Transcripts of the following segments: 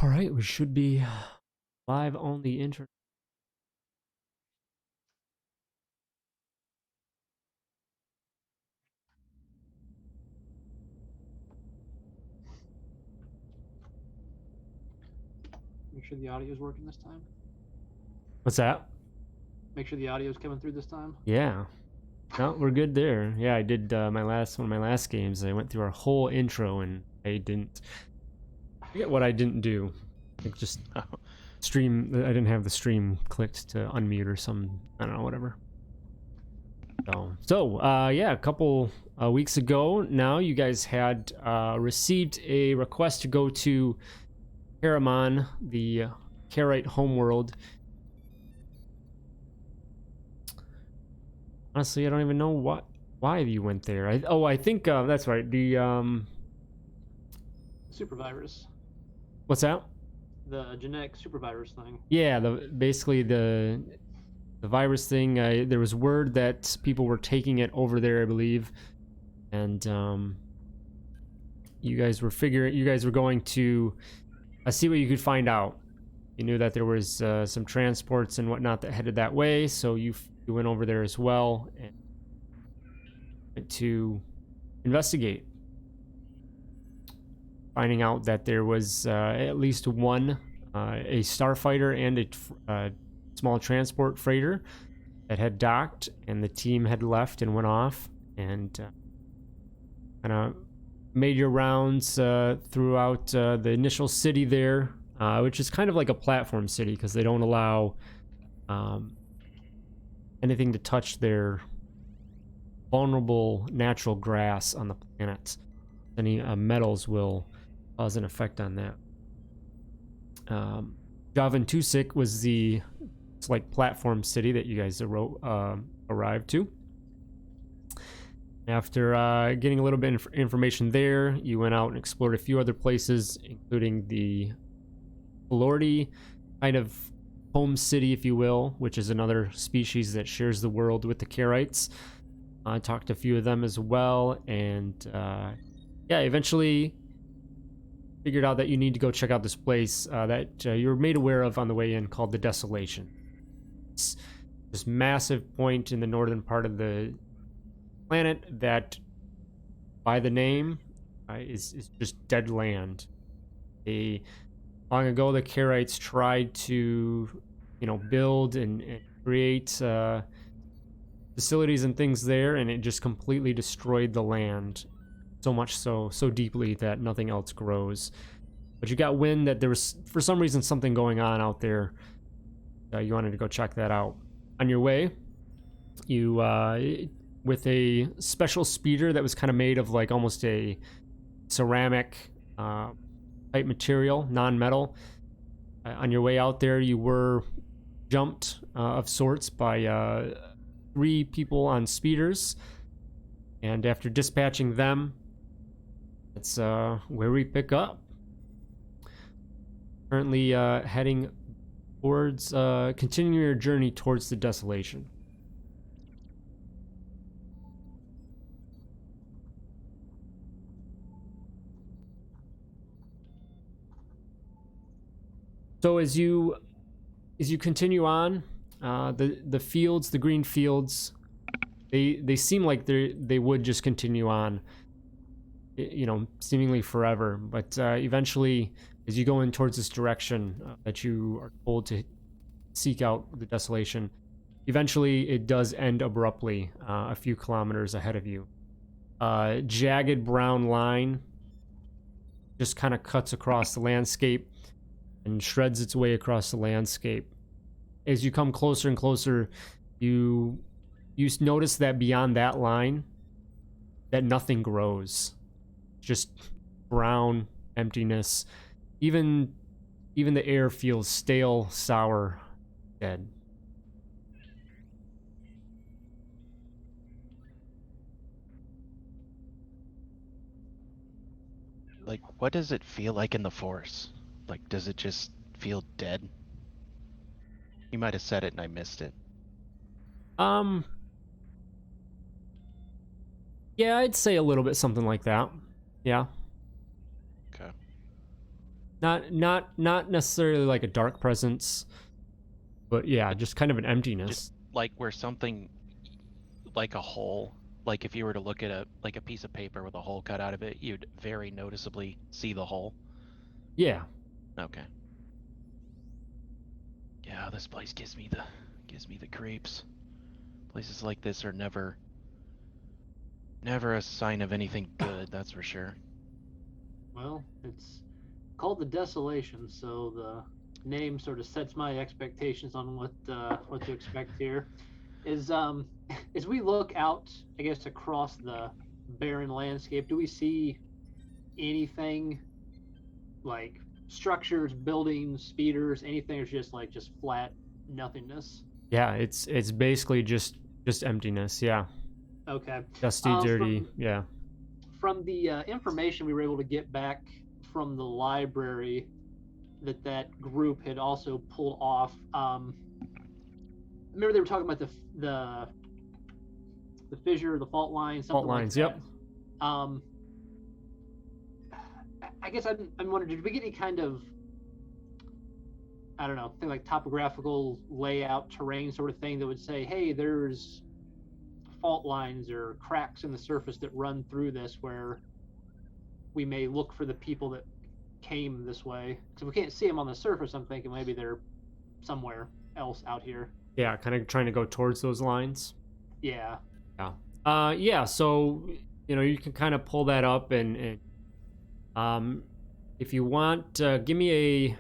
All right, we should be live on the internet. Make sure the audio is working this time. What's that? Make sure the audio is coming through this time. Yeah. No, we're good there. Yeah, I did one of my last games. I went through our whole intro and I forget what I didn't do. Like just stream. I didn't have the stream clicked to unmute or some. I don't know, whatever. Yeah, a couple weeks ago now, you guys had received a request to go to Paramon, the Karite homeworld. Honestly, I don't even know why you went there. I think that's right. The Supervirus. what's that? The genetic supervirus thing. Yeah, basically the virus thing. There was word that people were taking it over there, I believe, and you guys were going to see what you could find out. You knew that there was some transports and whatnot that headed that way, so you went over there as well and went to investigate, finding out that there was at least one a starfighter and a small transport freighter that had docked, and the team had left and went off and kind of made your rounds throughout the initial city there, which is kind of like a platform city because they don't allow anything to touch their vulnerable natural grass on the planet. Any metals will cause an effect on that. Javan Tusik was it's like platform city that you guys arrived to. After getting a little bit of information there, you went out and explored a few other places, including the Lordy kind of home city, if you will, which is another species that shares the world with the Karites. I talked to a few of them as well, and eventually figured out that you need to go check out this place that you were made aware of on the way in, called the Desolation. It's this massive point in the northern part of the planet that, by the name, is just dead land. Long ago, the Karites tried to, build and create facilities and things there, and it just completely destroyed the land. So much so deeply that nothing else grows. But you got wind that there was, for some reason, something going on out there. You wanted to go check that out. On your way, you with a special speeder that was kind of made of like almost a ceramic type material, non-metal. On your way out there, you were jumped of sorts by 3 people on speeders, and after dispatching them, that's where we pick up. Currently heading towards continuing your journey towards the Desolation. So as you continue on, the fields, the green fields, they seem like they would just continue on, seemingly forever. But eventually, as you go in towards this direction that you are told to seek out the Desolation, eventually it does end abruptly a few kilometers ahead of you. Jagged brown line just kind of cuts across the landscape and shreds its way across the landscape. As you come closer and closer, you notice that beyond that line, that nothing grows. Just brown emptiness. Even the air feels stale, sour, dead. Like, what does it feel like in the Force? Like, does it just feel dead? You might have said it and I missed it. Yeah, I'd say a little bit something like that. Yeah. Okay. Not necessarily like a dark presence, but yeah, just kind of an emptiness. Just like where something, like a hole, like if you were to look at a piece of paper with a hole cut out of it, you'd very noticeably see the hole. Yeah. Okay. Yeah, this place gives me the creeps. Places like this are never a sign of anything good, that's for sure. Well, it's called the Desolation, so the name sort of sets my expectations on what to expect here. Is as we look out, I guess, across the barren landscape, do we see anything like structures, buildings, speeders, anything, or just flat nothingness? Yeah, it's basically just emptiness. Yeah. Okay. Dusty, dirty. From Yeah. the information we were able to get back from the library that group had also pulled off. Remember they were talking about the fissure, the fault line, something Fault lines. like that. Yep. I guess I'm wondering, did we get any kind of, I don't know, thing like topographical layout, terrain sort of thing that would say, hey, there's fault lines or cracks in the surface that run through this where we may look for the people that came this way? Because we can't see them on the surface, I'm thinking maybe they're somewhere else out here. Yeah, kind of trying to go towards those lines. Yeah. Yeah. Yeah. So you can kind of pull that up, and if you want, give me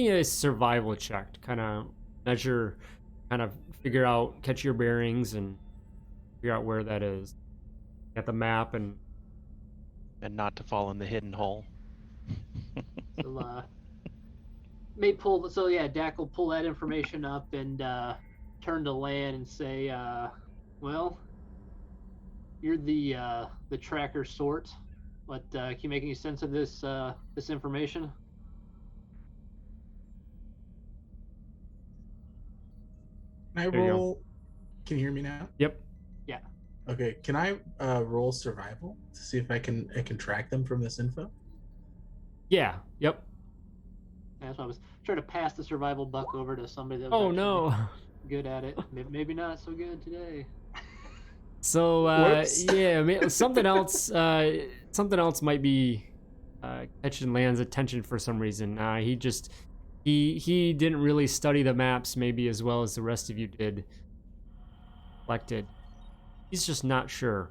a survival check to kind of measure, kind of figure out, catch your bearings, and figure out where that is. Get the map and not to fall in the hidden hole. So may pull. So yeah, Dak will pull that information up and turn to Lan and say, "Well, you're the tracker sort, but can you make any sense of this information?" Can I There you go. roll? Can you hear me now? Yep. Yeah. Okay. Can I roll survival to see if I can track them from this info? Yeah. Yep. That's why I was trying to pass the survival buck over to somebody that was Oh actually no. good at it. Maybe not so good today. So Whoops. yeah, something else might be catching Lan's attention for some reason. He didn't really study the maps maybe as well as the rest of you did. Collected. He's just not sure.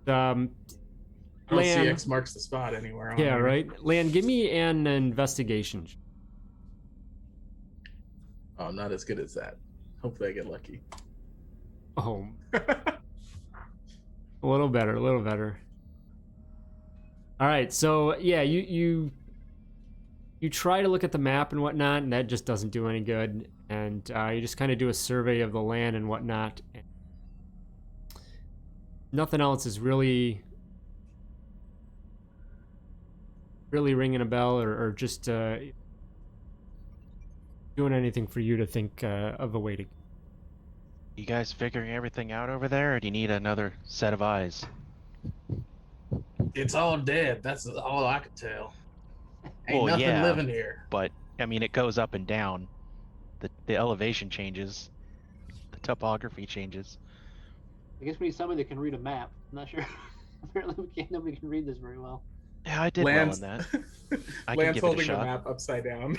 I don't see Lan, X marks the spot anywhere on yeah, here. right. Lan, give me an investigation. Oh, I'm not as good as that. Hopefully I get lucky. Oh, a little better, a little better. All right, so yeah, you try to look at the map and whatnot, and that just doesn't do any good. And you just kind of do a survey of the land and whatnot. And nothing else is really ringing a bell or just doing anything for you to think of a way to. You guys figuring everything out over there, or do you need another set of eyes? It's all dead. That's all I could tell. Ain't Well, nothing yeah. living here. But I mean, it goes up and down. The elevation changes. The topography changes. I guess we need somebody that can read a map. I'm not sure. Apparently, nobody can read this very well. Yeah, I did Lance, well in that. I can Lance give it a holding the shot. map upside down.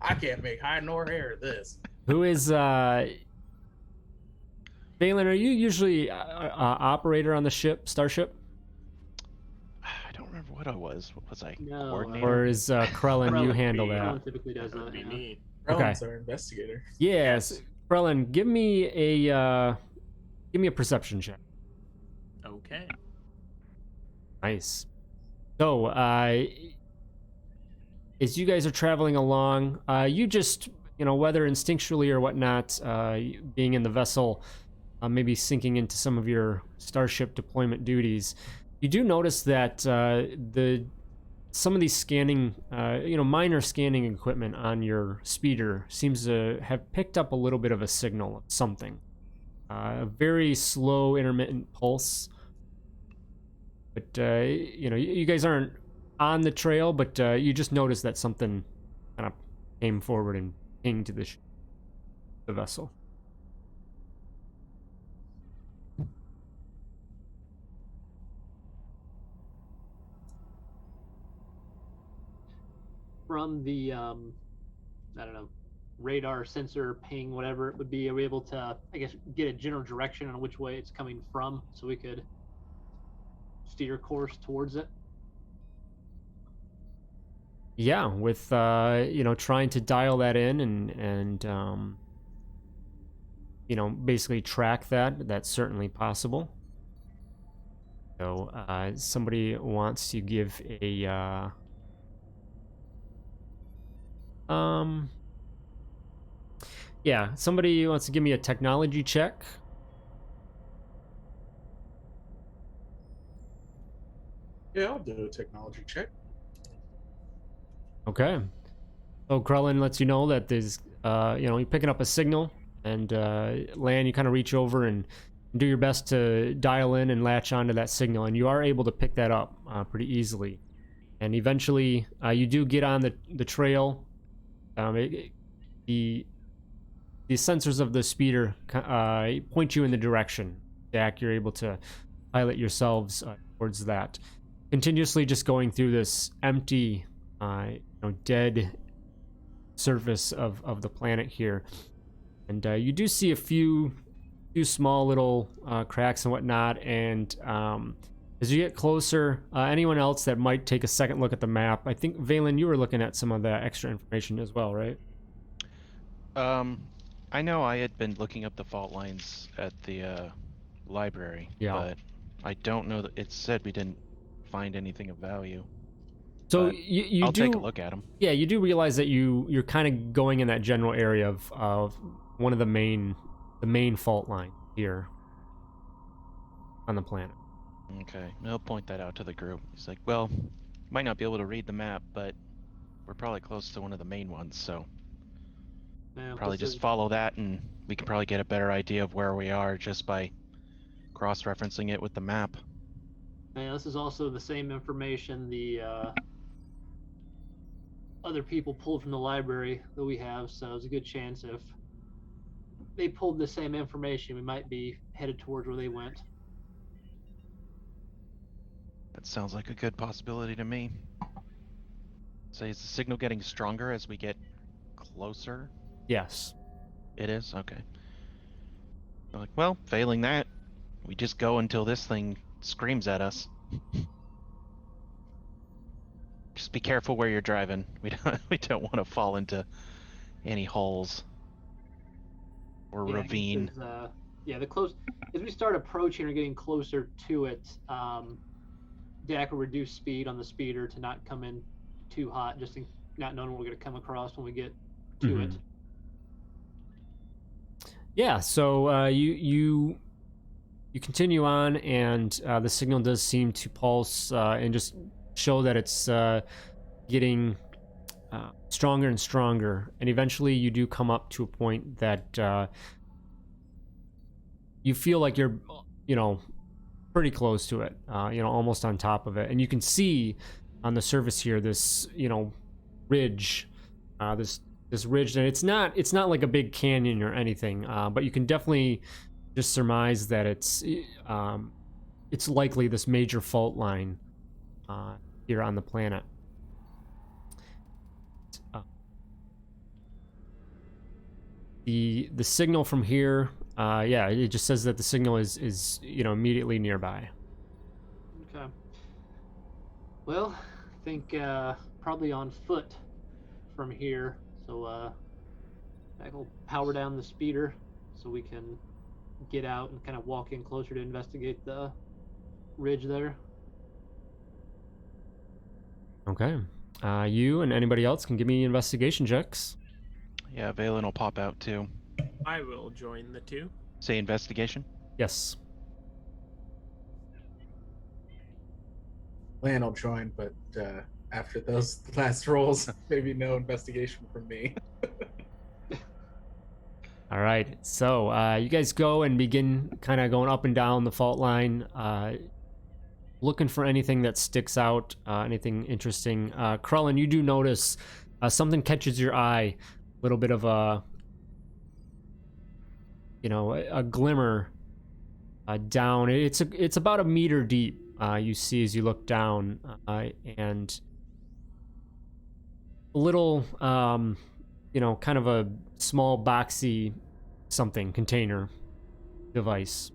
I can't make hide nor hair of this. Who is Valen? Are you usually operator on the starship? I don't remember what I was. What was I? No, Coordinator? Or is Krellin, you handle that? Krellin typically does That would that. be Yeah. me. Okay. Rowan's our investigator. Yes, Krellin, give me a perception check. Okay. Nice. So, as you guys are traveling along, you just, whether instinctually or whatnot, being in the vessel, maybe sinking into some of your starship deployment duties, you do notice that some of these scanning, minor scanning equipment on your speeder seems to have picked up a little bit of a signal of something. A very slow, intermittent pulse. But you guys aren't on the trail, but you just notice that something kind of came forward and pinged the vessel. From the I don't know, radar, sensor, ping, whatever it would be, are we able to, I guess, get a general direction on which way it's coming from so we could steer course towards it? Yeah, with trying to dial that in and basically track that. That's certainly possible. So somebody wants to give a yeah, somebody wants to give me a technology check. Yeah, I'll do a technology check. Okay. So Krellin lets you know that there's, you're picking up a signal, and Lan, you kind of reach over and do your best to dial in and latch onto that signal, and you are able to pick that up pretty easily. And eventually, you do get on the trail. The sensors of the speeder point you in the direction. Jack, you're able to pilot yourselves towards that. Continuously just going through this empty, dead surface of the planet here. And you do see a few small little cracks and whatnot. And as you get closer, anyone else that might take a second look at the map, I think, Valen, you were looking at some of the extra information as well, right? I know I had been looking up the fault lines at the library, Yeah. but I don't know that it said we didn't find anything of value. So But you I'll do take a look at them. Yeah, you do realize that you're kind of going in that general area of one of the main fault lines here on the planet. Okay, I'll point that out to the group. He's like, well, might not be able to read the map, but we're probably close to one of the main ones, so Yeah, probably this just is- follow that and we can probably get a better idea of where we are just by cross-referencing it with the map. Yeah, this is also the same information the other people pulled from the library that we have, so there's a good chance if they pulled the same information, we might be headed towards where they went. That sounds like a good possibility to me. So is the signal getting stronger as we get closer? Yes. It is? Okay. I'm like, well, failing that, we just go until this thing screams at us. Just be careful where you're driving. We don't want to fall into any holes or Yeah, ravine. because, the close as we start approaching or getting closer to it, Dak will reduce speed on the speeder to not come in too hot, just in, not knowing what we're going to come across when we get to it. Yeah. So you continue on, and the signal does seem to pulse and just show that it's getting stronger and stronger. And eventually, you do come up to a point that you feel like you're, pretty close to it. Almost on top of it, and you can see on the surface here this, ridge, this ridge, and it's not like a big canyon or anything, but you can definitely just surmise that it's likely this major fault line here on the planet. The signal from here, it just says that the signal is immediately nearby. Okay. Well, I think probably on foot from here. So I will power down the speeder so we can get out and kind of walk in closer to investigate the ridge there. Okay. You and anybody else can give me investigation checks. Yeah, Valen will pop out too. I will join the two. Say investigation. Yes. Lan will join, but after those last rolls, maybe no investigation from me. All right. So you guys go and begin kind of going up and down the fault line. looking for anything that sticks out, anything interesting. Krellin, you do notice something catches your eye, a little bit of a, a glimmer down. It's about a meter deep. You see as you look down, and a little, kind of a small boxy something container device.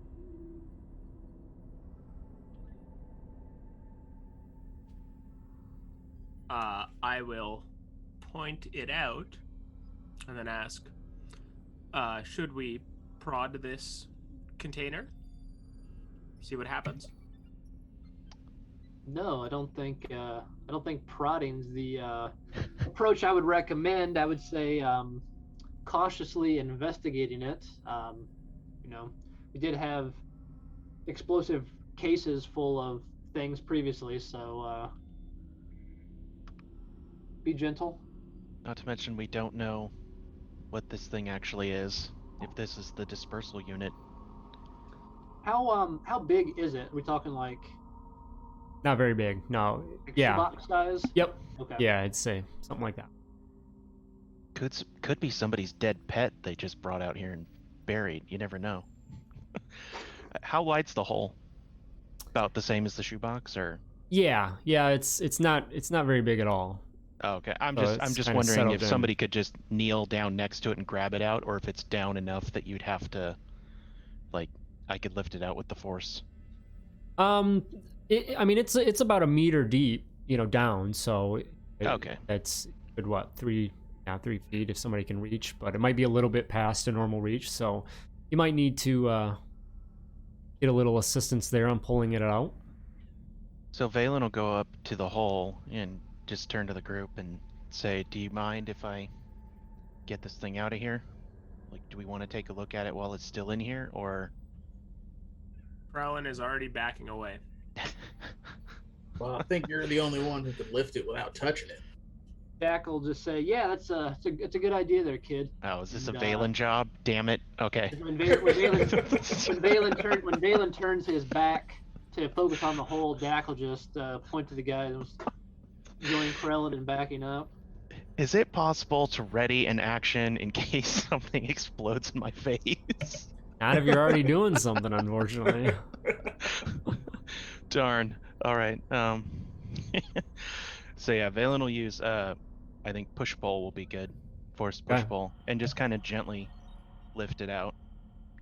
I will point it out and then ask, should we prod this container? See what happens? No, I don't think prodding's the approach I would recommend. I would say cautiously investigating it. We did have explosive cases full of things previously, so be gentle. Not to mention we don't know what this thing actually is. If this is the dispersal unit. How big is it? Are we talking like Not very big. No. Yeah. box size? Yep. Okay. Yeah, I'd say something like that. Could be somebody's dead pet they just brought out here and buried. You never know. How wide's the hole? About the same as the shoebox, or? Yeah. It's not very big at all. Oh, okay. I'm So just it's kinda wondering settled if in. somebody could just kneel down next to it and grab it out, or if it's down enough that you'd have to, like, I could lift it out with the force. It's about a meter deep, down. So Okay. that's good. What 3 feet if somebody can reach, but it might be a little bit past a normal reach. So you might need to get a little assistance there on pulling it out. So Valen will go up to the hole and just turn to the group and say, "Do you mind if I get this thing out of here? Like, do we want to take a look at it while it's still in here, or?" Krellin is already backing away. Well, I think you're the only one who could lift it without touching it. Jack will just say, "Yeah, it's a good idea there, kid." Oh, is this a And, Valen job? Damn it. Okay. When Valen turns his back to focus on the hole, Dak will just point to the guy that was joining Krellin and backing up. Is it possible to ready an action in case something explodes in my face? Not if you're already doing something, unfortunately. Darn. All right. So yeah, Valen will use I think push pull will be good. Force push Okay. pull, and just kind of gently lift it out,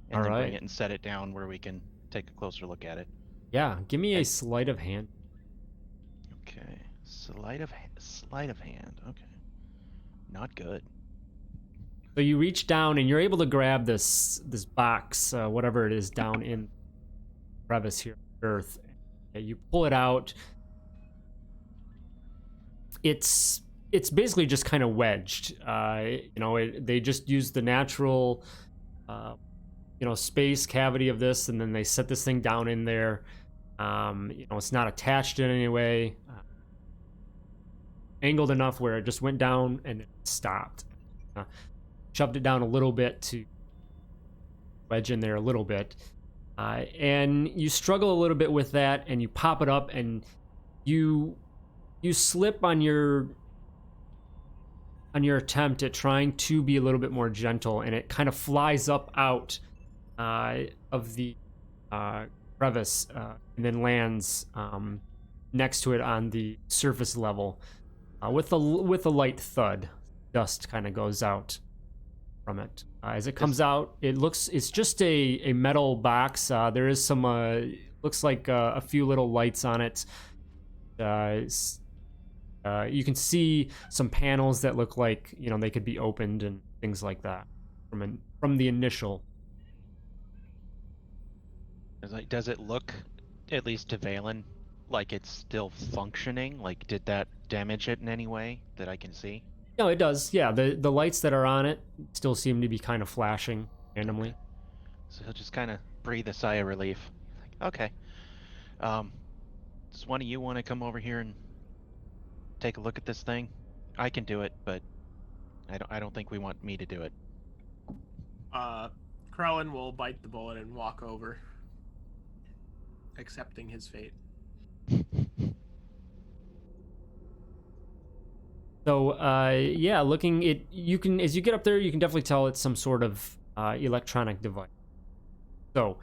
and All then bring right. it and set it down where we can take a closer look at it. Yeah, give me a sleight of hand. Okay. Sleight of hand. Okay. Not good. So you reach down and you're able to grab this box, whatever it is, down in crevice here, earth. You pull it out. It's basically just kind of wedged. They just use the natural, space cavity of this, and then they set this thing down in there. It's not attached in any way. Angled enough where it just went down and it stopped. Shoved it down a little bit to wedge in there a little bit. And you struggle a little bit with that, and you pop it up, and you slip on your attempt at trying to be a little bit more gentle, and it kind of flies up out of the crevice and then lands next to it on the surface level with a light thud. Dust kind of goes out from it. As it comes out, it's just a metal box. There is some looks like a few little lights on it. You can see some panels that look like they could be opened and things like that from the initial. Does it look, at least to Valen, like it's still functioning? Like, did that damage it in any way that I can see? No, it does. Yeah, the lights that are on it still seem to be kind of flashing randomly. Okay. So he'll just kind of breathe a sigh of relief. Okay. Does one of you want to come over here and take a look at this thing? I can do it, but I don't think we want me to do it. Krellin will bite the bullet and walk over, accepting his fate. So yeah, looking it, you can, as you get up there, you can definitely tell it's some sort of electronic device. So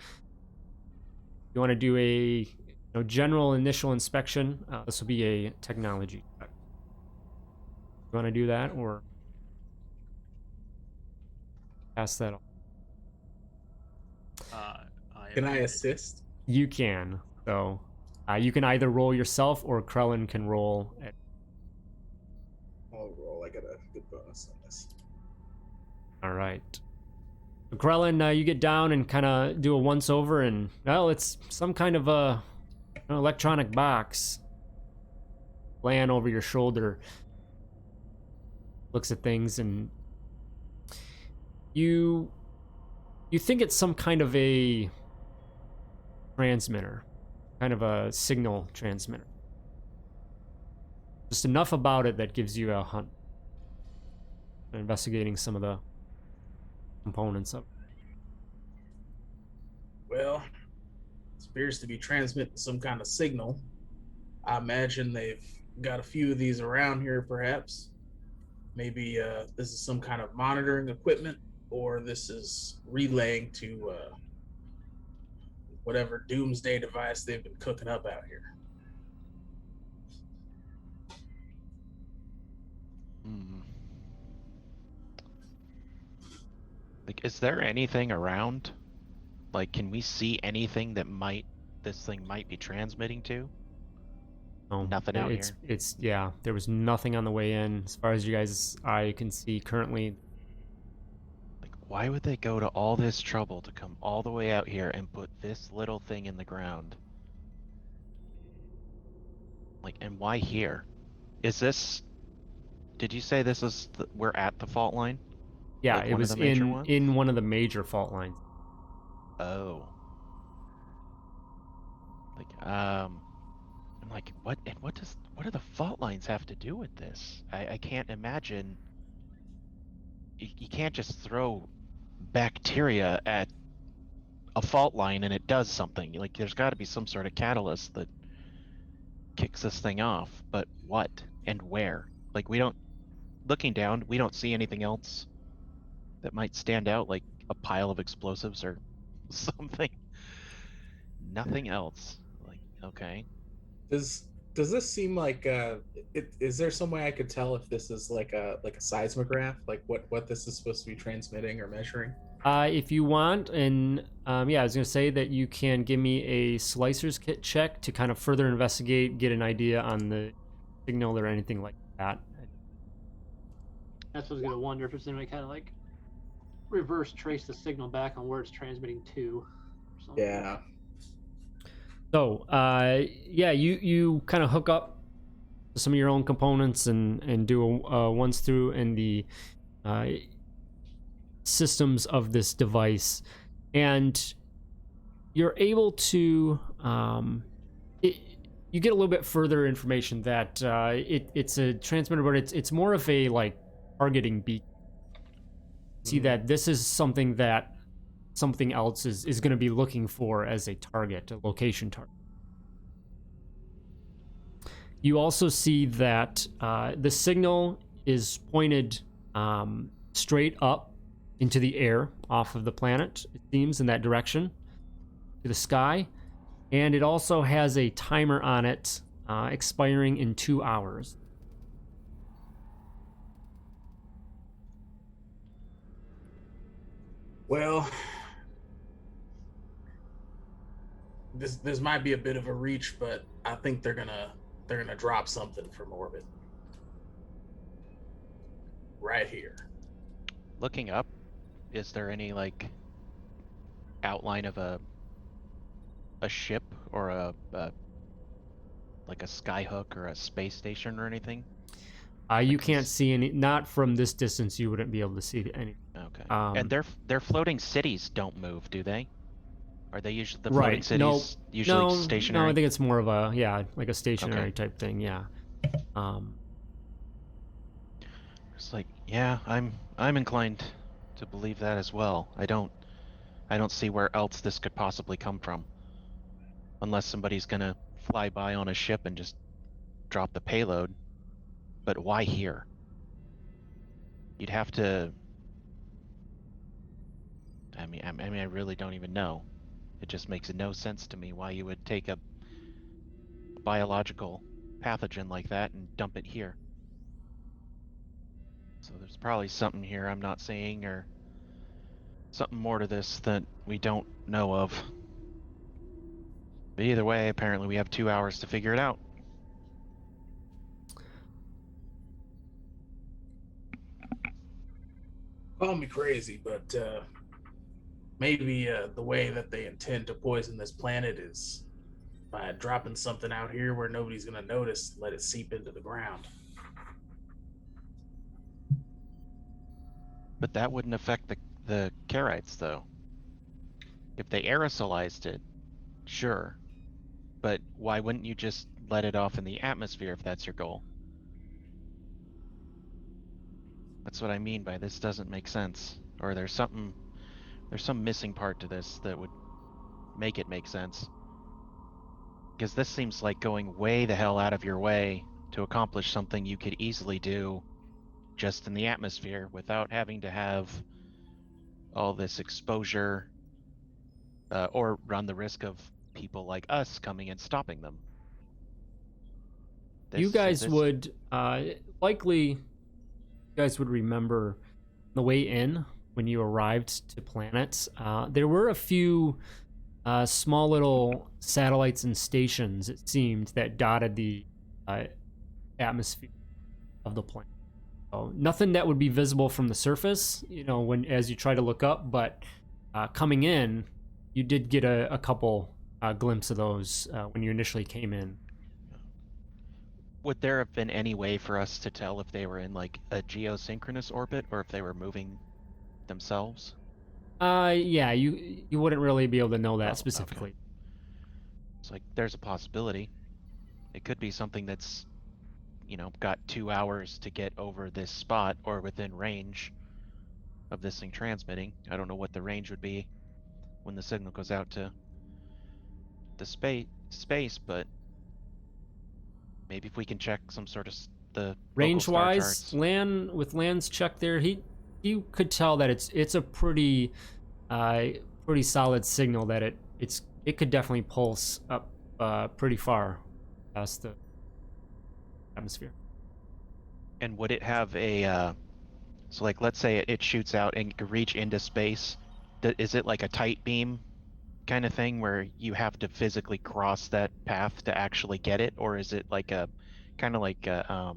you want to do a general initial inspection. This will be a technology check. You want to do that or pass that on? Can I muted. assist? You can. So you can either roll yourself or Krellin can roll. I'll roll. I got a good bonus on this. All right. So Krellin, you get down and kind of do a once over, and well, it's some kind of a electronic box laying over your shoulder. Looks at things, and you think it's some kind of a transmitter, kind of a signal transmitter. Just enough about it that gives you a hunt. Investigating some of the components of it. Well, it appears to be transmitting some kind of signal. I imagine they've got a few of these around here, perhaps. Maybe this is some kind of monitoring equipment, or this is relaying to whatever doomsday device they've been cooking up out here. Like, is there anything around? Like, can we see anything that this thing might be transmitting to? Nothing out here. It's yeah. There was nothing on the way in, as far as you guys' eye can see currently. Like, why would they go to all this trouble to come all the way out here and put this little thing in the ground? Like, and why here? Is this? Did you say this is? We're at the fault line? Yeah, Like it one of was the major ones? in one of the major fault lines. Oh. Like, I'm like, what? And what do the fault lines have to do with this? I can't imagine. You can't just throw bacteria at a fault line and it does something. Like, there's got to be some sort of catalyst that kicks this thing off. But what and where? Like, looking down, we don't see anything else that might stand out, like a pile of explosives or something. Nothing else. Like, okay. Does this seem like is there some way I could tell if this is like a seismograph, like what this is supposed to be transmitting or measuring? If you want, and yeah, I was gonna say that you can give me a slicer's kit check to kind of further investigate, get an idea on the signal or anything like that. That's what I was gonna wonder if it's any kind of like reverse trace the signal back on where it's transmitting to. Or something. Yeah. So, yeah, you kind of hook up some of your own components and do a once through in the systems of this device, and you're able to you get a little bit further information that it's a transmitter, but it's more of a like targeting beacon. See that this is something that something else is going to be looking for as a target, a location target. You also see that the signal is pointed straight up into the air off of the planet, it seems, in that direction, to the sky. And it also has a timer on it expiring in 2 hours. Well, this might be a bit of a reach, but I think they're gonna drop something from orbit right here. Looking up, is there any like outline of a ship or a like a skyhook or a space station or anything? You can't see any, not from this distance. You wouldn't be able to see any. Okay. And their floating cities don't move, do they? Are they usually the floating Right. cities usually No, stationary? No, I think it's more of a like a stationary type thing. Yeah. It's like, yeah, I'm inclined to believe that as well. I don't see where else this could possibly come from, unless somebody's gonna fly by on a ship and just drop the payload. But why here? You'd have to. I really don't even know. It just makes no sense to me why you would take a biological pathogen like that and dump it here. So there's probably something here I'm not seeing, or something more to this that we don't know of. But either way, apparently we have 2 hours to figure it out. Call me crazy, but maybe the way that they intend to poison this planet is by dropping something out here where nobody's going to notice, let it seep into the ground. But that wouldn't affect the Karites, though. If they aerosolized it, sure. But why wouldn't you just let it off in the atmosphere if that's your goal? That's what I mean by this doesn't make sense. Or there's some missing part to this that would make it make sense. Because this seems like going way the hell out of your way to accomplish something you could easily do just in the atmosphere without having to have all this exposure or run the risk of people like us coming and stopping them. You guys would likely, you guys would remember the way in when you arrived to planets. There were a few small little satellites and stations, it seemed, that dotted the atmosphere of the planet. So nothing that would be visible from the surface, when as you try to look up, but coming in, you did get a couple glimpse of those when you initially came in. Would there have been any way for us to tell if they were in like a geosynchronous orbit or if they were moving themselves? Yeah, you wouldn't really be able to know that Oh, specifically. okay. It's like there's a possibility. It could be something that's, got 2 hours to get over this spot or within range of this thing transmitting. I don't know what the range would be when the signal goes out to the space, but maybe if we can check some sort of the local star Range-wise, charts. with Land's check there, he could tell that it's a pretty solid signal that it could definitely pulse up pretty far past the atmosphere. And would it have a so like let's say it shoots out and could reach into space? Is it like a tight beam kind of thing where you have to physically cross that path to actually get it, or is it like a kind of like a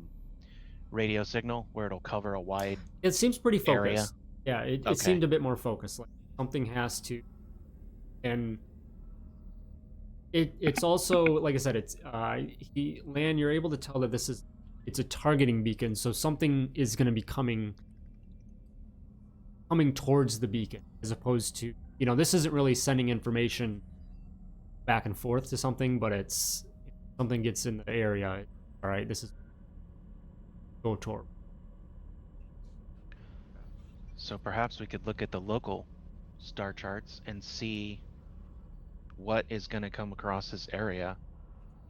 radio signal where it'll cover a wide It seems pretty area? focused. Yeah, it Okay. seemed a bit more focused. Like something has to, and it's also, like I said, it's Lan, you're able to tell that it's a targeting beacon, so something is going to be coming towards the beacon, as opposed to, this isn't really sending information back and forth to something, but it's something gets in the area. All right, this is go toward. So perhaps we could look at the local star charts and see what is going to come across this area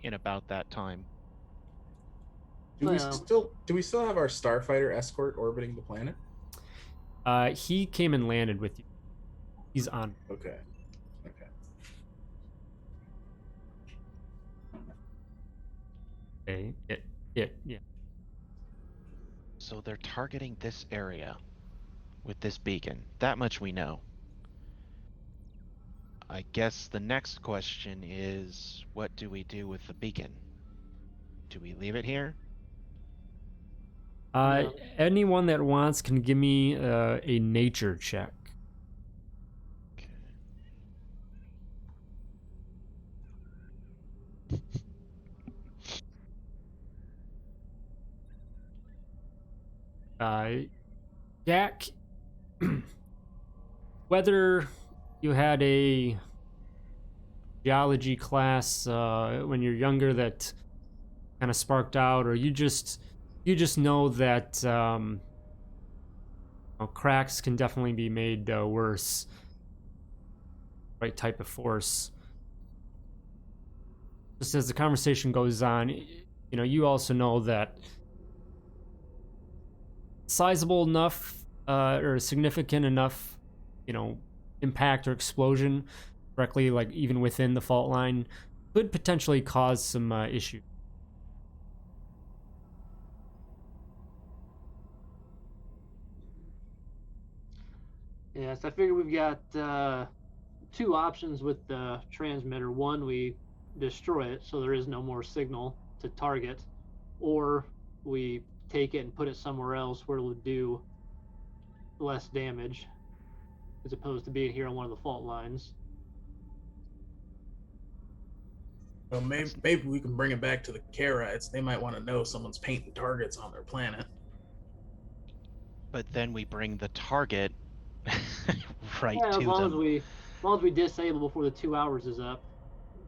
in about that time. Do we Well- still have our starfighter escort orbiting the planet? He came and landed with you. He's on. Okay. Okay. Yeah. So they're targeting this area with this beacon. That much we know. I guess the next question is, what do we do with the beacon? Do we leave it here? No. Anyone that wants can give me a nature check. Okay. Jack, whether you had a geology class when you're younger that kind of sparked out, or you just know that cracks can definitely be made worse. Right type of force. Just as the conversation goes on, you also know that sizable enough or significant enough, impact or explosion directly, like even within the fault line, could potentially cause some issues. Yes, I figure we've got two options with the transmitter. One, we destroy it so there is no more signal to target, or we take it and put it somewhere else where it will do less damage as opposed to being here on one of the fault lines. Well, maybe we can bring it back to the Karaites. They might want to know someone's painting targets on their planet. But then we bring the target right Yeah, to as long them. as we disable before the 2 hours is up,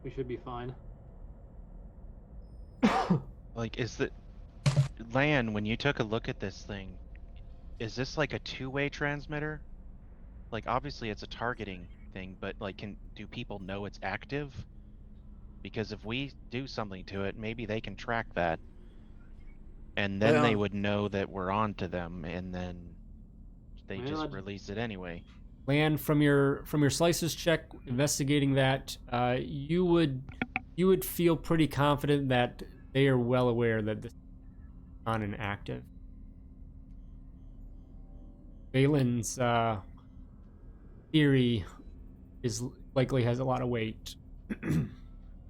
we should be fine. Like, is the Lan, when you took a look at this thing, is this like a two-way transmitter? Like, obviously it's a targeting thing, but like, do people know it's active? Because if we do something to it, maybe they can track that, and then they Well, would know that we're on to them, and then they Well, just I'd- release it anyway. Land from your slices check investigating that, you would feel pretty confident that they are well aware that this is on and active. Valen's theory is likely has a lot of weight.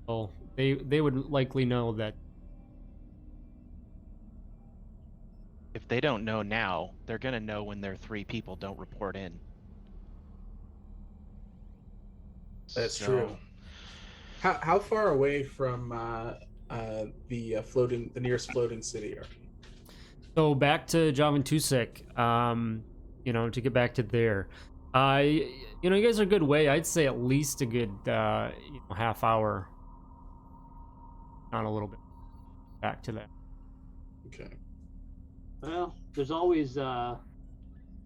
So they would likely know that. If they don't know now, they're gonna know when their 3 people don't report in. That's So, true. How far away from the nearest floating city are you? So back to Javan Tusek, to get back to there. You guys are a good way. I'd say at least a good half hour. Not a little bit back to that. Okay. Well, there's always the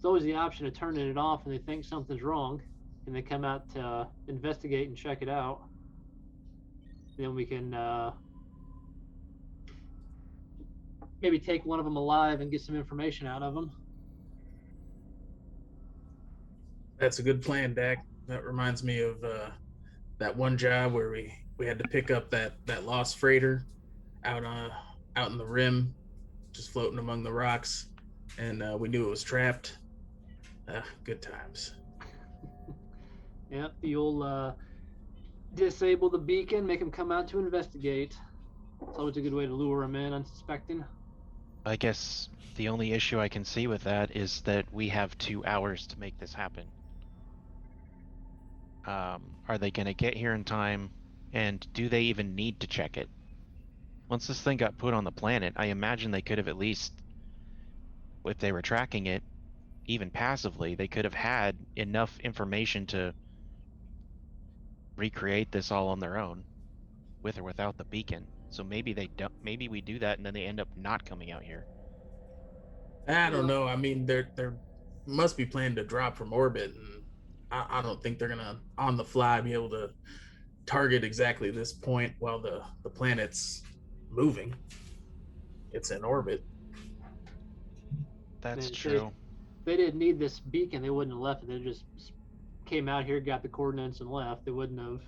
option of turning it off and they think something's wrong, and they come out to investigate and check it out. Then we can maybe take one of them alive and get some information out of them. That's a good plan, Dak. That reminds me of that one job where we had to pick up that lost freighter out in the rim, just floating among the rocks, and we knew it was trapped. Good times. Yep, you'll disable the beacon, make them come out to investigate. It's always a good way to lure them in unsuspecting. I guess the only issue I can see with that is that we have 2 hours to make this happen. Are they going to get here in time, and do they even need to check it? Once this thing got put on the planet, I imagine they could have at least, if they were tracking it, even passively, they could have had enough information to recreate this all on their own, with or without the beacon. So maybe they don't. Maybe we do that, and then they end up not coming out here. I don't know. I mean, they're must be planning to drop from orbit, and I don't think they're gonna on the fly be able to target exactly this point while the planet's moving. It's in orbit. That's If true. they didn't need this beacon, they wouldn't have left it. They just came out here, got the coordinates, and left. They wouldn't have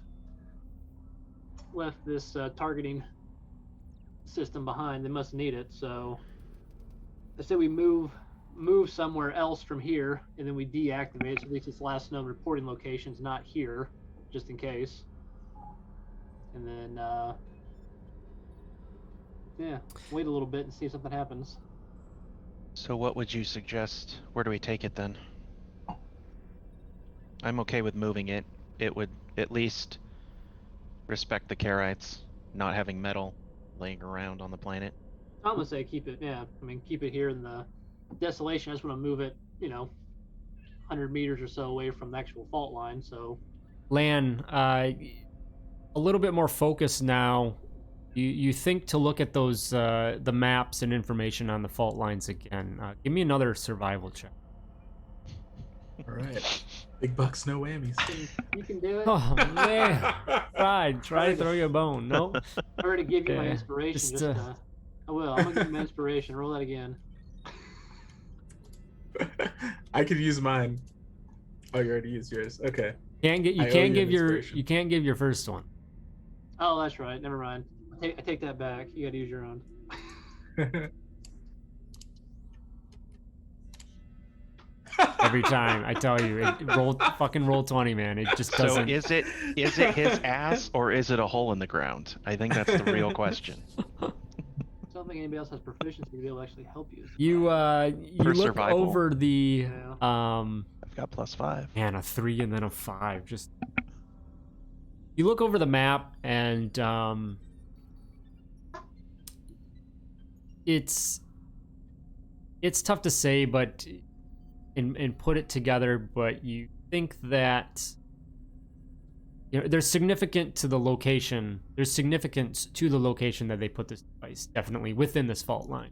left this targeting system behind. They must need it. So I say we move somewhere else from here, and then we deactivate. So at least its last known reporting location is not here, just in case. And then wait a little bit and see if something happens. So what would you suggest? Where do we take it then? I'm okay with moving it. It would at least respect the Karaites not having metal laying around on the planet. I'm gonna say keep it. Yeah, I mean keep it here in the Desolation. I just want to move it, 100 meters or so away from the actual fault line. So Lan, a little bit more focused now. You think to look at those the maps and information on the fault lines again. Give me another survival check. All right. Big bucks, no whammies. you can do it. Oh man, try to throw you a bone. No, I already give you my Yeah, inspiration. just, I will. I'm gonna give you my inspiration. Roll that again. I could use mine. Oh, you already used yours. Okay. You I owe can't you an give your inspiration. first one. Oh, that's right. Never mind. I take that back. You got to use your own. Every time I tell you, fucking roll 20, man. It just So doesn't. is it his ass or is it a hole in the ground? I think that's the real question. I don't think anybody else has proficiency to be able to actually help you. You For look survival? over the Yeah. I've got +5. man, a 3 and then a 5. Just you look over the map and it's tough to say, but and put it together, but you think that there's significant to the location. There's significance to the location that they put this device, definitely within this fault line.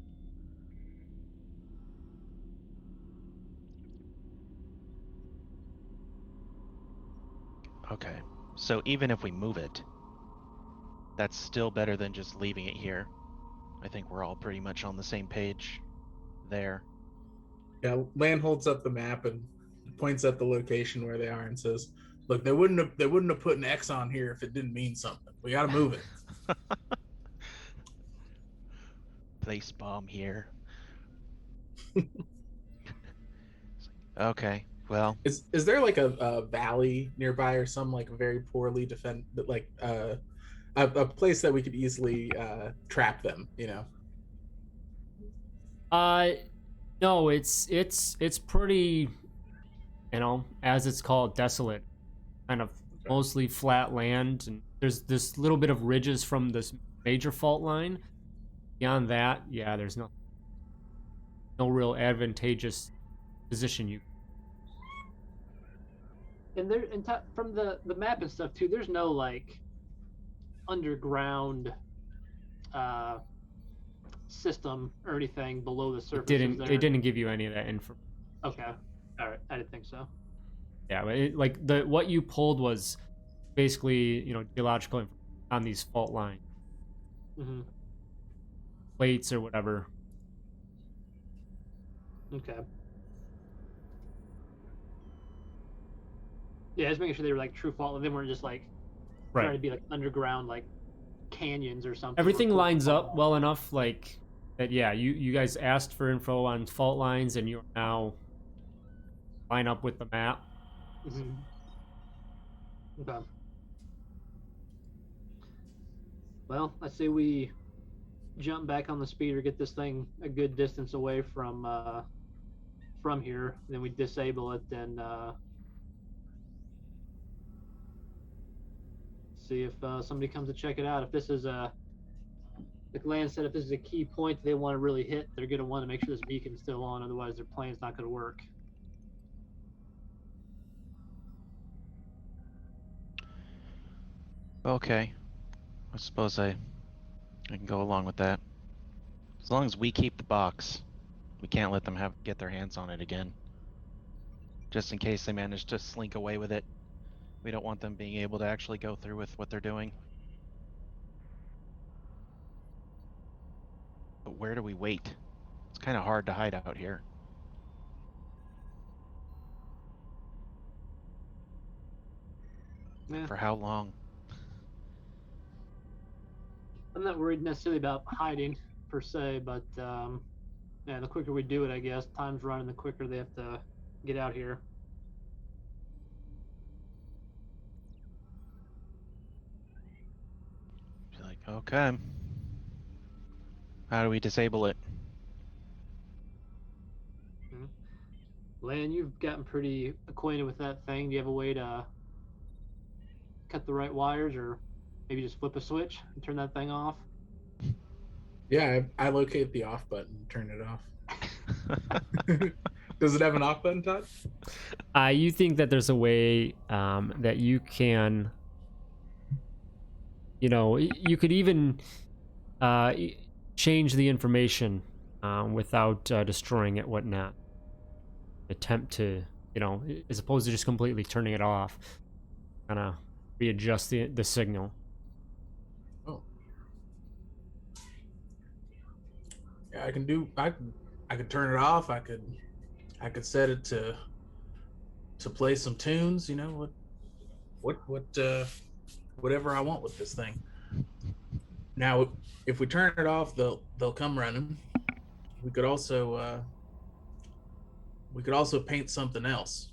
Okay. So even if we move it, that's still better than just leaving it here. I think we're all pretty much on the same page there. Yeah, Lan holds up the map and points at the location where they are and says, "Look, they wouldn't have put an X on here if it didn't mean something. We got to move it." Place bomb here. Okay, well, Is there like a valley nearby or some like very poorly defended like a place that we could easily trap them? You know. No, it's pretty, as it's called, desolate, kind of mostly flat land, and there's this little bit of ridges from this major fault line. Beyond that, yeah, there's no real advantageous position you. And from the map and stuff too, there's no like underground system or anything below the surface. It didn't give you any of that info. Okay, all right, I didn't think so. Yeah, but what you pulled was basically geological information on these fault lines, plates or whatever. Okay. Yeah, just making sure they were like true fault, and they weren't just like trying to be like underground like canyons or something. Everything lines up well enough, like that. Yeah, you guys asked for info on fault lines, and you now line up with the map. Okay. Well, I say we jump back on the speeder, get this thing a good distance away from here, then we disable it, then see if somebody comes to check it out. If this is like Lan said, if this is a key point they want to really hit, they're going to want to make sure this beacon's still on, otherwise their plan's not going to work. okay. I suppose I can go along with that. As long as we keep the box, we can't let them get their hands on it again. Just in case they manage to slink away with it. We don't want them being able to actually go through with what they're doing. But where do we wait? It's kind of hard to hide out here. Yeah. For how long? I'm not worried necessarily about hiding per se, but yeah, the quicker we do it, I guess time's running, the quicker they have to get out here. Be like, okay. How do we disable it? Lan, you've gotten pretty acquainted with that thing. Do you have a way to cut the right wires, or maybe just flip a switch and turn that thing off? Yeah, I locate the off button and turn it off. Does it have an off button, Todd? You think that there's a way that you can, you could even change the information without destroying it, whatnot. Attempt to, as opposed to just completely turning it off, kind of readjust the signal. Oh. Yeah, I can turn it off. I could I could set it to play some tunes. You know whatever I want with this thing. Now, if we turn it off, they'll come running. We could also paint something else.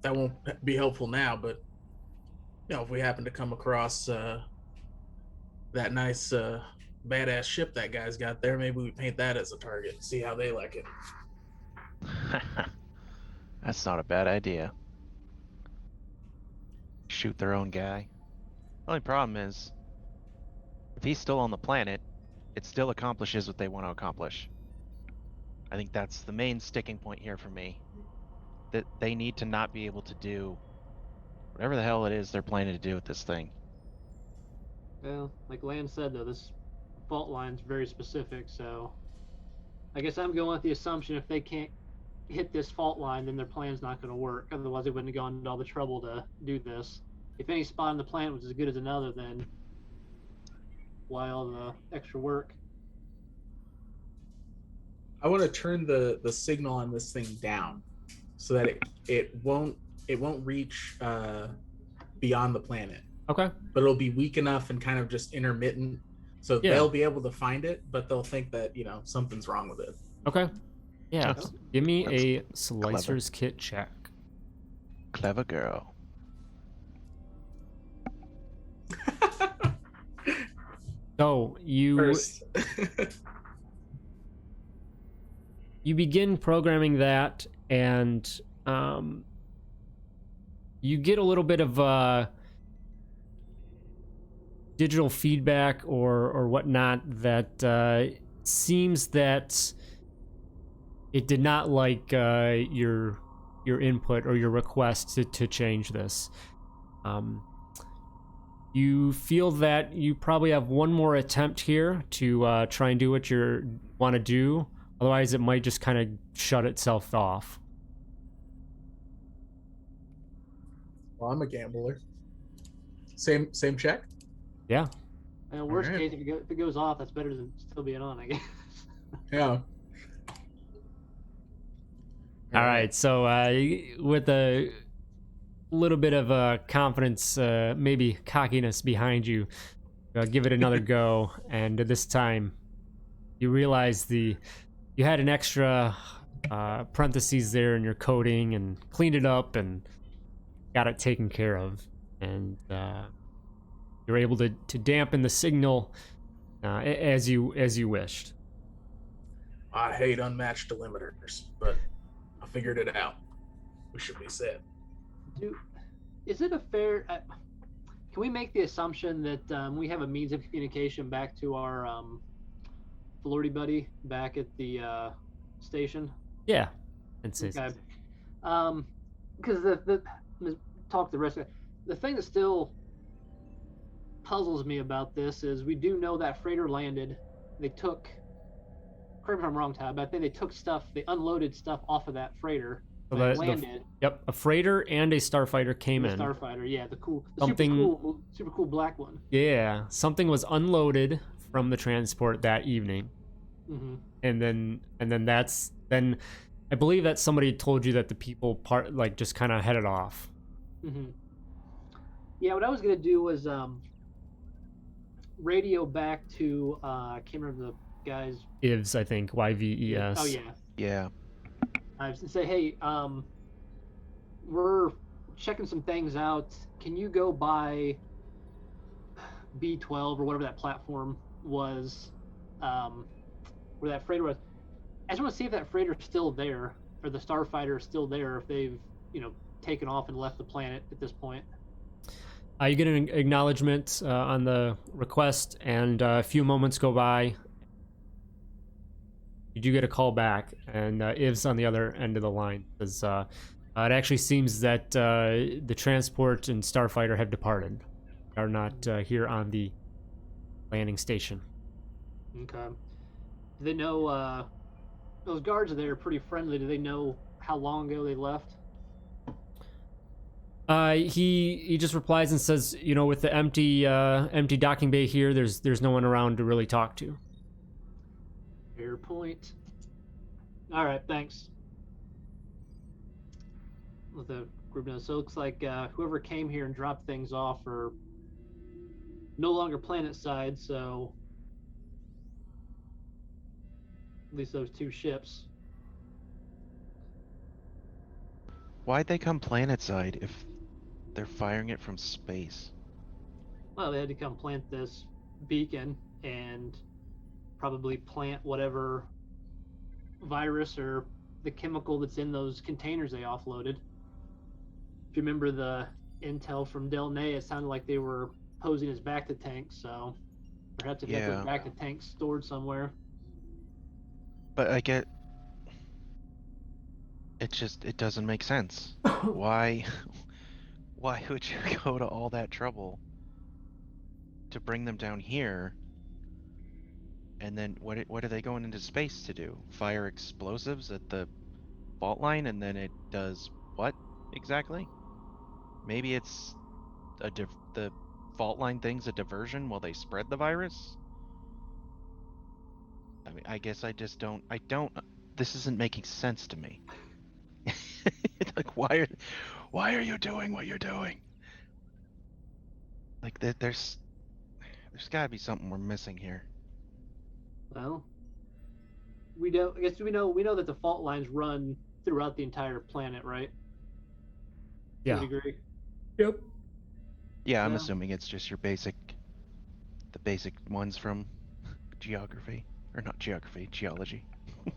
That won't be helpful now, but if we happen to come across that nice badass ship that guy's got there, maybe we paint that as a target. See how they like it. That's not a bad idea. Shoot their own guy. Only problem is, if he's still on the planet, it still accomplishes what they want to accomplish. I think that's the main sticking point here for me. That they need to not be able to do whatever the hell it is they're planning to do with this thing. Well, like Lan said, though, this fault line's very specific, so I guess I'm going with the assumption if they can't hit this fault line, then their plan's not going to work. Otherwise, they wouldn't have gone to all the trouble to do this. If any spot on the planet was as good as another, then why all the extra work? I want to turn the signal on this thing down so that it won't reach beyond the planet. Okay. But it'll be weak enough and kind of just intermittent, so they'll be able to find it, but they'll think that something's wrong with it. Okay. Yeah. That's- Give me that's a slicer's kit check. Clever girl. So you First. you begin programming that, and you get a little bit of digital feedback or whatnot that seems that it did not like your input or your request to change this. You feel that you probably have one more attempt here to try and do what you want to do. Otherwise, it might just kind of shut itself off. Well, I'm a gambler. Same check. Yeah. And worst Alright. case, if it goes off, that's better than still being on, I guess. Yeah. All right. So with a little bit of confidence, maybe cockiness behind you, give it another go. And this time, you realize you had an extra parentheses there in your coding and cleaned it up and got it taken care of. And you're able to dampen the signal as you wished. I hate unmatched delimiters, but I figured it out. We should be set. Is it a fair? Can we make the assumption that we have a means of communication back to our Florida buddy back at the station? Yeah. And say Okay. Because the talk to the rest of it. The thing that still puzzles me about this is we do know that freighter landed. They took, correct me if I'm wrong, Tab, but I think they took stuff, they unloaded stuff off of that freighter. So when it the- landed. Yep, a freighter and a starfighter came The in. Starfighter, yeah, the Something- super cool black one. Yeah, something was unloaded from the transport that evening, Hmm. and then I believe that somebody told you that the people just kind of headed off. Hmm. Yeah, what I was gonna do was radio back to I can't remember the guy's. Ivs, I think, YVES. Oh yeah. Yeah. I was to say, hey, we're checking some things out. Can you go by B12 or whatever that platform was, where that freighter was? I just want to see if that freighter's still there, or the starfighter is still there, if they've, taken off and left the planet at this point. You get an acknowledgement on the request, and a few moments go by. You do get a call back, and Iv's on the other end of the line. It actually seems that the transport and starfighter have departed. They are not here on the landing station. Okay. Do they know, those guards there are pretty friendly. Do they know how long ago they left? He just replies and says, with the empty docking bay here, there's no one around to really talk to. Fair point. All right, thanks. Let the group know. So it looks like whoever came here and dropped things off are no longer planet side, so at least those two ships. Why'd they come planetside if they're firing it from space? Well, they had to come plant this beacon and probably plant whatever virus or the chemical that's in those containers they offloaded. If you remember the intel from Del Nay, it sounded like they were posing as Bacta tanks, so perhaps they've got those Yeah. Bacta tanks stored somewhere. But I get it doesn't make sense. Why why would you go to all that trouble to bring them down here? And then what are they going into space to do? Fire explosives at the fault line and then it does what exactly? Maybe it's the fault line thing's a diversion while they spread the virus? I mean, I guess I don't this isn't making sense to me. Like why are you doing what you're doing? Like there's got to be something we're missing here. Well, we don't. I guess we know that the fault lines run throughout the entire planet, right? To a Yeah. degree. Yep. Yeah, I'm Yeah. assuming it's just the basic ones from geography, or not geography, geology. A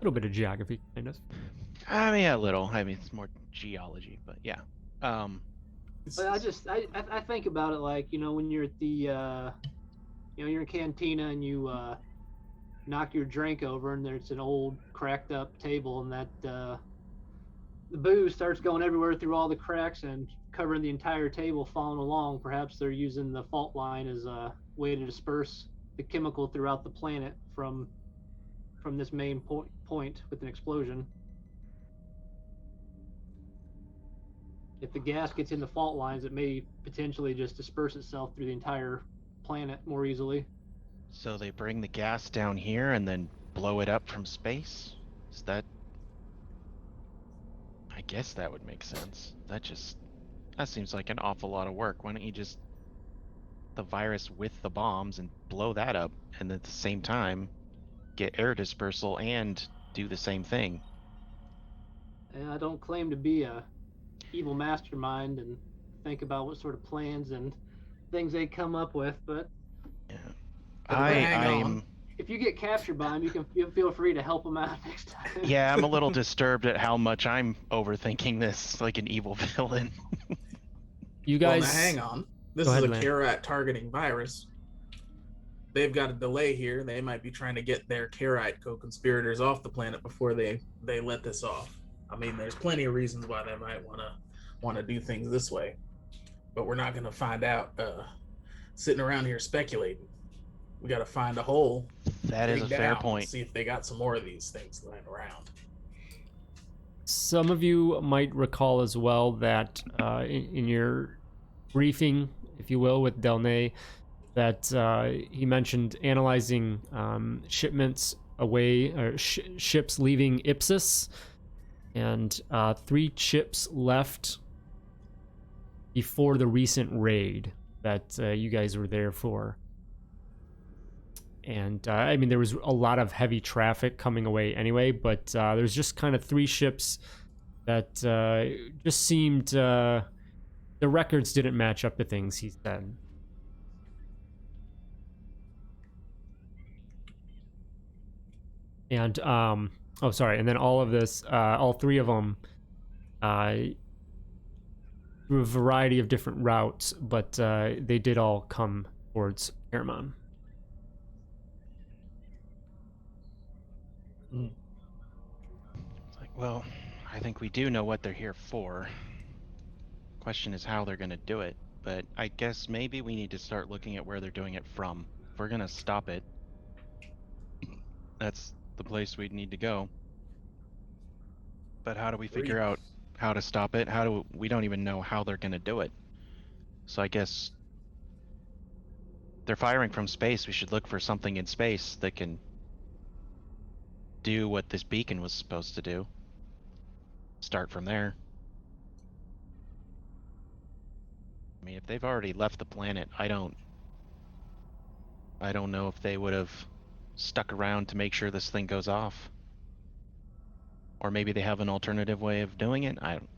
little bit of geography, kind of. I mean, a little. I mean, it's more geology, but yeah. But I think about it like, when you're at the you're in cantina and you knock your drink over and there's an old cracked up table and that the booze starts going everywhere through all the cracks and covering the entire table, falling along. Perhaps they're using the fault line as a way to disperse the chemical throughout the planet from this main point with an explosion. If the gas gets in the fault lines, it may potentially just disperse itself through the entire planet more easily. So they bring the gas down here and then blow it up from space? Is that... I guess that would make sense. That seems like an awful lot of work. Why don't you just the virus with the bombs and blow that up and at the same time get air dispersal and do the same thing? And I don't claim to be a evil mastermind and think about what sort of plans and things they come up with, but Yeah. But hang on. if you get captured by them, you can feel free to help them out next time. Yeah, I'm a little disturbed at how much I'm overthinking this like an evil villain. You Well, guys. now hang on. This Go is ahead, a Lan. Karat targeting virus. They've got a delay here. They might be trying to get their Karite co-conspirators off the planet before they let this off. I mean, there's plenty of reasons why they might want to do things this way, but we're not going to find out sitting around here speculating. We got to find a hole. That is a dig fair down, point. See if they got some more of these things lying around. Some of you might recall as well that in your briefing, if you will, with Delnay, that he mentioned analyzing shipments away, or ships leaving Ipsis, and 3 ships left before the recent raid that you guys were there for. And I mean, there was a lot of heavy traffic coming away anyway, but there's just kind of 3 ships that just seemed the records didn't match up to things he said. And oh, sorry, and then all of this, all 3 of them, through a variety of different routes, but they did all come towards Airmon. It's like, well, I think we do know what they're here for. Question is how they're going to do it, but I guess maybe we need to start looking at where they're doing it from. If we're going to stop it, that's the place we'd need to go. But how do we figure out how to stop it? We don't even know how they're going to do it. So I guess they're firing from space. We should look for something in space that can do what this beacon was supposed to do. Start from there. I mean, if they've already left the planet, I don't know if they would have stuck around to make sure this thing goes off. Or maybe they have an alternative way of doing it. I don't.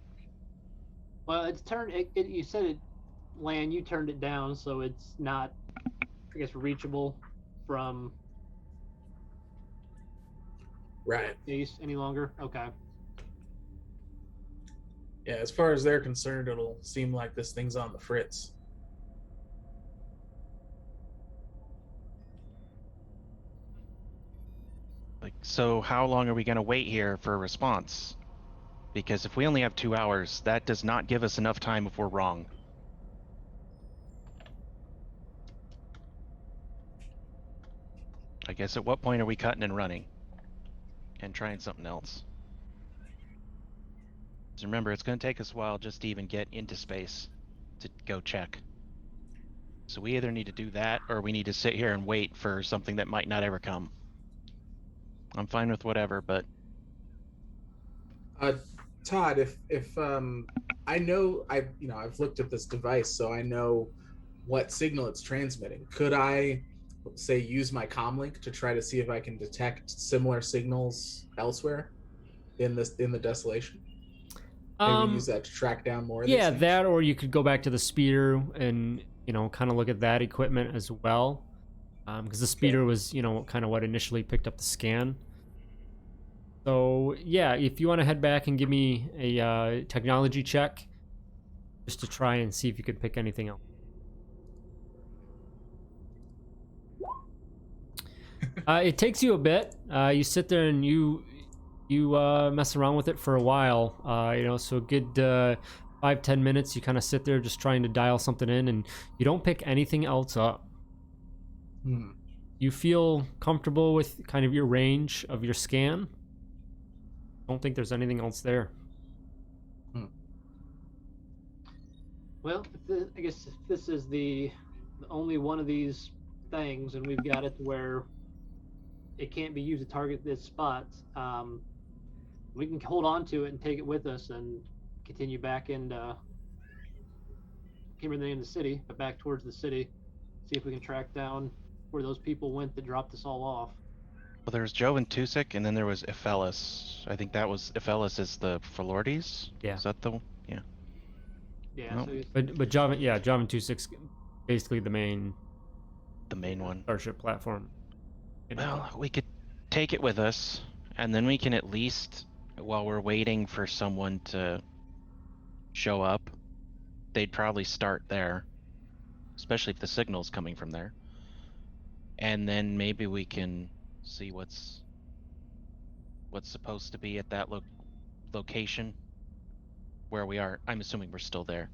Well, it's turned. You said it, land. You turned it down, so it's not, I guess, reachable from Right. space any longer. Okay. Yeah, as far as they're concerned, it'll seem like this thing's on the fritz. Like, so how long are we gonna wait here for a response? Because if we only have 2 hours, that does not give us enough time if we're wrong. I guess at what point are we cutting and running? And trying something else? So remember, it's gonna take us a while just to even get into space to go check. So we either need to do that, or we need to sit here and wait for something that might not ever come. I'm fine with whatever, but Todd, if I know I've looked at this device, so I know what signal it's transmitting. Could I say use my comlink to try to see if I can detect similar signals elsewhere in the desolation? Maybe use that to track down more of these Yeah, things? that, or you could go back to the speeder and kind of look at that equipment as well, because the speeder was kind of what initially picked up the scan. So yeah, if you want to head back and give me a technology check, just to try and see if you could pick anything else. It takes you a bit. You sit there and you mess around with it for a while. So a good 5-10 minutes. You kind of sit there just trying to dial something in, and you don't pick anything else up. You feel comfortable with kind of your range of your scan. Don't think there's anything else there. Well, I guess if this is the only one of these things, and we've got it to where it can't be used to target this spot, we can hold on to it and take it with us and continue back into everything in the city, but back towards the city. See if we can track down where those people went that dropped us all off. well, there was Jovan Tusik, and then there was Ephelis. I think that was Ephelis is the Flordes. Yeah. Is that the yeah? Yeah. Nope. So But Java 26 basically the main one. Starship platform. Well, we could take it with us, and then we can at least, while we're waiting for someone to show up, they'd probably start there, especially if the signal's coming from there. And then maybe we can see what's supposed to be at that location where we are. I'm assuming we're still there.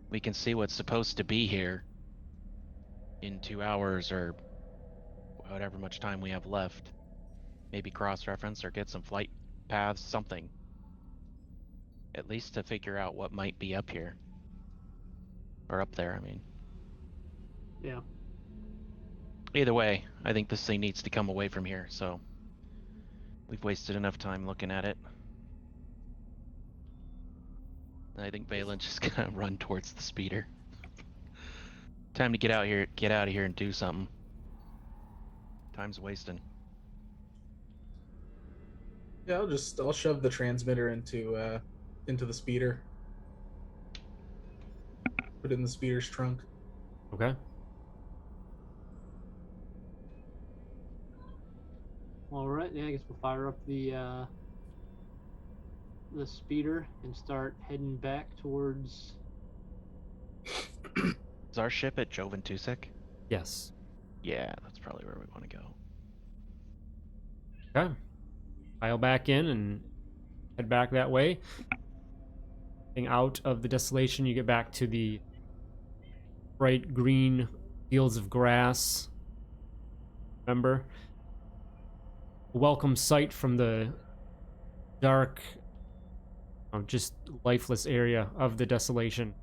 We can see what's supposed to be here in 2 hours or whatever much time we have left. Maybe cross-reference or get some flight paths, something. At least to figure out what might be up here. Or up there, I mean. yeah. Either way, I think this thing needs to come away from here, so we've wasted enough time looking at it. And I think Valen's just gonna run towards the speeder. Time to get out of here and do something. Time's wasting. Yeah, I'll shove the transmitter into the speeder. Put it in the speeder's trunk. Okay. All right. Yeah. I guess we'll fire up the speeder and start heading back towards. Is our ship at Jovan Tusik? Yes. Yeah, that's probably where we want to go. Okay. File back in and head back that way. Getting out of the desolation, you get back to the bright green fields of grass. Remember? A welcome sight from the dark, just lifeless area of the desolation.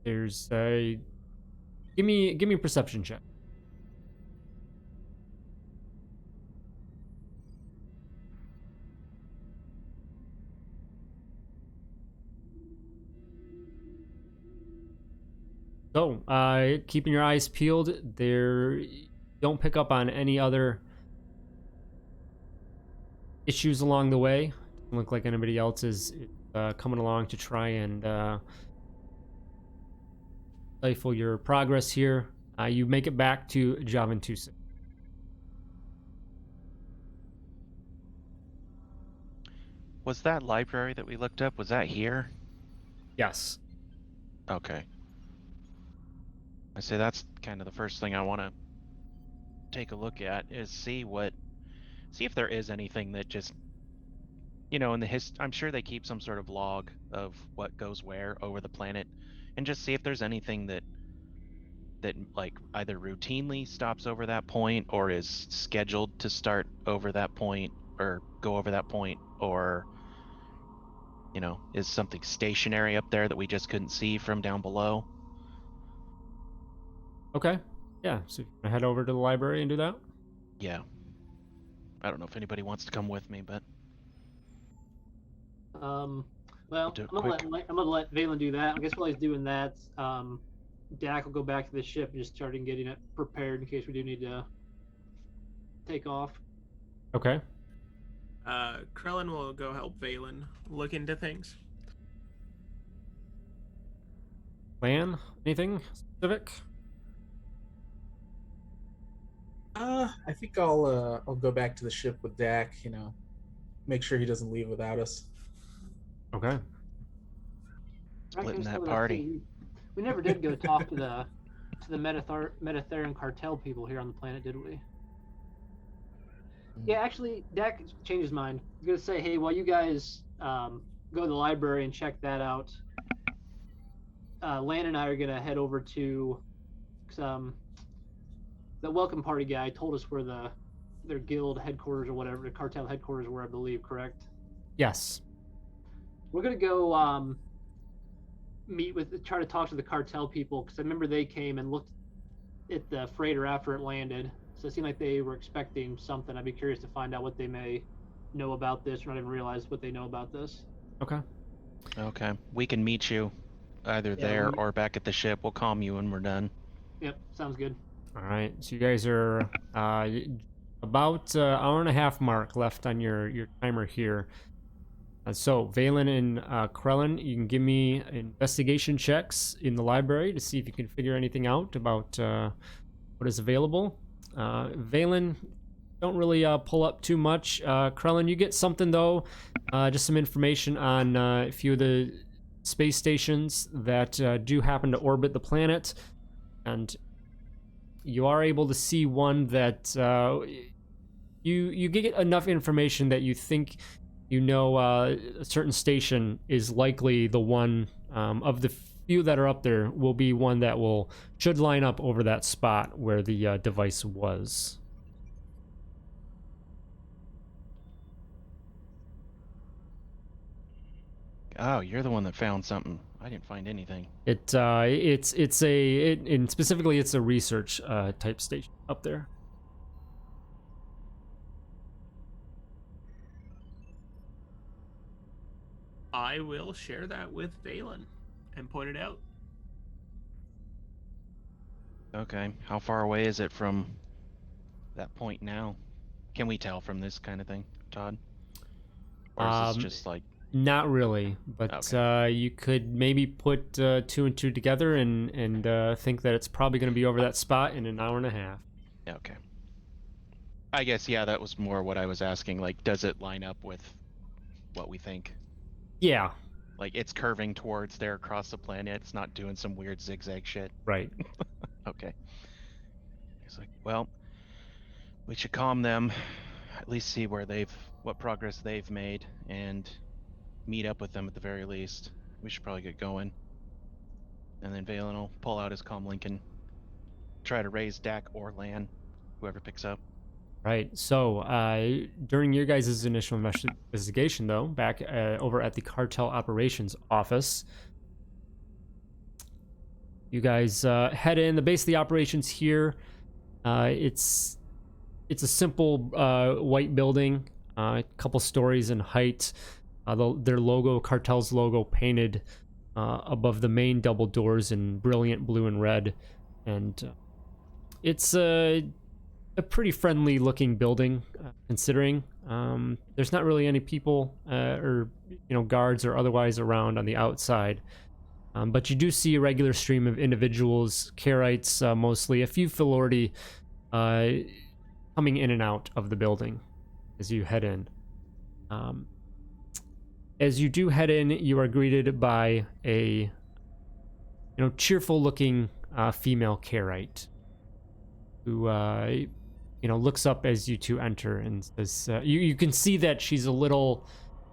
There's a give me a perception check. So, keeping your eyes peeled, there don't pick up on any other issues along the way. Doesn't look like anybody else is coming along to try and stifle your progress here. You make it back to Javantusa. Was that library that we looked up, was that here? Yes. Okay. I say that's kind of the first thing I want to take a look at is see if there is anything that just, in the I'm sure they keep some sort of log of what goes where over the planet, and just see if there's anything that like either routinely stops over that point or is scheduled to start over that point or go over that point, or is something stationary up there that we just couldn't see from down below. Okay. Yeah. So you can head over to the library and do that. Yeah. I don't know if anybody wants to come with me, but Well, do it I'm quick. gonna let Valen do that. I guess while he's doing that, Dak will go back to the ship and just start getting it prepared in case we do need to take off. Okay. Krellin will go help Valen look into things. Plan? Anything specific? I think I'll go back to the ship with Dak. Make sure he doesn't leave without us. Okay. Splitting that Some of party. too. We never did go talk to the Metatheran cartel people here on the planet, did we? Yeah, actually, Dak changed his mind. He's gonna say, "Hey, while you guys go to the library and check that out, Lan and I are gonna head over to the welcome party guy told us where their guild headquarters or whatever, the cartel headquarters were, I believe, correct? Yes. We're gonna go try to talk to the cartel people because I remember they came and looked at the freighter after it landed. So it seemed like they were expecting something. I'd be curious to find out what they may know about this or not even realize what they know about this. Okay. Okay. We can meet you either there or back at the ship. We'll calm you when we're done. Yep, sounds good. All right. So you guys are about hour and a half mark left on your timer here. So Valen and Krellin, you can give me investigation checks in the library to see if you can figure anything out about what is available. Valen, don't really pull up too much. Krellin, you get something though, just some information on a few of the space stations that do happen to orbit the planet, and you are able to see one that you get enough information that you think a certain station is likely the one of the few that are up there will be one that should line up over that spot where the device was. Oh, you're the one that found something. I didn't find anything. And specifically it's a research type station up there. I will share that with Valen and point it out. Okay. How far away is it from that point now? Can we tell from this kind of thing, Todd? Or is this just like... Not really, but Okay. you could maybe put two and two together and think that it's probably going to be over that spot in an hour and a half. Okay. I guess, yeah, that was more what I was asking. Like, does it line up with what we think? Yeah. Like, it's curving towards there across the planet. It's not doing some weird zigzag shit. Right. Okay. It's like, well, we should calm them, at least see what progress they've made, and meet up with them at the very least. We should probably get going. And then Valen will pull out his comlink and try to raise Dak or Lan, whoever picks up. Right. So during your guys' initial investigation, though, back over at the cartel operations office, You guys head in. The base of the operations here. It's a simple white building, a couple stories in height. Their logo, cartel's logo, painted above the main double doors in brilliant blue and red, and it's a pretty friendly looking building, considering there's not really any people or guards or otherwise around on the outside. But you do see a regular stream of individuals, Karites mostly, a few Filordi coming in and out of the building as you head in. As you do head in, you are greeted by a cheerful looking female Karite who looks up as you two enter and says, you can see that she's a little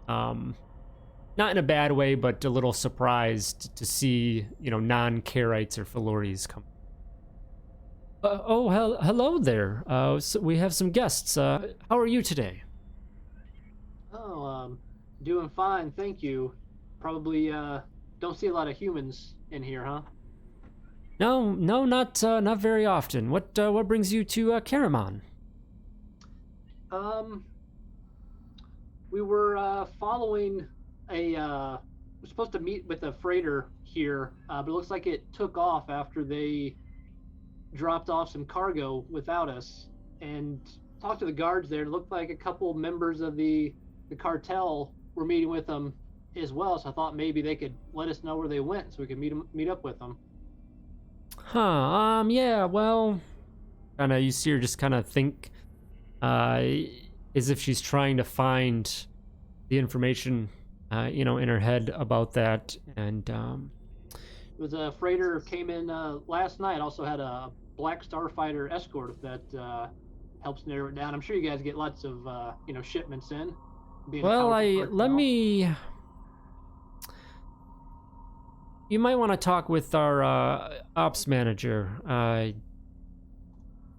not in a bad way, but a little surprised to see non-Karites or Filordis come. Hello there. So we have some guests. How are you today? Oh, doing fine, thank you. Probably don't see a lot of humans in here, huh? No, not very often. What brings you to Karaman? We were following we're supposed to meet with a freighter here, but it looks like it took off after they dropped off some cargo without us. And talked to the guards there. It looked like a couple members of the cartel were meeting with them as well. So I thought maybe they could let us know where they went, so we could meet up with them. Huh. Yeah. Well, you see her just kind of think, as if she's trying to find the information, in her head about that. And it was a freighter came in last night. Also had a Black Starfighter escort, if that helps narrow it down. I'm sure you guys get lots of shipments in. Well, you might want to talk with our ops manager,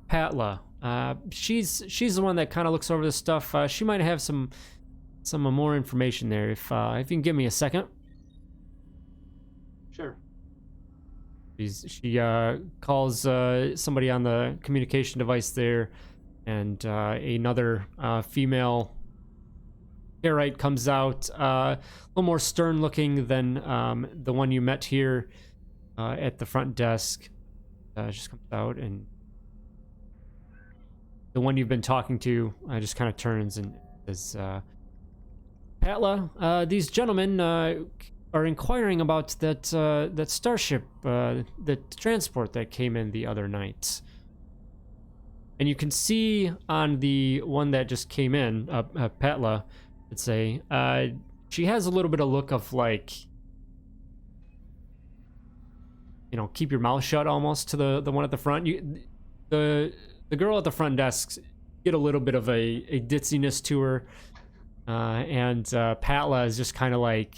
Patla. She's the one that kind of looks over this stuff. She might have some more information there. If you can give me a second. Sure. She calls somebody on the communication device there, and another female Karite comes out, a little more stern looking than the one you met here at the front desk. Just comes out, and the one you've been talking to just kind of turns and says, Patla, these gentlemen are inquiring about that starship, the transport that came in the other night. And you can see on the one that just came in, Patla, I'd say, she has a little bit of look of like, keep your mouth shut almost to the one at the front. The girl at the front desk get a little bit of a ditziness to her, and Patla is just kind of like,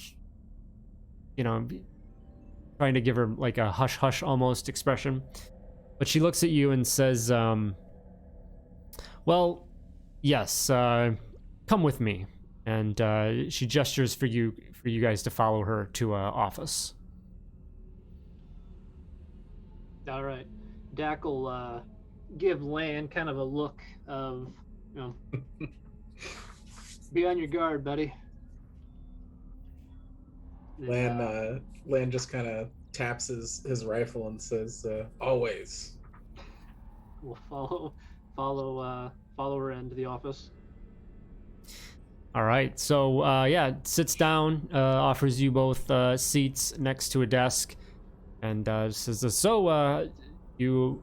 trying to give her like a hush hush almost expression. But she looks at you and says, well, yes, come with me. And she gestures for you guys to follow her to office. All right. Dak will give Lan kind of a look of, be on your guard, buddy. Lan just kind of taps his rifle and says, always. We'll follow her into the office. All right, so sits down, offers you both seats next to a desk, and says, so you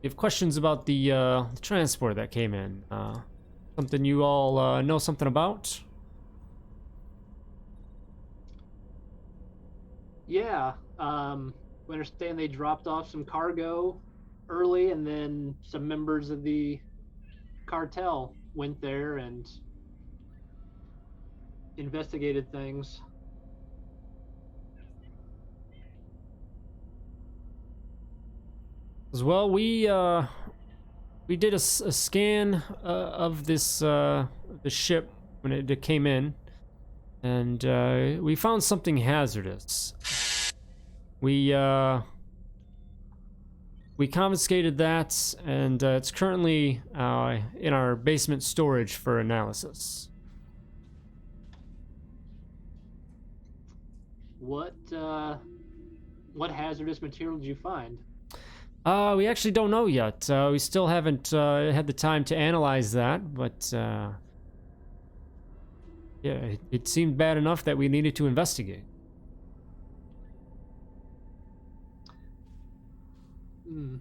have questions about the transport that came in? Something you all know something about? Yeah, we understand they dropped off some cargo early, and then some members of the cartel went there and investigated things. As well, we did a scan of this the ship when it came in, and we found something hazardous. we confiscated that, and it's currently in our basement storage for analysis. What hazardous material did you find? We actually don't know yet. We still haven't had the time to analyze that, but yeah, it seemed bad enough that we needed to investigate. Hmm.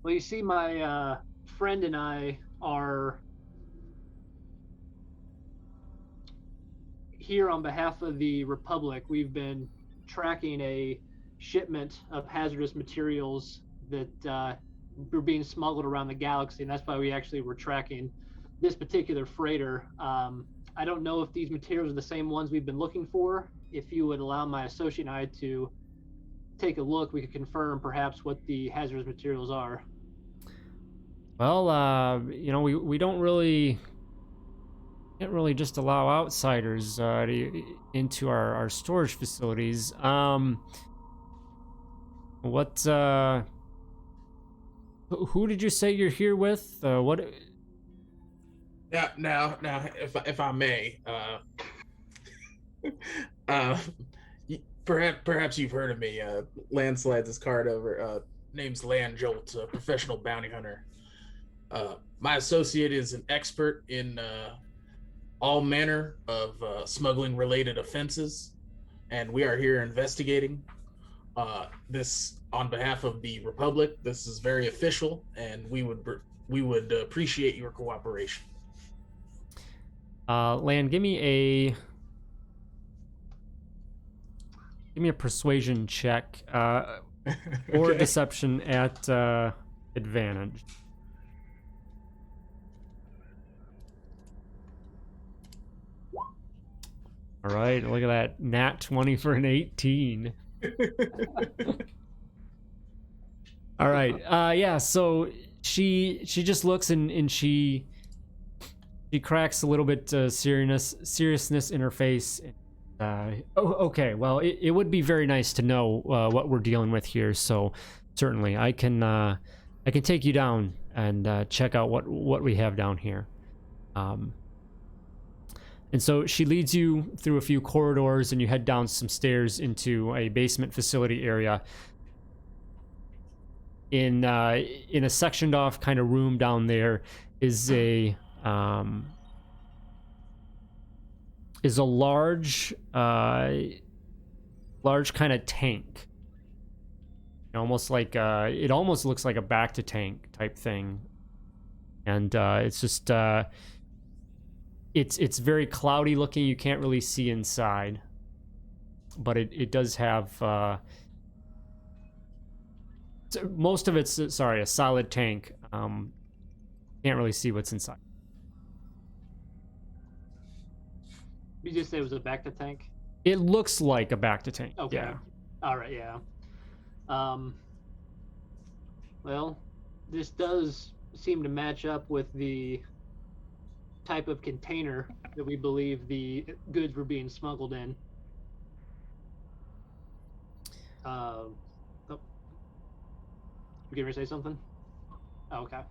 Well, you see, my friend and I are here on behalf of the Republic. We've been tracking a shipment of hazardous materials that were being smuggled around the galaxy, and that's why we actually were tracking this particular freighter. I don't know if these materials are the same ones we've been looking for. If you would allow my associate and I to take a look, we could confirm perhaps what the hazardous materials are. Well, we don't really can't really just allow outsiders into our storage facilities. What who did you say you're here with? What? Now, if I may, uh, perhaps you've heard of me. Land slides his card over. Name's Land Jolt, a professional bounty hunter. My associate is an expert in all manner of smuggling-related offenses, and we are here investigating this on behalf of the Republic. This is very official, and we would appreciate your cooperation. Land, give me a persuasion check, or Okay. deception at advantage. All right, look at that, nat 20 for an 18. All right, yeah. So she just looks and she cracks a little bit seriousness in her face. Okay, well, it would be very nice to know what we're dealing with here. So certainly, I can take you down and check out what we have down here. And so she leads you through a few corridors, and you head down some stairs into a basement facility area. In a sectioned off kind of room down there is a large kind of tank. Almost like it almost looks like a back to tank type thing, and it's just it's very cloudy looking. You can't really see inside, but it does have most of it's a solid tank. Can't really see what's inside. You just say it was a back to tank? It looks like a back to tank. Okay. Yeah. All right, yeah. Well, this does seem to match up with the type of container that we believe the goods were being smuggled in. Oh. You getting ready to say something? Oh, okay.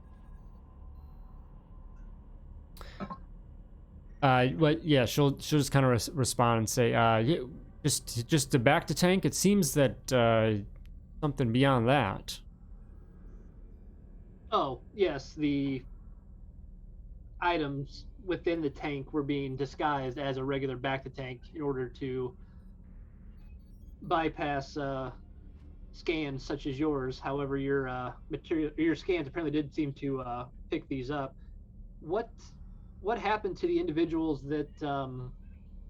But yeah, she'll just kind of respond and say, yeah, just a back to tank. It seems that something beyond that. Oh, yes, the items within the tank were being disguised as a regular back to tank in order to bypass scans such as yours. However, your scans apparently did seem to pick these up. What happened to the individuals that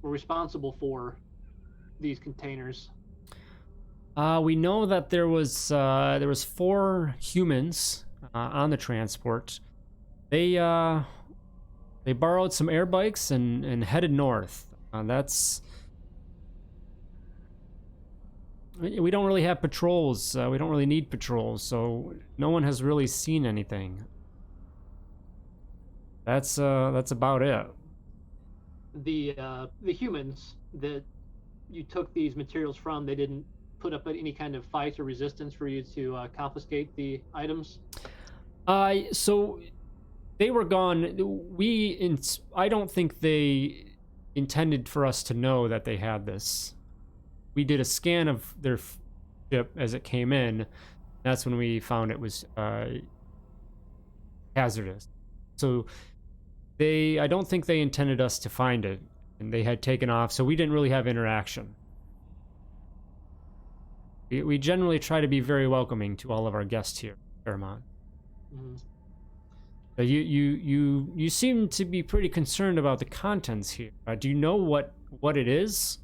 were responsible for these containers? We know that there was 4 humans on the transport. They borrowed some air bikes and headed north. We don't really have patrols. We don't really need patrols, so no one has really seen anything. That's about it. The humans that you took these materials from, they didn't put up any kind of fight or resistance for you to confiscate the items? So they were gone. I don't think they intended for us to know that they had this. We did a scan of their ship as it came in. That's when we found it was hazardous. So I don't think they intended us to find it, and they had taken off, so we didn't really have interaction. We generally try to be very welcoming to all of our guests here at Fairmont. Mm-hmm. You seem to be pretty concerned about the contents here. Do you know what it is?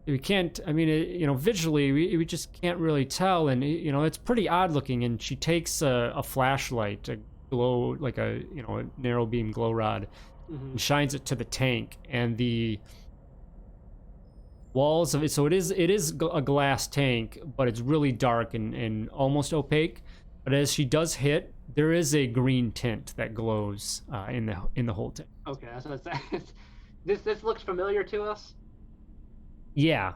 We can't. I mean, visually, we just can't really tell, and it's pretty odd looking. And she takes a flashlight, a glow, like a narrow beam glow rod, and shines it to the tank, and the walls of it. So it is a glass tank, but it's really dark and almost opaque. But as she does hit, there is a green tint that glows in the whole tank. Okay, so this looks familiar to us. Yeah.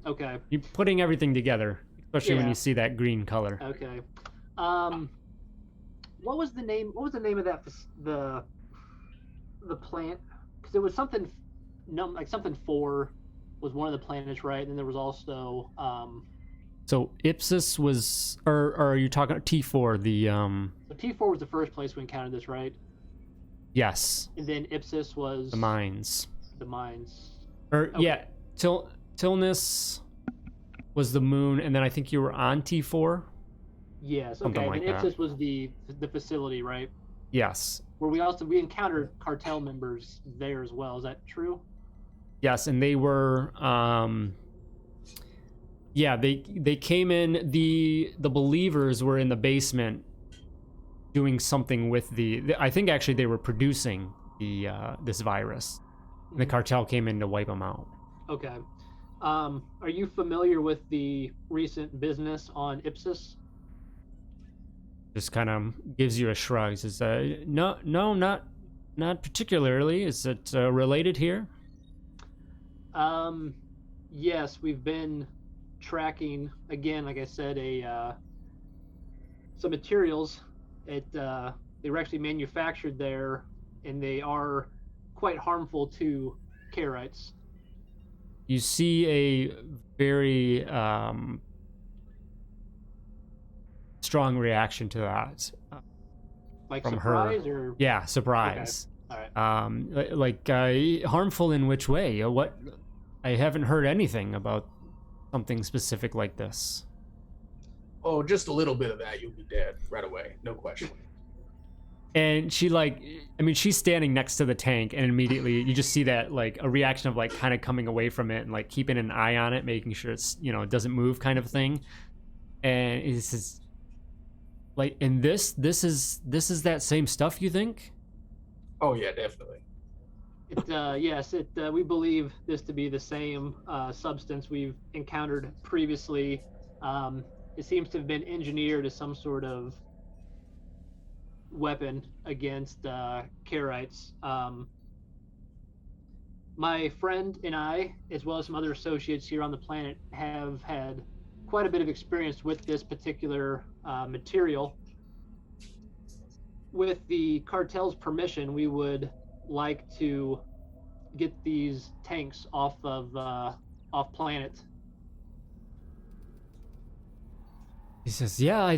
Okay. You're putting everything together, especially when Yeah. you see that green color. Okay. What was the name? What was the name of that? The plant? Because it was something, like something 4 was one of the planets, right? And then there was also So Ipsis was, or are you talking T4? The So T4 was the first place we encountered this, right? Yes, And then Ipsis was the mines. The mines. Or Okay. yeah, Tilnus was the moon, and then I think you were on T4. Yes. Something Okay. like and that. Ipsis was the facility, right? Yes, Where we encountered cartel members there as well. Is that true? yes, and they were yeah, they came in. The believers were in the basement doing something with I think actually they were producing this virus. The cartel came in to wipe them out. Okay. Are you familiar with the recent business on Ipsis? Just kind of gives you a shrug. Says, no, not particularly. Is it related here? Yes, we've been tracking again, like I said, some materials. They were actually manufactured there, and they are quite harmful to Karites. You see a very strong reaction to that Like from surprise her. or Yeah, surprise. all right. Like harmful in which way? What? I haven't heard anything about something specific like this. Oh, just a little bit of that, you'll be dead right away. No question. And she she's standing next to the tank, and immediately you just see that like a reaction of like kind of coming away from it and like keeping an eye on it, making sure it's it doesn't move, kind of thing. And it's just like, and this is that same stuff, you think? Oh yeah, definitely. Yes, we believe this to be the same substance we've encountered previously. It seems to have been engineered as some sort of weapon against Karites. My friend and I, as well as some other associates here on the planet, have had quite a bit of experience with this particular material. With the cartel's permission, we would like to get these tanks off planet. He says, "Yeah,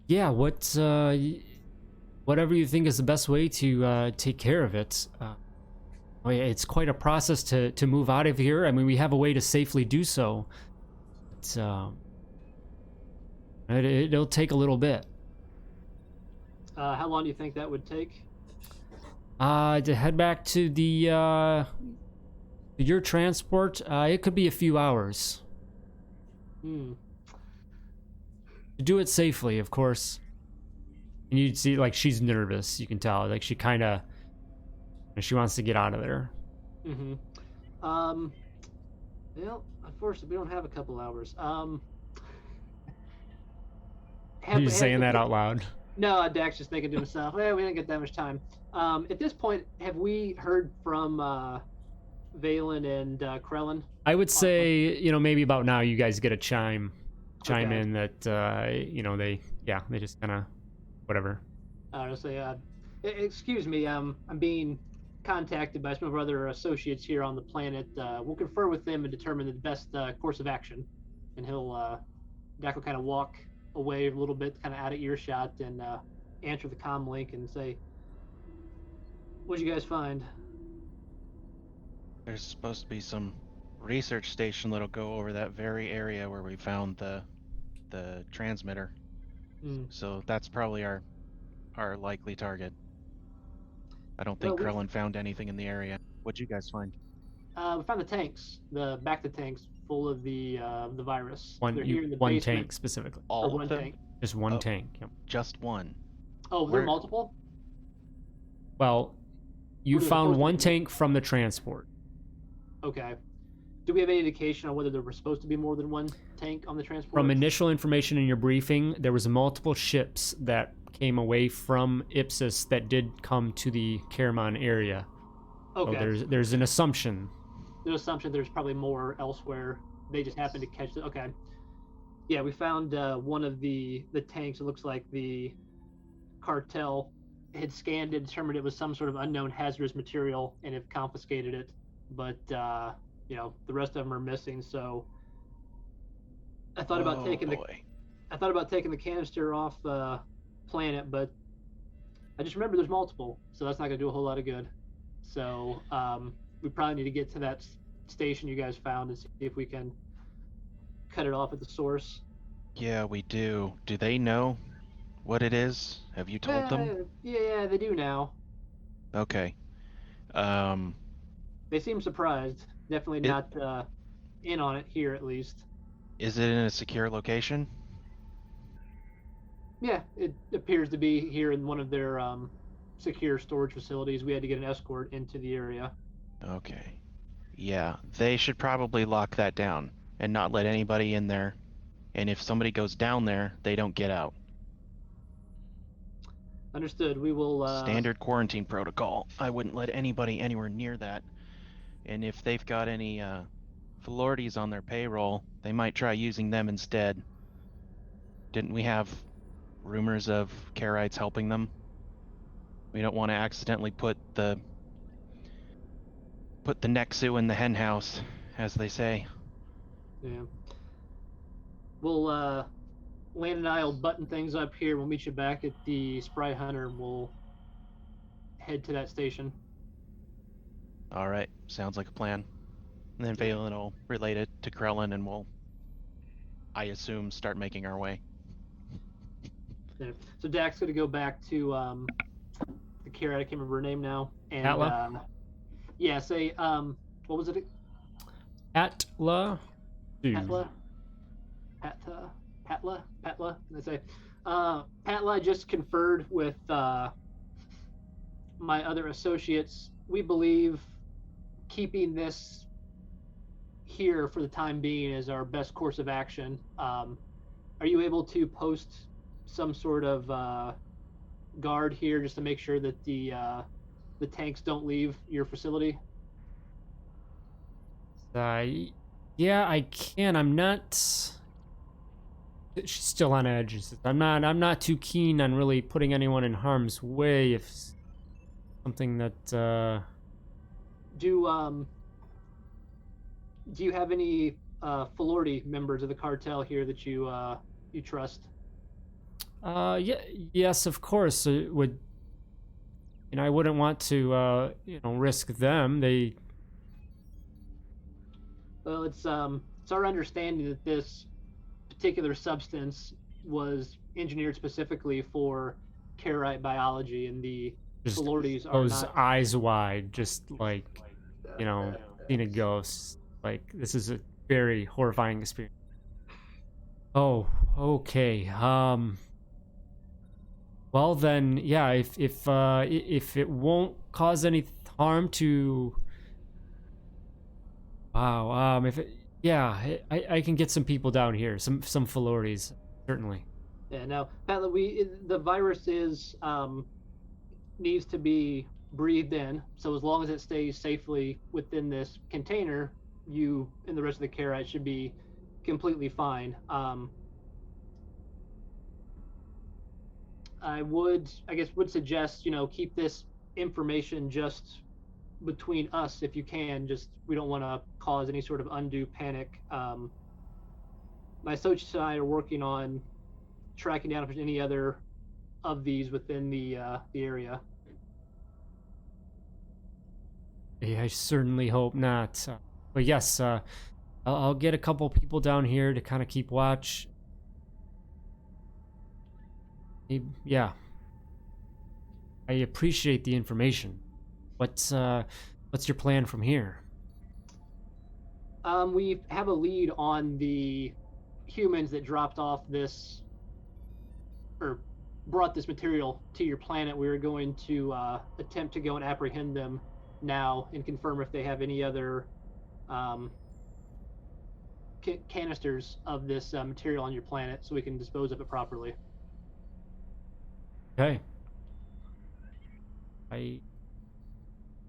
yeah. Whatever you think is the best way to take care of it. It's quite a process to move out of here. I mean, we have a way to safely do so. It'll take a little bit. How long do you think that would take? To head back to your transport, it could be a few hours. To do it safely, of course." And you'd see, like, she's nervous. You can tell, like, she kind of, she wants to get out of there. Well, unfortunately, we don't have a couple hours. Are you saying that out loud? No, Dak's just thinking to himself, we didn't get that much time. At this point, have we heard from Valen and Krellin? I would say, maybe about now you guys get a chime Okay. in that, they just kind of, whatever. I'll say, excuse me, I'm being contacted by some of our other associates here on the planet. We'll confer with them and determine the best course of action. And Dak will kind of walk away a little bit, kind of out of earshot, and answer the comm link and say, "What'd you guys find?" There's supposed to be some research station that'll go over that very area where we found the transmitter. Hmm. So that's probably our likely target. I don't think Well, Krellin found anything in the area. What'd you guys find? we found the tanks, the tanks full of the virus. They're here in the One basement. tank specifically. Or All one of them? tank. Just one Oh. tank. Yep. Just one. Oh, there are Where- multiple? Well, you Where they're found supposed to one be. tank from the transport. Okay. Do we have any indication on whether there was supposed to be more than one tank on the transport? From initial information in your briefing, there was multiple ships that came away from Ipsus that did come to the Karamon area. Okay. So there's an assumption. There's an assumption there's probably more elsewhere. They just happened to catch it. Okay. Yeah, we found one of the tanks. It looks like the cartel had scanned it, determined it was some sort of unknown hazardous material, and have confiscated it. But the rest of them are missing. So I thought about taking the canister off planet, but I just remember there's multiple, so that's not gonna do a whole lot of good. So we probably need to get to that station you guys found and see if we can cut it off at the source. Yeah, we do. Do they know what it is? Have you told them? Yeah, they do now. Okay. They seem surprised. Definitely not in on it here, at least. Is it in a secure location? Yeah, it appears to be here in one of their secure storage facilities. We had to get an escort into the area. Okay. Yeah, they should probably lock that down and not let anybody in there. And if somebody goes down there, they don't get out. Understood. We will. Standard quarantine protocol. I wouldn't let anybody anywhere near that. And if they've got any Florides on their payroll, they might try using them instead. Didn't we have rumors of Karites helping them? We don't want to accidentally put the Nexu in the hen house, as they say. Yeah. We'll Land and I will button things up here. We'll meet you back at the Spry Hunter, and we'll head to that station. All right, sounds like a plan. And then Valen will relate it to Krellin, and we'll, I assume, start making our way. Yeah. So Dak's going to go back to the Kara. I can't remember her name now. And Atla? Yeah, say what was it? Atla? Patla? Patla? They say. Patla just conferred with my other associates. We believe keeping this here for the time being is our best course of action. Are you able to post some sort of guard here just to make sure that the tanks don't leave your facility? Yeah, I can. I'm not. She's still on edge. I'm not too keen on really putting anyone in harm's way. If something that. Do you have any Floridi members of the cartel here that you trust? Yeah, yes, of course. It would. I wouldn't want to, risk them. Well, it's our understanding that this particular substance was engineered specifically for Karite biology, and the Just Florides are those not. eyes wide, just like, seeing a ghost. Like, this is a very horrifying experience. Oh, okay. Well then, yeah. If it won't cause any harm to. Wow. I can get some people down here. Some Florides, certainly. Yeah. Now, Patla, the virus needs to be breathed in. So as long as it stays safely within this container, you and the rest of the Karite should be completely fine. I guess, would suggest, keep this information just between us if you can. Just, we don't want to cause any sort of undue panic. My associates and I are working on tracking down if there's any other of these within the area. Yeah, I certainly hope not. But yes, I'll get a couple people down here to kind of keep watch. Yeah. I appreciate the information. What's your plan from here? We have a lead on the humans that dropped off this, or brought this material to your planet. We were going to attempt to go and apprehend them now and confirm if they have any other canisters of this material on your planet, so we can dispose of it properly. Okay. I'm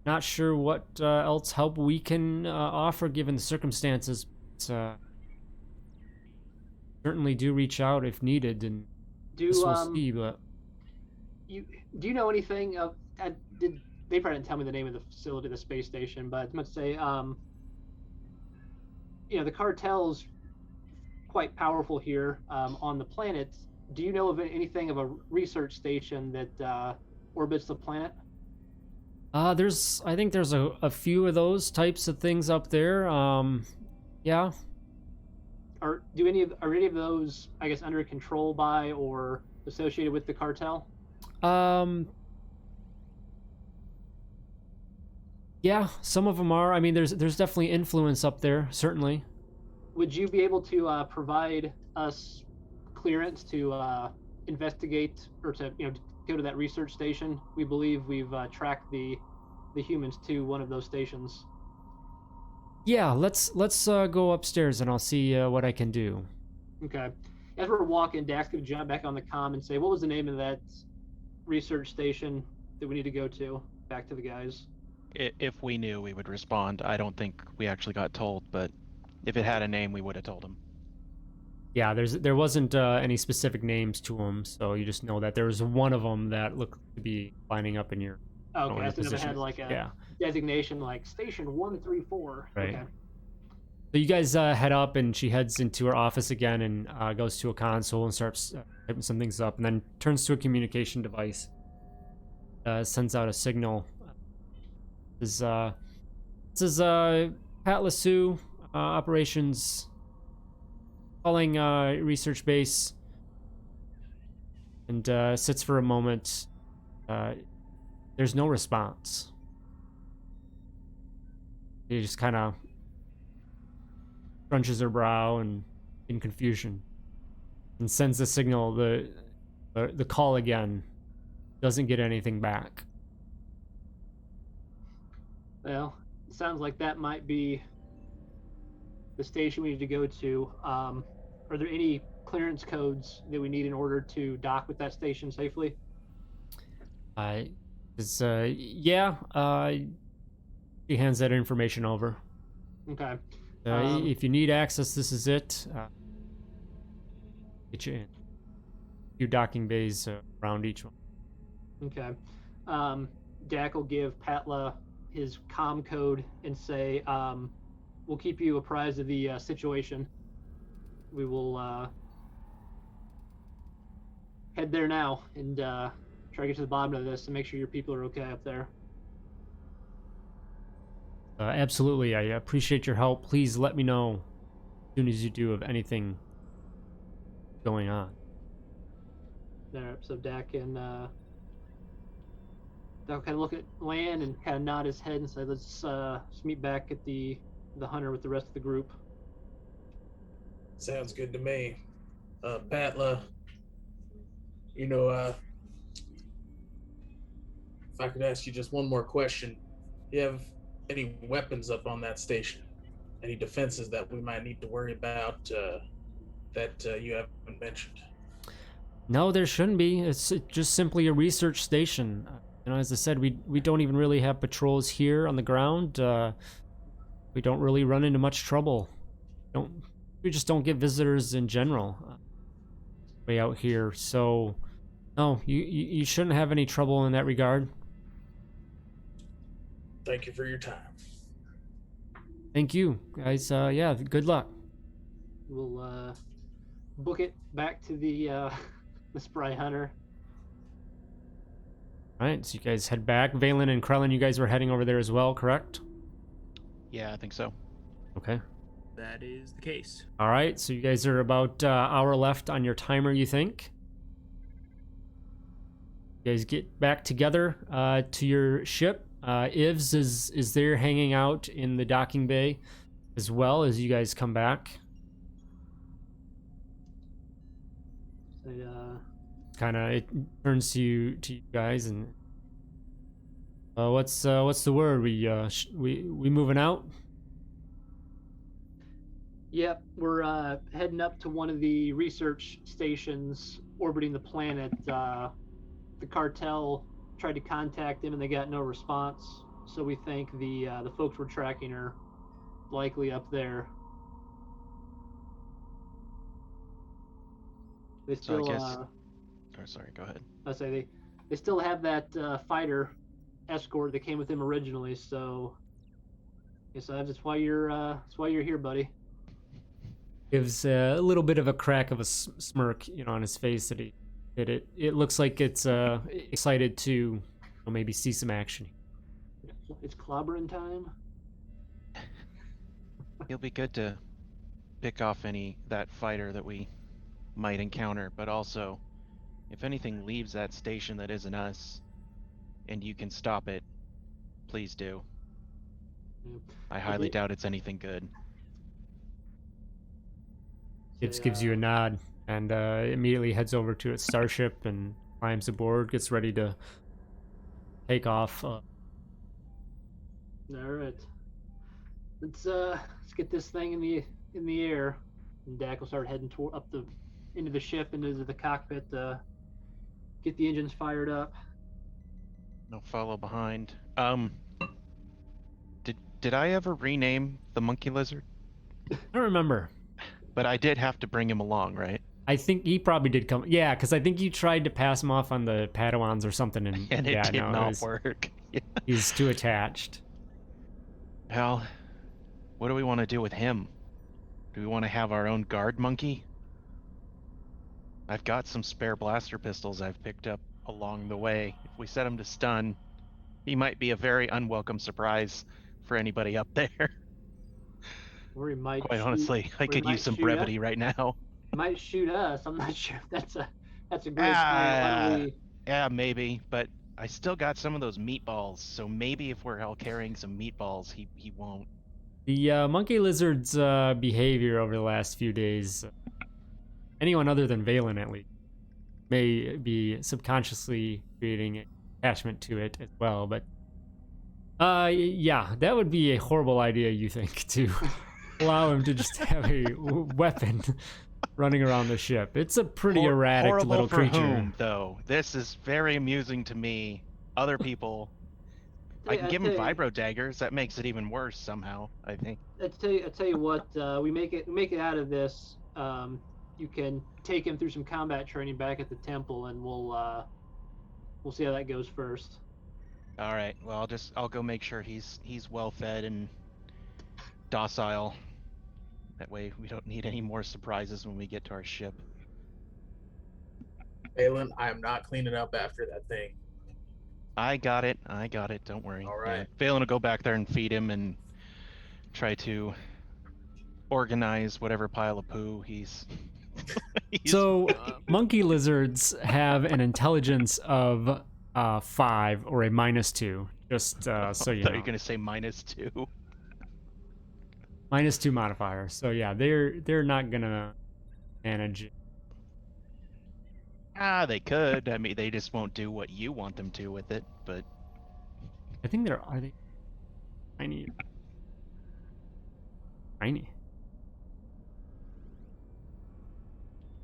not sure what else help we can offer given the circumstances. But, certainly do reach out if needed, and this we'll see. But do you know anything of? They probably didn't tell me the name of the facility, the space station, but I must say, the cartel's quite powerful here on the planet. Do you know of anything of a research station that orbits the planet? I think there's a few of those types of things up there. Yeah. Are any of those, I guess, under control by or associated with the cartel? Yeah, some of them are. I mean, there's definitely influence up there, certainly. Would you be able to provide us clearance to investigate, or to go to that research station? We believe we've tracked the humans to one of those stations. Yeah, let's go upstairs and I'll see what I can do. Okay. As we're walking, Dax could jump back on the comm and say, "What was the name of that research station that we need to go to?" Back to the guys. If we knew, we would respond. I don't think we actually got told, but if it had a name, we would have told them. Yeah, there wasn't any specific names to them, so you just know that there was one of them that looked to be lining up in your. Okay, so it had like a designation, like Station 134. Right. Okay. So you guys head up, and she heads into her office again and goes to a console and starts typing some things up, and then turns to a communication device. Sends out a signal. This is Pat Lassou, operations, calling research base, and sits for a moment. There's no response. He just kind of crunches her brow and in confusion, and sends the signal. The call again. Doesn't get anything back. Well, it sounds like that might be the station we need to go to. Are there any clearance codes that we need in order to dock with that station safely? Yeah. She hands that information over. Okay. If you need access, this is it. Get you in. A few docking bays around each one. Okay. Dak will give Patla his comm code and say, we'll keep you apprised of the situation. We will head there now and try to get to the bottom of this and make sure your people are okay up there. Absolutely. I appreciate your help. Please let me know as soon as you do of anything going on. There, so Dak and Dak kind of look at Lan and kind of nod his head and say, "Let's meet back at the Hunter with the rest of the group." Sounds good to me. Patla, if I could ask you just one more question. Do you have any weapons up on that station? Any defenses that we might need to worry about that you haven't mentioned? No, there shouldn't be. It's just simply a research station. as I said, we don't even really have patrols here on the ground. We don't really run into much trouble. We just don't get visitors in general way out here. So, no, you shouldn't have any trouble in that regard. Thank you for your time. Thank you, guys. Yeah, good luck. We'll book it back to the the spry hunter. All right, so you guys head back. Valen and Krellin, you guys were heading over there as well, correct? Yeah, I think so. Okay. That is the case. All right, so you guys are about hour left on your timer, you think? You guys get back together to your ship. Ivs is there hanging out in the docking bay as well as you guys come back. Kind of it turns to you guys and what's the word? We moving out? Yep, we're heading up to one of the research stations orbiting the planet. The cartel tried to contact them and they got no response. So we think the folks we're tracking are likely up there. They So I still, guess. Oh, sorry. Go ahead. I say they still have that fighter escort that came with them originally. So, yes, that's why you're here, buddy. Gives a little bit of a crack of a smirk, on his face that he did it. It looks like it's excited to maybe see some action. It's clobbering time. He'll be good to pick off that fighter that we might encounter, but also, if anything leaves that station that isn't us, and you can stop it, please do. Yeah. I highly doubt it's anything good. Gives you a nod and immediately heads over to its starship and climbs aboard, gets ready to take off. All right, let's get this thing in the air. And Dak will start heading into the ship, into the cockpit, get the engines fired up. No follow behind. Did I ever rename the monkey lizard? I don't remember. But I did have to bring him along, right? I think he probably did come. Yeah, because I think you tried to pass him off on the Padawans or something, and And it yeah, did no, not work. He's too attached. Pal, what do we want to do with him? Do we want to have our own guard monkey? I've got some spare blaster pistols I've picked up along the way. If we set him to stun, he might be a very unwelcome surprise for anybody up there. Or he might Quite honestly, I could use some brevity right now. He might shoot us. I'm not sure if that's a great plan. Why don't we... Yeah, maybe, but I still got some of those meatballs, so maybe if we're all carrying some meatballs, he won't. The monkey lizard's behavior over the last few days, anyone other than Valen at least, may be subconsciously creating an attachment to it as well, but yeah, that would be a horrible idea, you think, to allow him to just have a weapon running around the ship. It's a pretty erratic horrible little for creature. Whom, though? This is very amusing to me. Other people, I can give him vibro daggers. That makes it even worse somehow, I think. I tell you what. We make it out of this. You can take him through some combat training back at the temple, and we'll see how that goes first. All right. Well, I'll go make sure he's well fed and docile. That way we don't need any more surprises when we get to our ship. Valen, I am not cleaning up after that thing. I got it. Don't worry. All right. Yeah, Valen will go back there and feed him and try to organize whatever pile of poo he's... So, monkey lizards have an intelligence of 5 or a -2. Just so you know. I thought you were going to say -2. -2 modifier. So yeah, they're not gonna manage it. They could. I mean, they just won't do what you want them to with it, but... I think are they tiny? Tiny.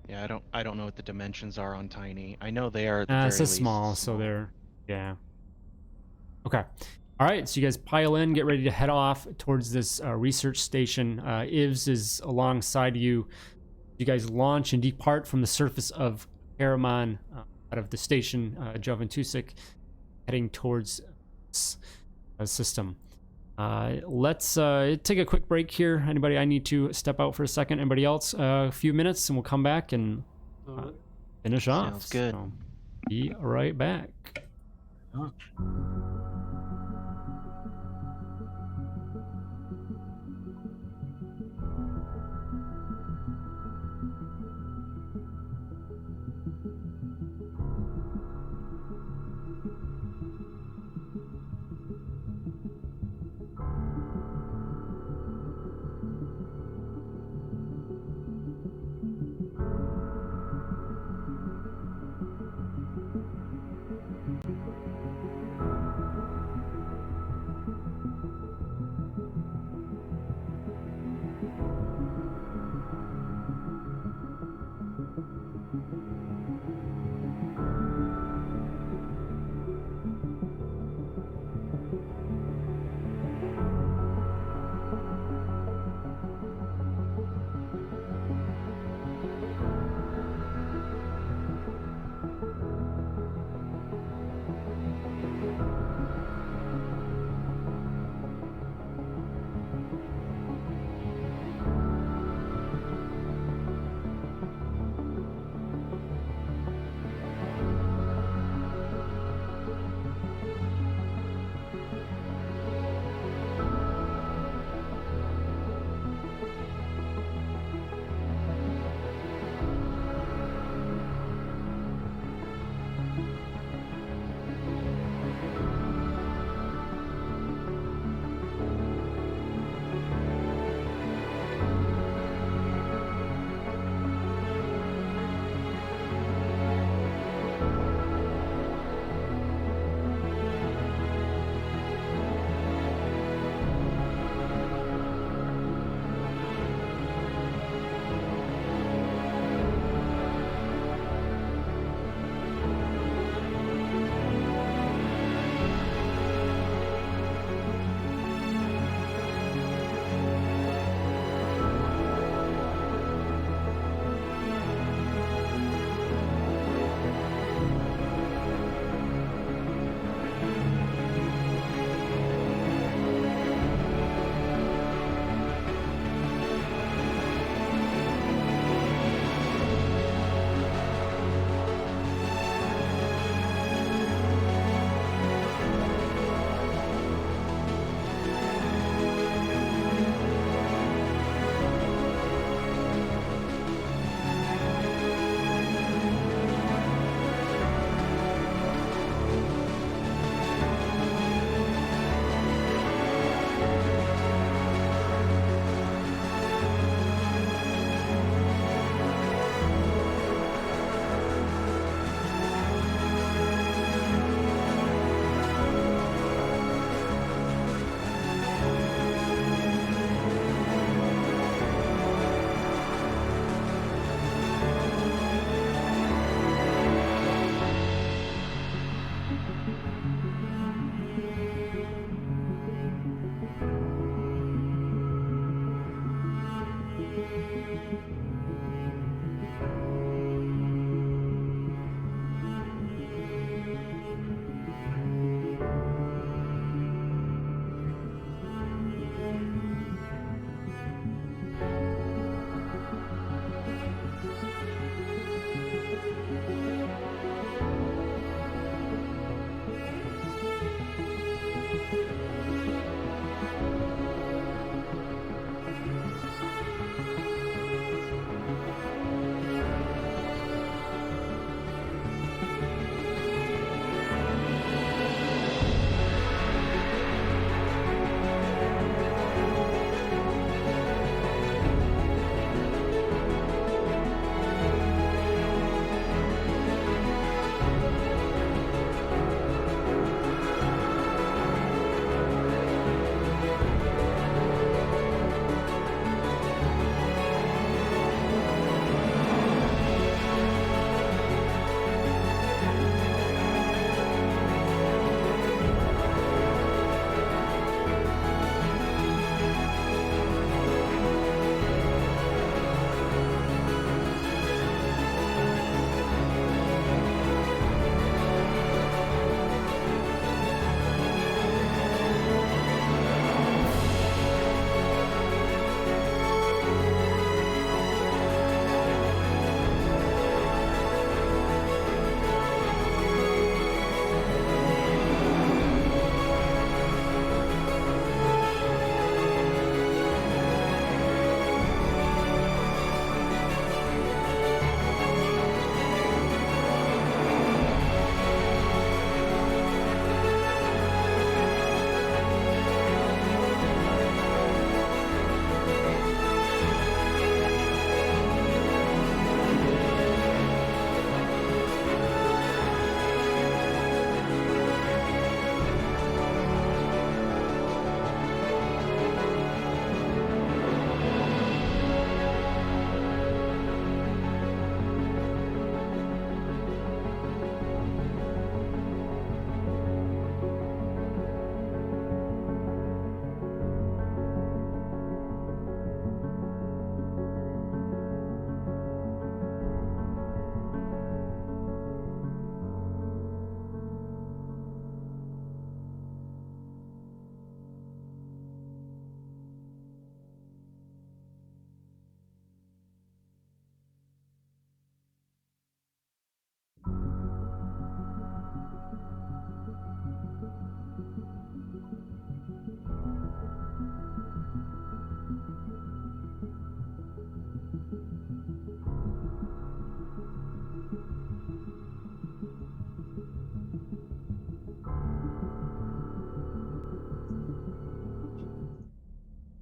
Yeah, I don't know what the dimensions are on tiny. I know they are at the It very says least small, so they're, yeah. Okay. All right, so you guys pile in, get ready to head off towards this research station. Ivs is alongside you. You guys launch and depart from the surface of Karamon, out of the station, Joventusik, heading towards system. Let's take a quick break here. Anybody? I need to step out for a second. Anybody else? A few minutes, and we'll come back and finish off. Sounds good. So, be right back.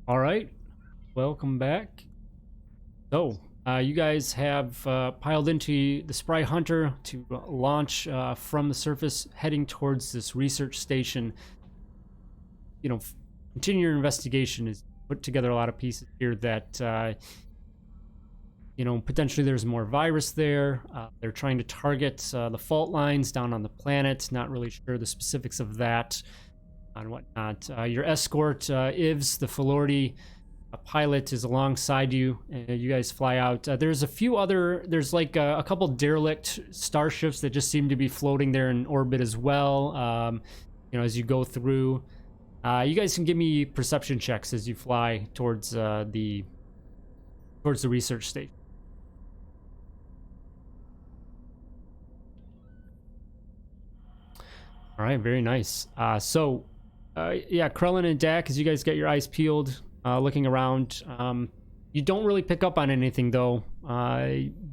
All right, welcome back. So, you guys have piled into the Spry Hunter to launch from the surface, heading towards this research station. Continue your investigation. Is put together a lot of pieces here that potentially there's more virus there. They're trying to target the fault lines down on the planet. Not really sure the specifics of that and whatnot. Your escort, Ivs, the Filordi pilot, is alongside you. You guys fly out. There's like a couple derelict starships that just seem to be floating there in orbit as well. As you go through. You guys can give me perception checks as you fly towards the research station. All right, very nice. Krellin and Dak, as you guys get your eyes peeled, looking around, you don't really pick up on anything though,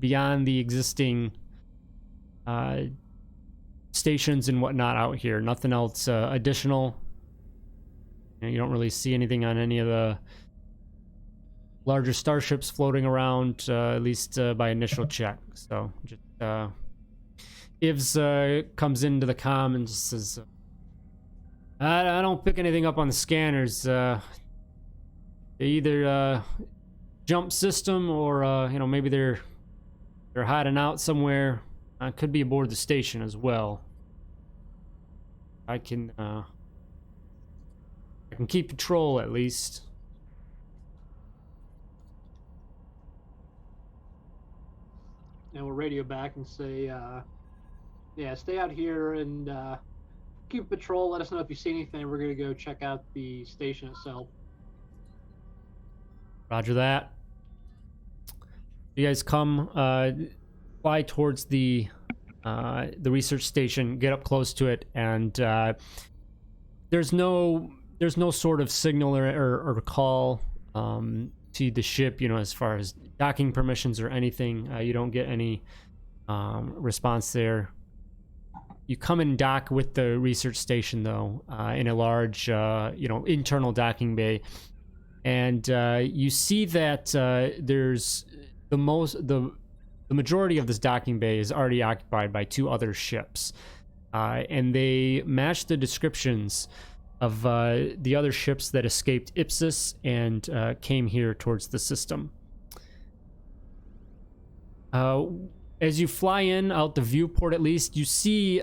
beyond the existing stations and whatnot out here. Nothing else additional. You don't really see anything on any of the larger starships floating around, at least by initial check. So just Ivs comes into the comm and just says, I don't pick anything up on the scanners. They either jump system or maybe they're hiding out somewhere. Could be aboard the station as well. I can keep patrol at least. And we'll radio back and say, stay out here and keep patrol. Let us know if you see anything. We're going to go check out the station itself. Roger that. You guys come, fly towards the research station, get up close to it, and there's no sort of signal or call to the ship, as far as docking permissions or anything. You don't get any response there. You come and dock with the research station, though, in a large, internal docking bay. And you see that there's the majority of this docking bay is already occupied by two other ships. And they match the descriptions of the other ships that escaped Ipsis and came here towards the system. As you fly in, out the viewport at least, you see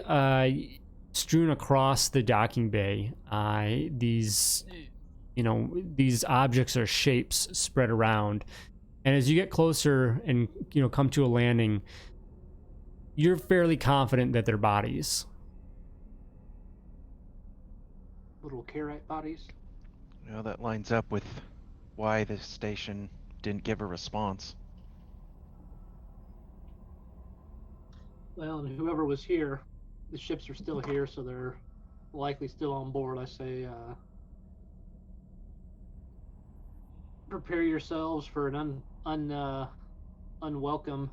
strewn across the docking bay these objects or shapes spread around. And as you get closer and come to a landing, you're fairly confident that they're bodies. Little Karite bodies. Well, that lines up with why the station didn't give a response. Well, and whoever was here, the ships are still here, so they're likely still on board. I say, prepare yourselves for an unwelcome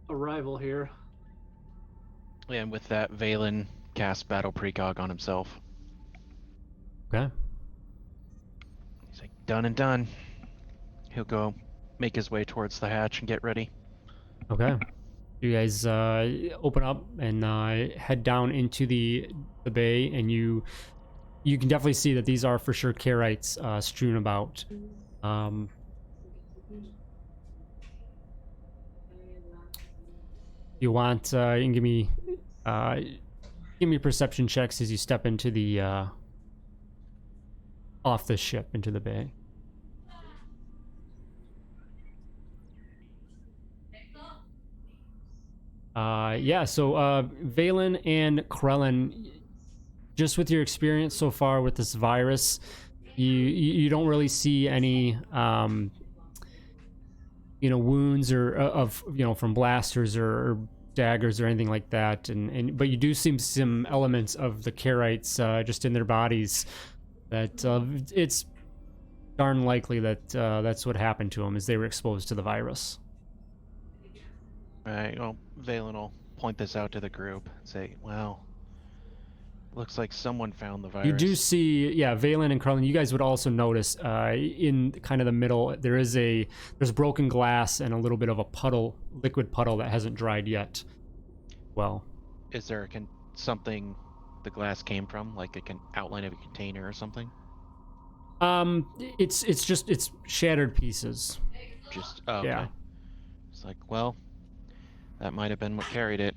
arrival here. And with that, Valen casts Battle Precog on himself. Okay. He's like, done and done. He'll go make his way towards the hatch and get ready. Okay. You guys open up and head down into the bay, and you can definitely see that these are for sure Karites strewn about. You want you can give me perception checks as you step into the off the ship into the bay. So Valen and Krellin, just with your experience so far with this virus, you don't really see any wounds or from blasters or daggers or anything like that, but you do see some elements of the Karites just in their bodies that it's darn likely that that's what happened to them, as they were exposed to the virus. Alright, well, Valen will point this out to the group and say, well, Looks like someone found the virus. You do see, yeah, Valen and Carlin, you guys would also notice in kind of the middle, there's broken glass and a little bit of a puddle, liquid puddle that hasn't dried yet. Well, Is there something the glass came from, like an outline of a container or something? it's shattered pieces. Just, oh, okay. Yeah. It's like, well, that might have been what carried it.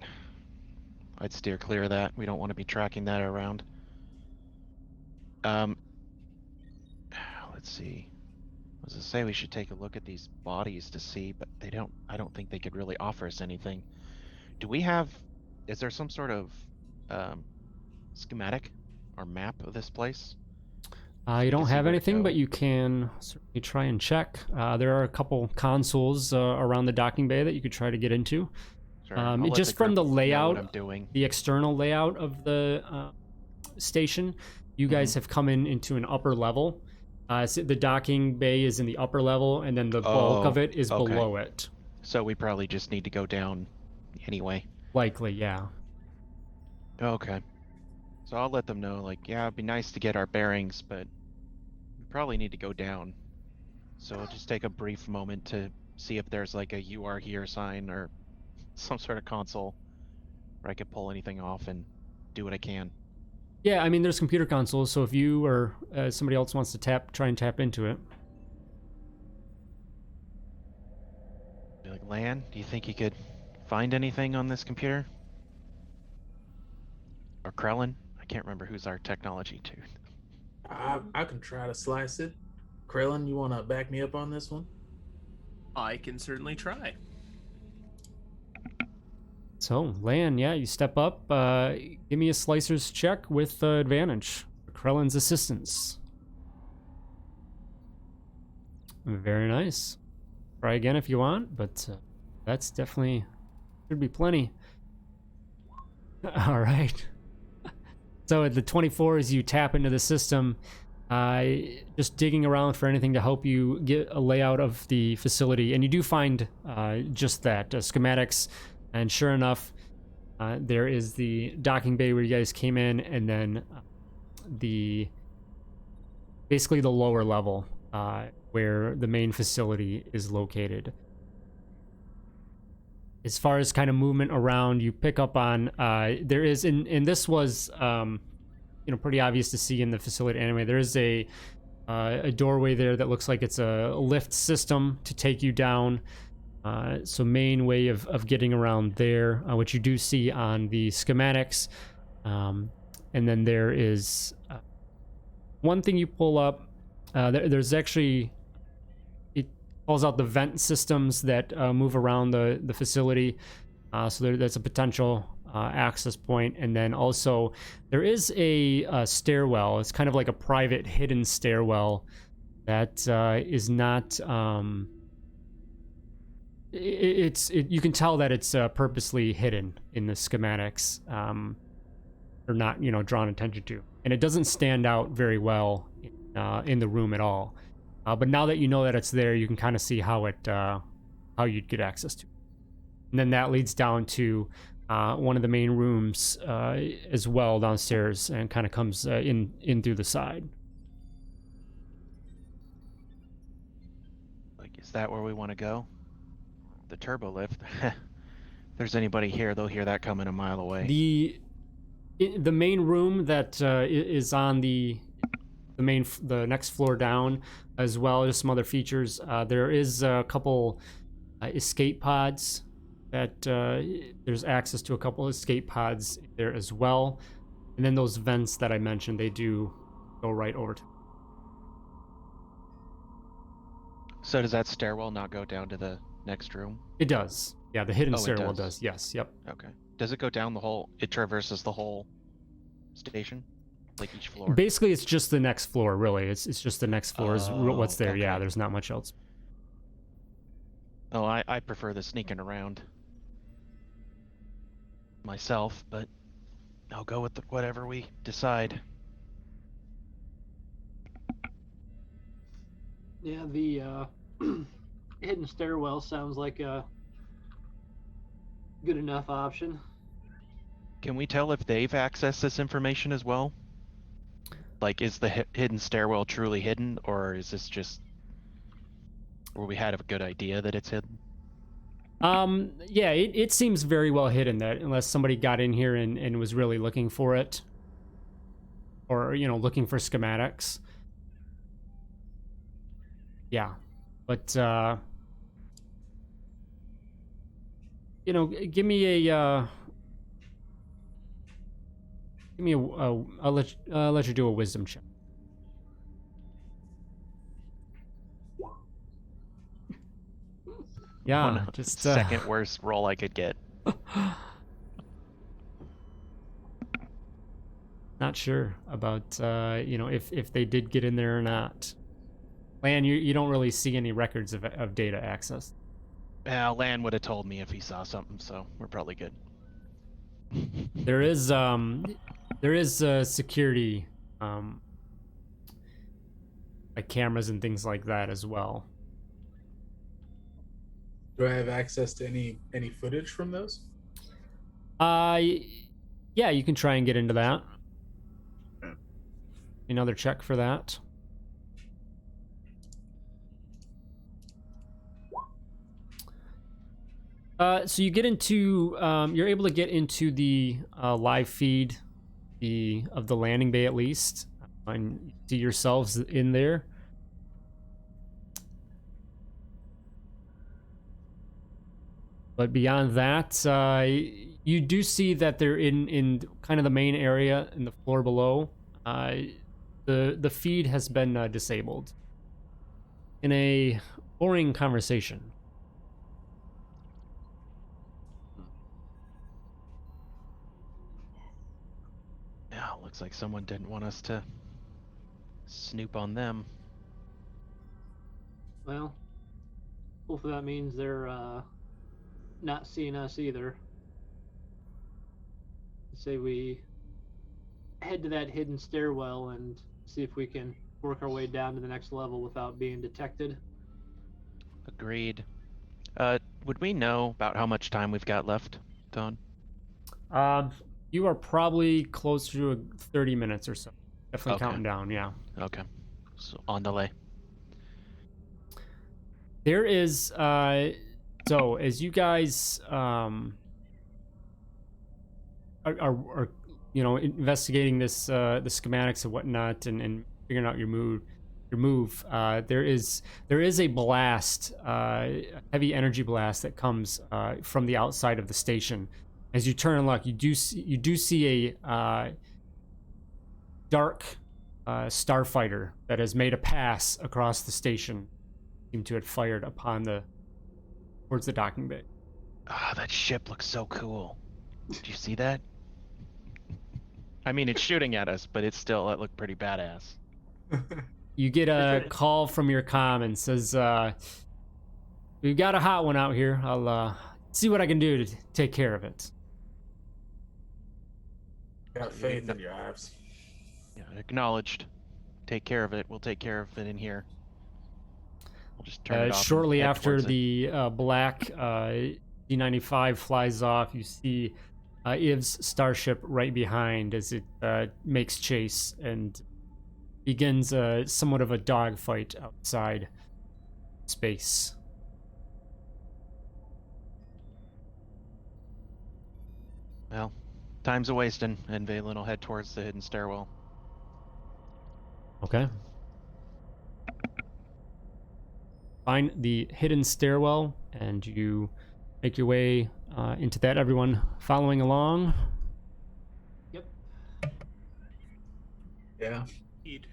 I'd steer clear of that. We don't want to be tracking that around. Let's see. I was gonna say we should take a look at these bodies to see, but I don't think they could really offer us anything. Is there some sort of schematic or map of this place? You don't see have where to anything, go. but you can certainly try and check. There are a couple consoles around the docking bay that you could try to get into. Sure, I'll let Just the from the group know layout, what I'm doing. the external layout of the station, you guys have come into an upper level. So the docking bay is in the upper level, and then the bulk of it is okay. below it. So we probably just need to go down anyway. Likely, yeah. Okay. So I'll let them know, like, yeah, it'd be nice to get our bearings, but we probably need to go down. So I'll just take a brief moment to see if there's like a "you are here" sign or some sort of console where I could pull anything off and do what I can. Yeah, I mean, there's computer consoles, so if you or somebody else wants to try and tap into it. Be like, Lan, do you think you could find anything on this computer? Or Krellin? I can't remember who's our technology dude. I can try to slice it. Krellin, you want to back me up on this one? I can certainly try. So, Lan, yeah, you step up. Give me a slicer's check with advantage for Krellin's assistance. Very nice. Try again if you want, but that's definitely should be plenty. All right. So at the 24, as you tap into the system, just digging around for anything to help you get a layout of the facility, and you do find just that schematics. And sure enough, there is the docking bay where you guys came in, and then basically the lower level where the main facility is located. As far as kind of movement around, you pick up on there is, and this was pretty obvious to see in the facility anyway. There is a doorway there that looks like it's a lift system to take you down. So main way of getting around there, which you do see on the schematics. And then there is one thing you pull up. There's actually, it calls out the vent systems that move around the facility. So that's a potential access point. And then also there is a stairwell. It's kind of like a private hidden stairwell that is not... you can tell that it's purposely hidden in the schematics, or not, drawn attention to, and it doesn't stand out very well in the room at all. But now that you know that it's there, you can kind of see how you'd get access to it. And then that leads down to one of the main rooms as well downstairs, and kind of comes in through the side. Like, is that where we want to go? The turbo lift. If there's anybody here, they'll hear that coming a mile away. The main room that is on the next floor down, as well as some other features. There is a couple escape pods that there's access to a couple escape pods there as well, and then those vents that I mentioned, they do go right over to. So does that stairwell not go down to the next room? It does. Yeah, the hidden Oh, it stairwell does. does. Yes. Yep. Okay. Does it go down the whole? It traverses the whole station, like each floor. Basically, it's just the next floor. Really, it's just the next floor is what's there. Okay. Yeah, there's not much else. Oh, I prefer the sneaking around myself, but I'll go with whatever we decide. Yeah, the hidden stairwell sounds like a good enough option. Can we tell if they've accessed this information as well? Like, is the hidden stairwell truly hidden, or is this just where we had a good idea that it's hidden? Yeah, it seems very well hidden, that unless somebody got in here and was really looking for it, or, you know, looking for schematics. Yeah, but, you know, give me I'll let you do a wisdom check. Yeah, One just second worst roll I could get. not sure about you know, if they did get in there or not. Lan, you don't really see any records of data access. Lan would have told me if he saw something, so we're probably good. There is security, like cameras and things like that as well. Do I have access to any footage from those? Yeah, you can try and get into that. Another check for that. So you get into, you're able to get into the live feed of the landing bay, at least, and see yourselves in there. But beyond that, you do see that they're in kind of the main area in the floor below. The feed has been disabled. In a boring conversation. Yeah, looks like someone didn't want us to snoop on them. Well, hopefully that means they're not seeing us either. Say we head to that hidden stairwell and see if we can work our way down to the next level without being detected. Agreed. Would we know about how much time we've got left, Don? You are probably closer to 30 minutes or so. Definitely Okay. counting down, yeah. Okay. So on delay. There is, so as you guys are you know, investigating this, the schematics and whatnot, and figuring out your move, there is a blast, a heavy energy blast that comes from the outside of the station. As you turn and look, you do see a dark starfighter that has made a pass across the station. Seem to have fired upon towards the docking bay. Ah, that ship looks so cool. Did you see that? I mean, it's shooting at us, but it looked pretty badass. You get a call from your comm and says, "We've got a hot one out here. I'll see what I can do to take care of it." Got faith in your eyes. Yeah, acknowledged. Take care of it. We'll take care of it in here. We'll just turn it off. Shortly and head after towards it. the black D-95 flies off, you see Iv's starship right behind as it makes chase and begins somewhat of a dogfight outside space. Well, time's a wasting, and Valen will head towards the hidden stairwell. Okay. Find the hidden stairwell, and you make your way into that. Everyone following along? Yep. Yeah. Eat.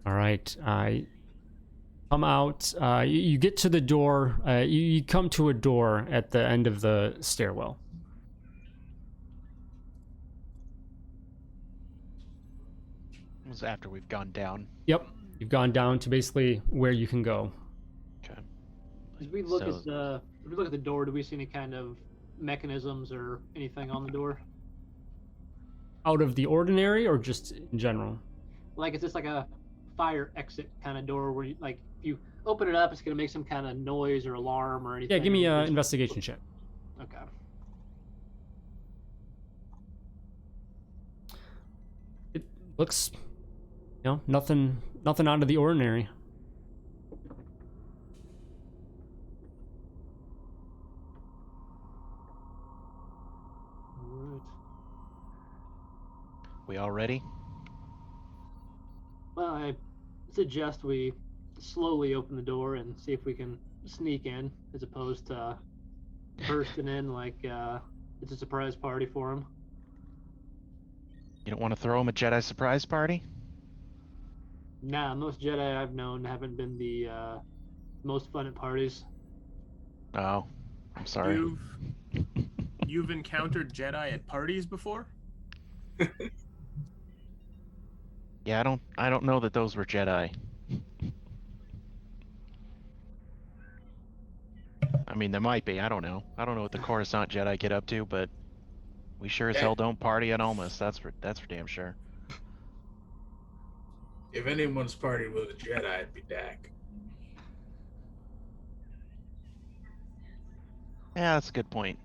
All right. Come out. You get to the door. You come to a door at the end of the stairwell. It was after we've gone down. Yep. You've gone down to basically where you can go. Okay. As we look So- at the door, do we see any kind of mechanisms or anything on the door? Out of the ordinary, or just in general? Like, is this like a fire exit kind of door where you, like, if you open it up, it's gonna make some kind of noise or alarm or anything. Yeah, give me an Just- investigation check. Okay. It looks, nothing out of the ordinary. All right. We all ready? Well, I suggest we slowly open the door and see if we can sneak in, as opposed to bursting in like it's a surprise party for him. You don't want to throw him a Jedi surprise party? Nah, most Jedi I've known haven't been the most fun at parties. Oh, I'm sorry. You've encountered Jedi at parties before? Yeah, I don't know that those were Jedi. I mean, there might be. I don't know. I don't know what the Coruscant Jedi get up to, but we sure as hell don't party at Almas. That's for damn sure. If anyone's partied with a Jedi, it'd be Dak. Yeah, that's a good point.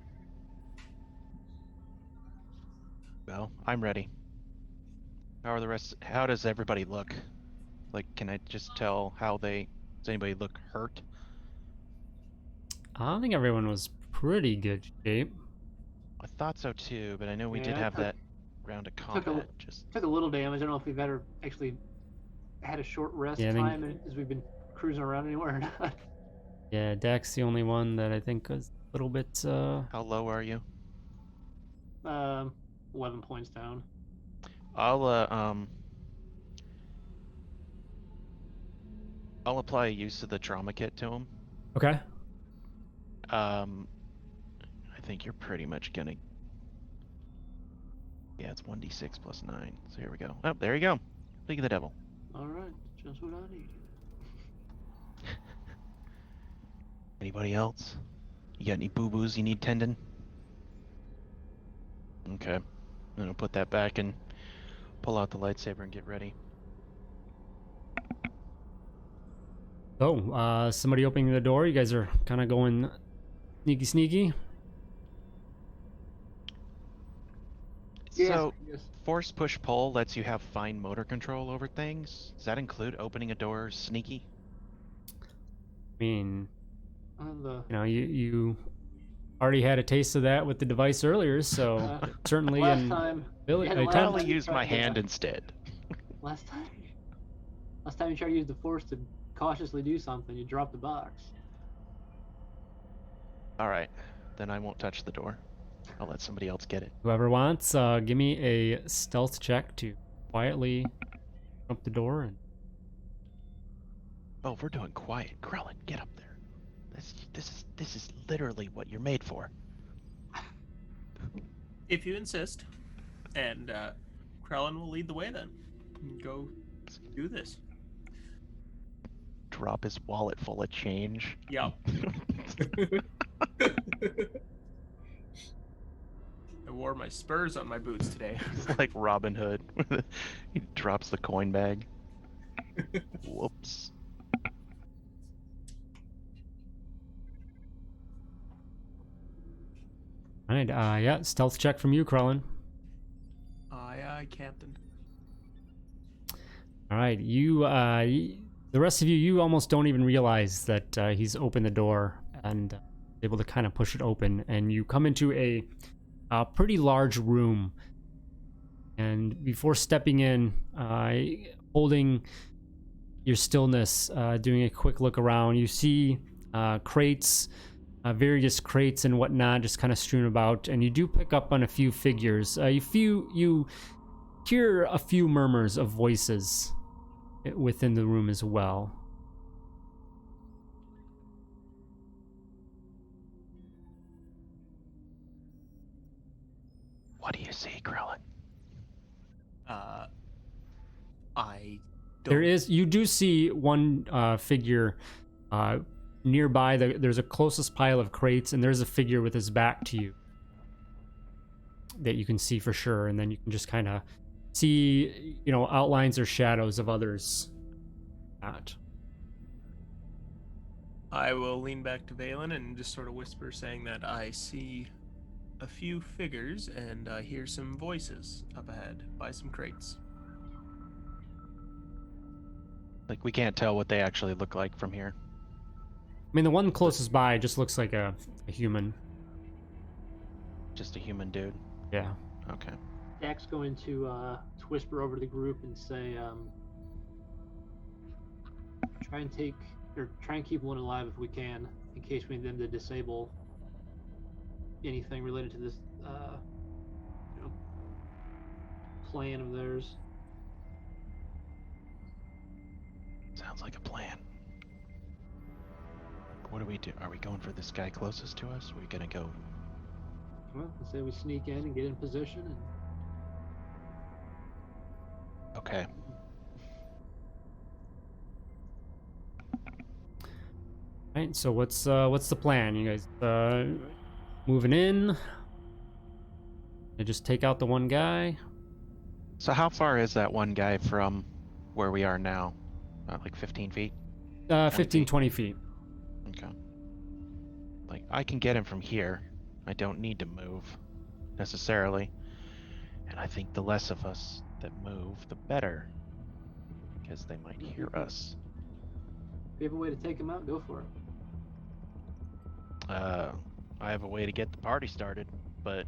Well, I'm ready. How does everybody look? Like, can I just tell does anybody look hurt? I think everyone was pretty good shape. I thought so too, but I know we did Yeah, I have took- that round of combat. Just Took a little damage. I don't know if we've ever actually had a short rest Yeah, I think- time as we've been cruising around anywhere or not. Yeah, Dak's the only one that I think was a little bit. how low are you? 11 points down. I'll apply a use of the trauma kit to him. Okay. I think you're pretty much gonna. Yeah, it's 1d6 plus 9. So here we go. Oh, there you go. Speak of the devil. All right, just what I need. Anybody else? You got any boo-boos you need tending? Okay. I'm gonna put that back and pull out the lightsaber and get ready. Oh, somebody opening the door. You guys are kind of going sneaky. So, Yes. force push pull lets you have fine motor control over things. Does that include opening a door sneaky? I mean, The you already had a taste of that with the device earlier, so certainly last an time. ability. yeah, I'd last probably time you use tried my to- hand instead. Last time you tried to use the force to cautiously do something, you dropped the box. Alright, then I won't touch the door. I'll let somebody else get it. Whoever wants, give me a stealth check to quietly open up the door. And Oh, we're doing quiet. Krellin, get up there. This is literally what you're made for. If you insist. And Krellin will lead the way then. Go do this. Drop his wallet full of change. Yup. I wore my spurs on my boots today. It's like Robin Hood. He drops the coin bag. Whoops. all right, yeah, stealth check from you, Krellin. Aye, Captain. All right, the rest of you almost don't even realize that he's opened the door and able to kind of push it open, and you come into a pretty large room. And before stepping in, holding your stillness, doing a quick look around, you see crates, various crates and whatnot, just kind of strewn about, and you do pick up on a few figures. You hear a few murmurs of voices within the room as well. What do you see, Krellin? I don't... You do see one figure nearby. There's a closest pile of crates, and there's a figure with his back to you that you can see for sure, and then you can just kind of see, outlines or shadows of others. I will lean back to Valen and just sort of whisper, saying that I see a few figures and I hear some voices up ahead by some crates. Like, we can't tell what they actually look like from here. I mean, the one closest by just looks like a human. Just a human dude. Yeah. Okay. Dak's going to whisper over to the group and say, try and keep one alive if we can, in case we need them to disable anything related to this, plan of theirs. Sounds like a plan. What do we do? Are we going for this guy closest to us? Are we gonna go? Well, I say we sneak in and get in position and Okay. Right. So what's the plan? You guys moving in? They just take out the one guy. So how far is that one guy from where we are now? Like 15 feet? 15, feet. 20 feet. Okay. Like, I can get him from here. I don't need to move, necessarily. And I think the less of us that move, the better. Because they might hear us. if you have a way to take them out, go for it. I have a way to get the party started, but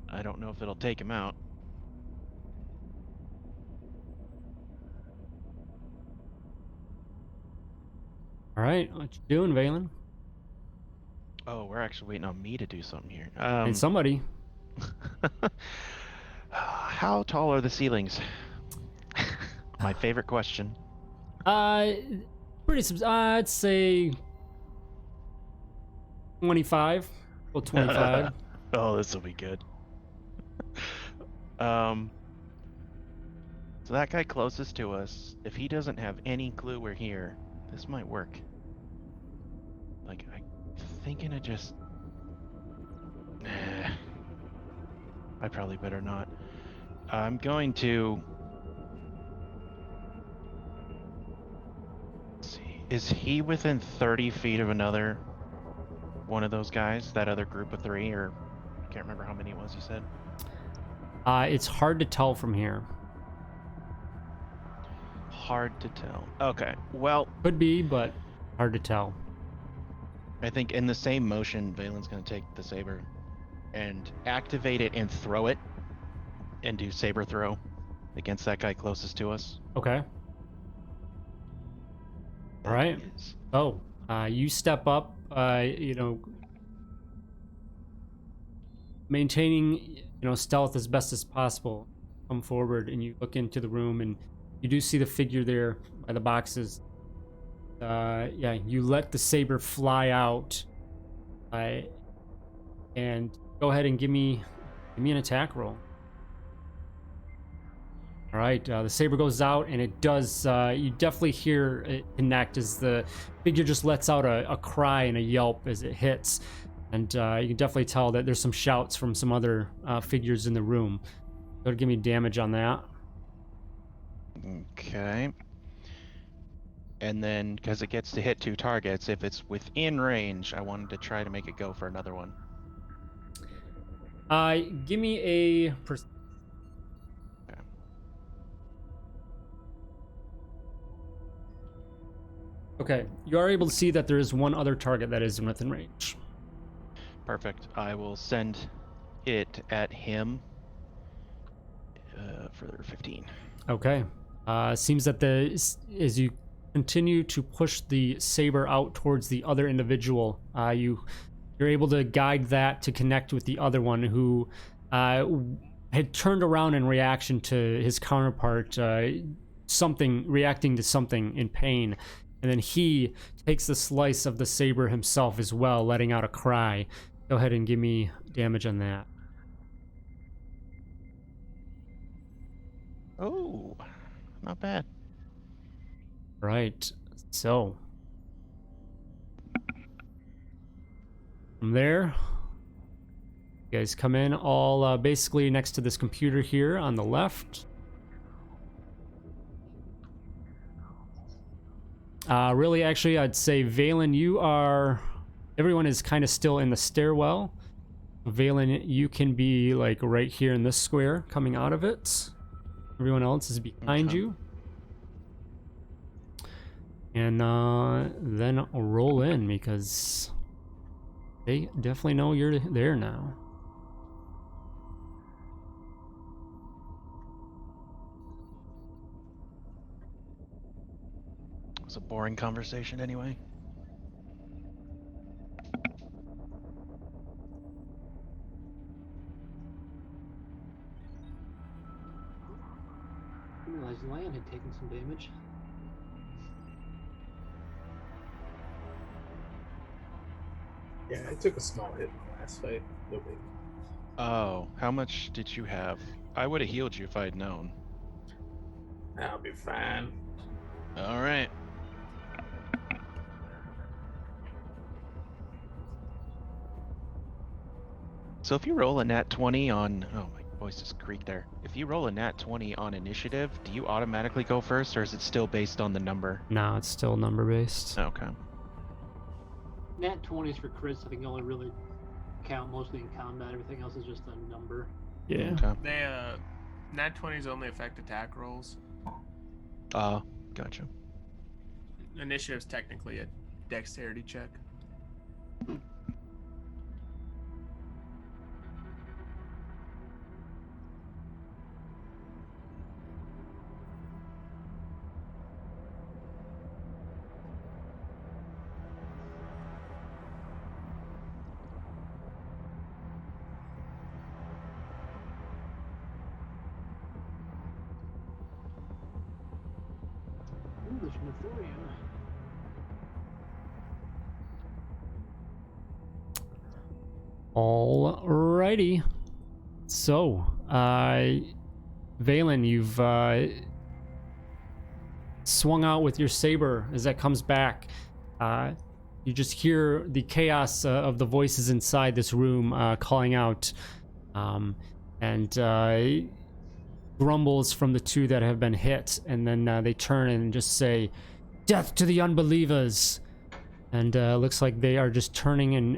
I don't know if it'll take him out. All right. What you doing, Valen? Oh, we're actually waiting on me to do something here. And somebody. How tall are the ceilings? My favorite question. I'd say 25. Well, 25. Oh, this will be good. So that guy closest to us, if he doesn't have any clue we're here, this might work. Like, I'm thinking of just... I probably better not. I'm going to... Let's see. Is he within 30 feet of another one of those guys? That other group of 3, or... I can't remember how many it was you said. It's hard to tell from here. Hard to tell. Okay, well... Could be, but hard to tell. I think in the same motion, Valen's going to take the saber and activate it and throw it and do saber throw against that guy closest to us. Okay. All right. Oh, you step up, maintaining, stealth as best as possible. Come forward and you look into the room and you do see the figure there by the boxes. You let the saber fly out. And go ahead and give me an attack roll. All right, the saber goes out and it does. You definitely hear it connect as the figure just lets out a cry and a yelp as it hits, and you can definitely tell that there's some shouts from some other figures in the room. Go to give me damage on that. Okay. And then, because it gets to hit 2 targets, if it's within range, I wanted to try to make it go for another one. Give me a. Okay. Okay, you are able to see that there is one other target that is within range. Perfect. I will send it at him for 15. Okay. Seems that as you continue to push the saber out towards the other individual, you're able to guide that to connect with the other one who had turned around in reaction to his counterpart, reacting to something in pain. And then he takes the slice of the saber himself as well, letting out a cry. Go ahead and give me damage on that. Oh, not bad. Right. So from there, you guys come in all basically next to this computer here on the left. Really, actually, I'd say Valen, you are. Everyone is kind of still in the stairwell. Valen, you can be like right here in this square, coming out of it. Everyone else is behind Okay. you. And then roll in because they definitely know you're there now. It was a boring conversation anyway. I didn't realize Lion had taken some damage. Yeah, I took a small hit in the last fight. No big. Oh, how much did you have? I would have healed you if I had known. I'll be fine. All right. So if you roll a nat 20 on... Oh, my voice just creaked there. If you roll a nat 20 on initiative, do you automatically go first, or is it still based on the number? Now it's still number based. Okay. Nat 20s for crits, I think only really count mostly in combat. Everything else is just a number. Yeah. Okay. They nat 20s only affect attack rolls. Gotcha. Initiative's technically a dexterity check. Ooh, there's Mithorian. Alrighty. So, Valen, you've swung out with your saber as that comes back. You just hear the chaos of the voices inside this room calling out, and grumbles from the two that have been hit, and then they turn and just say, "Death to the unbelievers!" And looks like they are just turning and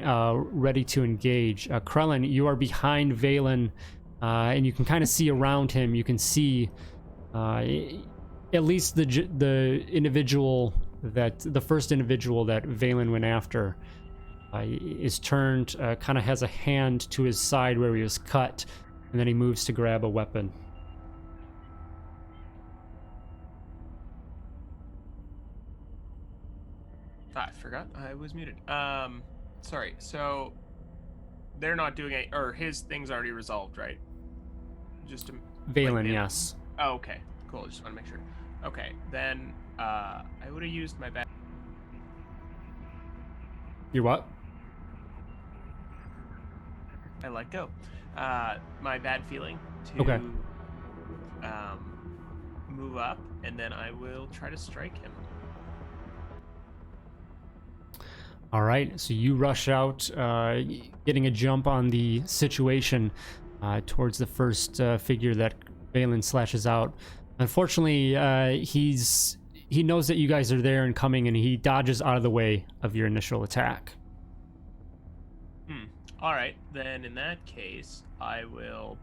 ready to engage. Krellin, you are behind Valen, and you can kind of see around him. You can see at least the individual the first individual that Valen went after is turned, kind of has a hand to his side where he was cut, and then he moves to grab a weapon. I forgot I was muted. Sorry. So they're not doing it, or his thing's already resolved, right? Just to Valen, him. yes. Oh, okay. Cool. Just want to make sure. Okay, then I would have used my bad. You're what? I let go. My bad feeling to Okay. Move up, and then I will try to strike him. All right, so you rush out, getting a jump on the situation towards the first figure that Valen slashes out. Unfortunately, he knows that you guys are there and coming, and he dodges out of the way of your initial attack. All right, then in that case, I will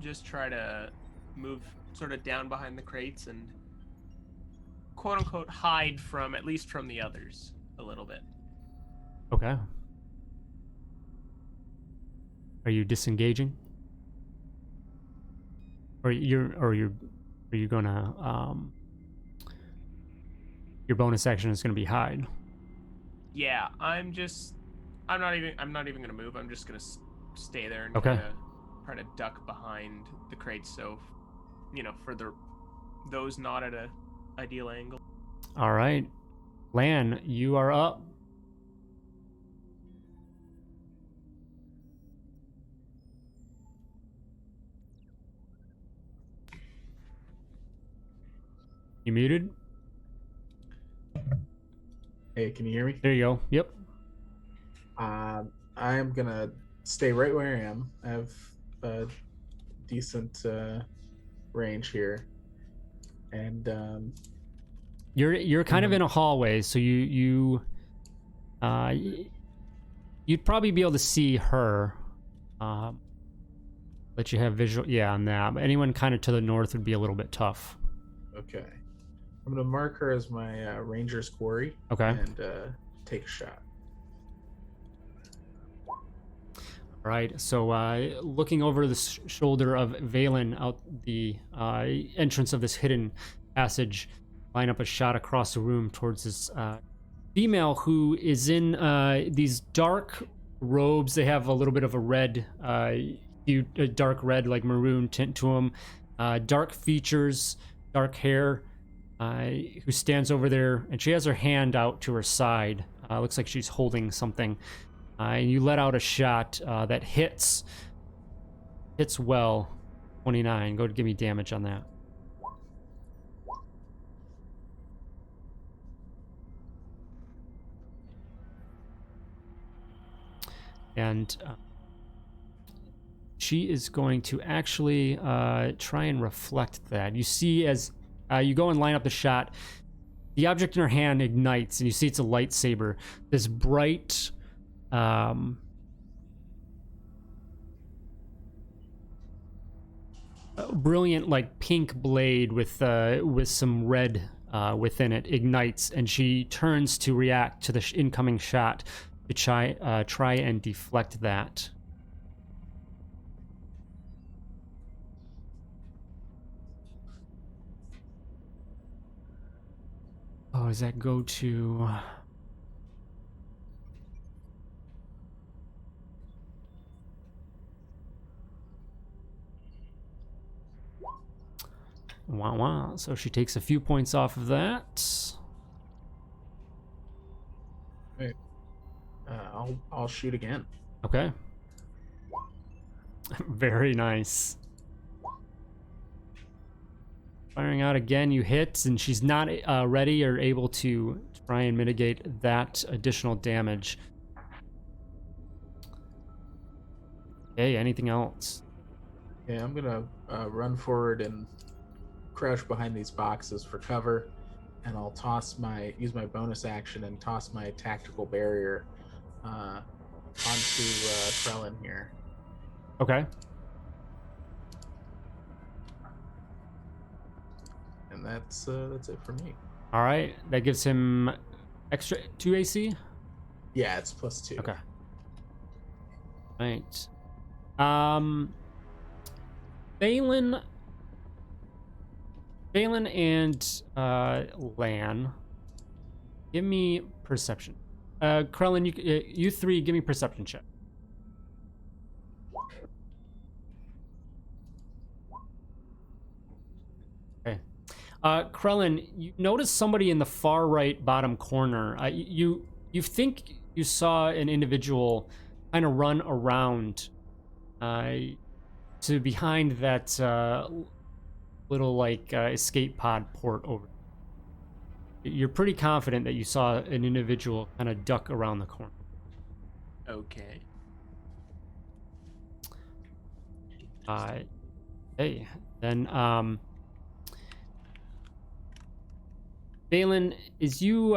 just try to move sort of down behind the crates and quote unquote hide from, at least from the others a little bit. Okay. Are you disengaging? Or are you gonna your bonus action is gonna be hide? Yeah, I'm not even gonna move. I'm just gonna stay there and Okay. try to duck behind the crates. So, for those not at a ideal angle. All right, Lan, you are up. You muted? Hey, can you hear me? There you go. Yep. I am gonna stay right where I am. I have a decent range here, and You're kind of in a hallway, so you'd probably be able to see her. Let you have visual, yeah, on that. But anyone kind of to the north would be a little bit tough. Okay. I'm gonna mark her as my ranger's quarry. Okay. And take a shot. All right. So looking over the shoulder of Valen out the entrance of this hidden passage, line up a shot across the room towards this female who is in these dark robes. They have a little bit of a red, dark red, like maroon tint to them. Dark features, dark hair. Who stands over there, and she has her hand out to her side. Looks like she's holding something. And you let out a shot that hits well. 29. Go ahead and give me damage on that. And she is going to actually try and reflect that. You see, as you go and line up the shot, the object in her hand ignites, and you see it's a lightsaber. This bright, brilliant, like pink blade with some red within it ignites, and she turns to react to the incoming shot to try and deflect that. Oh, does that go to... Wow. So she takes a few points off of that. Wait. I'll shoot again. Okay. Very nice. Firing out again, you hit, and she's not ready or able to try and mitigate that additional damage. Okay, anything else? Yeah, I'm gonna run forward and crouch behind these boxes for cover, and I'll use my bonus action and toss my tactical barrier onto Krellin here. Okay. And that's it for me. All right, that gives him extra 2 AC? Yeah, it's +2. Okay. Right. Balin and Lan, give me perception. Krellin, you three, give me perception check. Okay. Krellin, you notice somebody in the far right bottom corner. You think you saw an individual kind of run around to behind that little like escape pod port over. You're pretty confident that you saw an individual kind of duck around the corner. Okay. Hey, then Balin, is you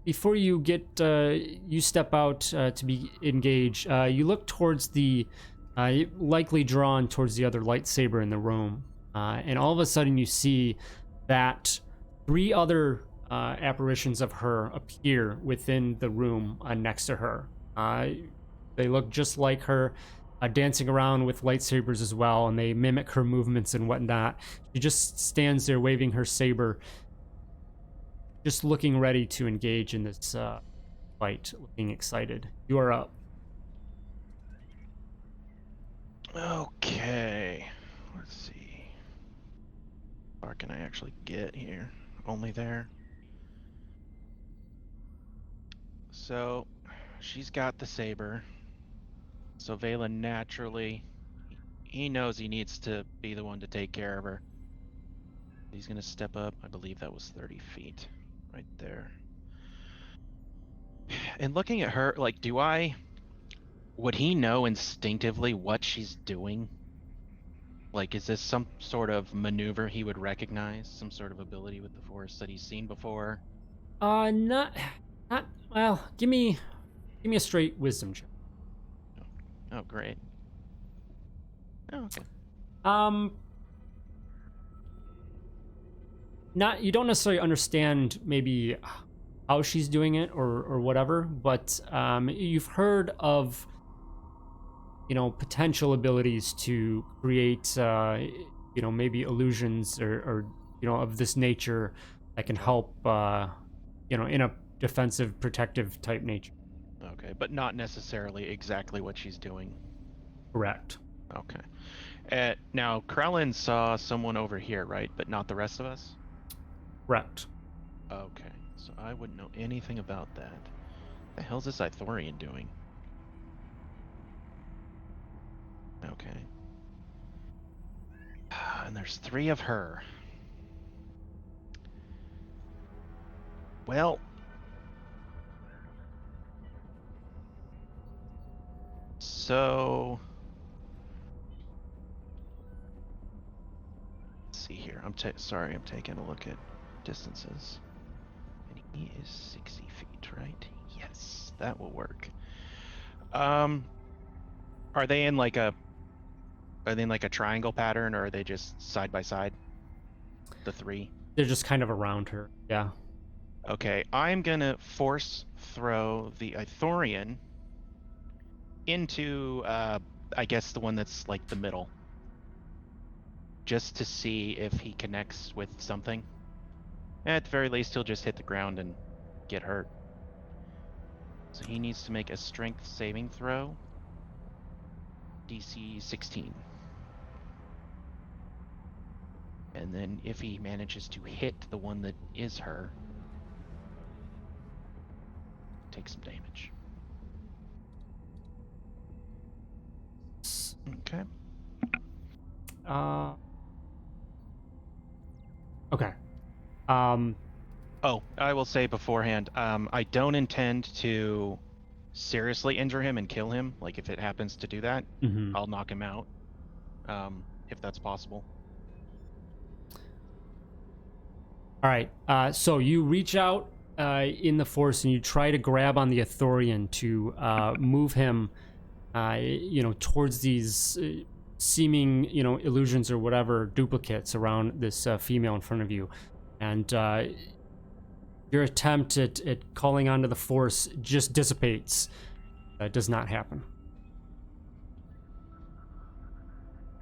before you get you step out to be engaged, you look towards the likely drawn towards the other lightsaber in the room, and all of a sudden you see that 3 other apparitions of her appear within the room next to her. They look just like her, dancing around with lightsabers as well, and they mimic her movements and whatnot. She just stands there waving her saber, just looking ready to engage in this fight, looking excited. You are up. Okay. Let's see. How far can I actually get here? Only there. So, she's got the saber. So Valen naturally, he knows he needs to be the one to take care of her. He's gonna step up. I believe that was 30 feet, right there. And looking at her, like, would he know instinctively what she's doing? Like, is this some sort of maneuver he would recognize? Some sort of ability with the Force that he's seen before? Not. Well, give me a straight wisdom check. Oh, great. Oh, okay. Not, you don't necessarily understand maybe how she's doing it or whatever, but you've heard of, you know, potential abilities to create, you know, maybe illusions or you know, of this nature that can help, you know, in a defensive, protective type nature. Okay, but not necessarily exactly what she's doing. Correct. Okay. Now, Krellin saw someone over here, right? But not the rest of us? Correct. Okay, so I wouldn't know anything about that. The hell's this Ithorian doing? Okay. And there's 3 of her. Well, so let's see here. Sorry, I'm taking a look at distances. And he is 60 feet, right? Yes, that will work. Are they in like a triangle pattern, or are they just side by side? The 3? They're just kind of around her. Yeah. Okay, I'm gonna force throw the Ithorian into, I guess the one that's like the middle, just to see if he connects with something. At the very least, he'll just hit the ground and get hurt. So he needs to make a strength saving throw. DC 16. And then if he manages to hit the one that is her, take some damage. Okay. Okay. Oh, I will say beforehand, I don't intend to seriously injure him and kill him. Like, if it happens to do that, Mhm. I'll knock him out, if that's possible. All right. So you reach out in the Force and you try to grab on the Ithorian to move him, you know, towards these seeming, you know, illusions or whatever, duplicates around this female in front of you. And your attempt at calling onto the Force just dissipates. That does not happen.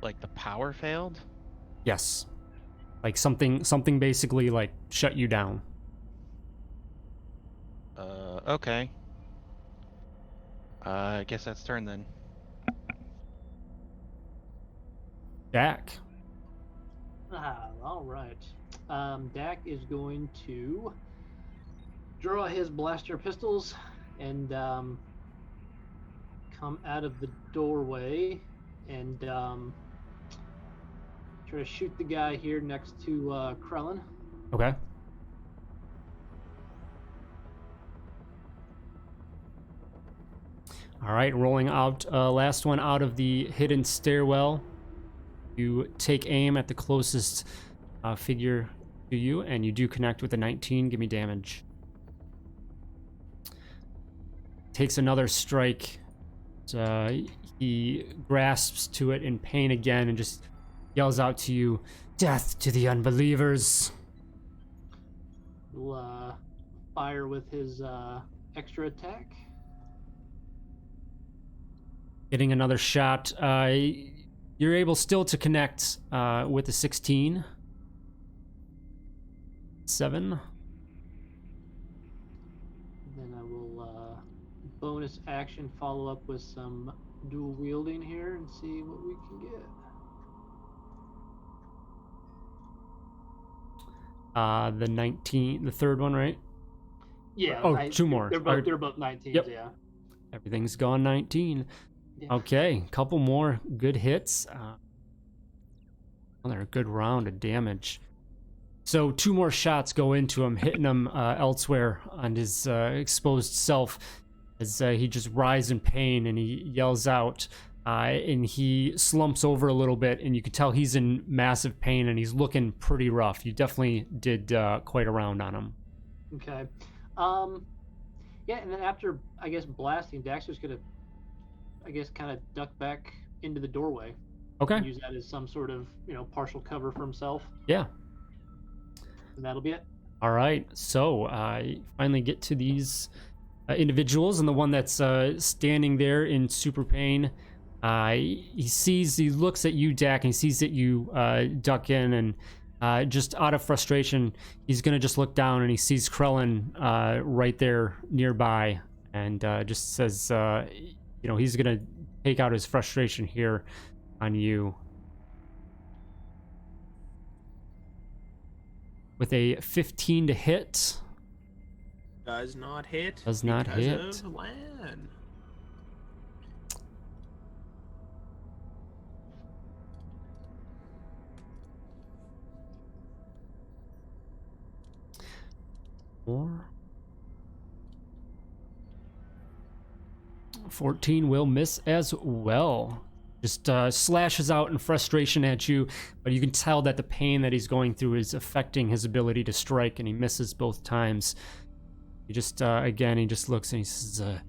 Like, the power failed? Yes. Like something basically like shut you down. Okay. I guess that's turn then. Dak. All right. Dak is going to draw his blaster pistols and come out of the doorway and try to shoot the guy here next to Krellin. Okay. All right, rolling out, last one out of the hidden stairwell. You take aim at the closest figure to you, and you do connect with a 19. Give me damage. Takes another strike. He grasps to it in pain again and just yells out to you, "Death to the unbelievers!" He'll fire with his extra attack. Getting another shot. You're able still to connect with a 16. 7. Then I will bonus action follow up with some dual wielding here and see what we can get. The 19, the third one, right? Yeah. Oh, 2 more. They're both 19s. Yep. Yeah. Everything's gone 19. Yeah. Okay, couple more good hits. Another good round of damage. So 2 more shots go into him, hitting him elsewhere on his exposed self as he just writhes in pain and he yells out, and he slumps over a little bit, and you can tell he's in massive pain, and he's looking pretty rough. You definitely did quite a round on him. Okay. Yeah, and then after, I guess, blasting, Daxter's gonna, I guess, kind of duck back into the doorway. Okay. And use that as some sort of, partial cover for himself. Yeah. And that'll be it. All right. So I finally get to these individuals, and the one that's standing there in super pain. He looks at you, Dak, and he sees that you duck in, and just out of frustration, he's gonna just look down, and he sees Krellin right there nearby, and just says, he's gonna take out his frustration here on you with a 15 to hit. Does not hit. Does not because hit. Of Lan. Or 14 will miss as well. Just slashes out in frustration at you, but you can tell that the pain that he's going through is affecting his ability to strike, and he misses both times. He just, again, he just looks and he says,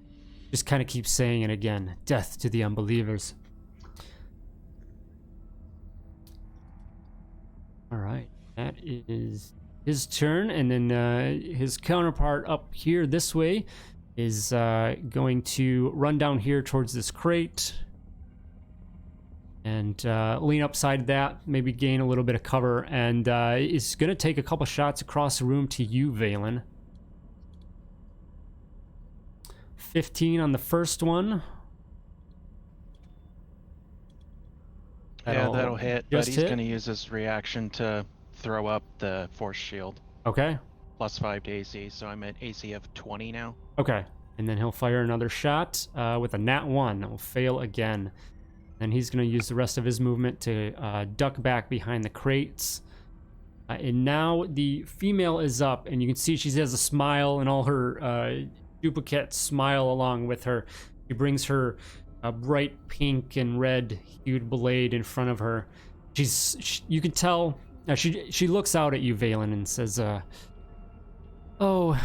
just kind of keeps saying it again, death to the unbelievers. All right, that is his turn, and then his counterpart up here this way is going to run down here towards this crate and lean upside that, maybe gain a little bit of cover, and is going to take a couple shots across the room to you, Valen. 15 on the first one. Yeah, that'll hit, but just he's hit? going to use his reaction to throw up the force shield. Okay. +5 to AC, so I'm at AC of 20 now. Okay. And then he'll fire another shot with a nat 1. That will fail again. Then he's going to use the rest of his movement to duck back behind the crates. And now the female is up, and you can see she has a smile, and all her duplicates smile along with her. She brings her bright pink and red hued blade in front of her. You can tell, she looks out at you, Valen, and says, oh,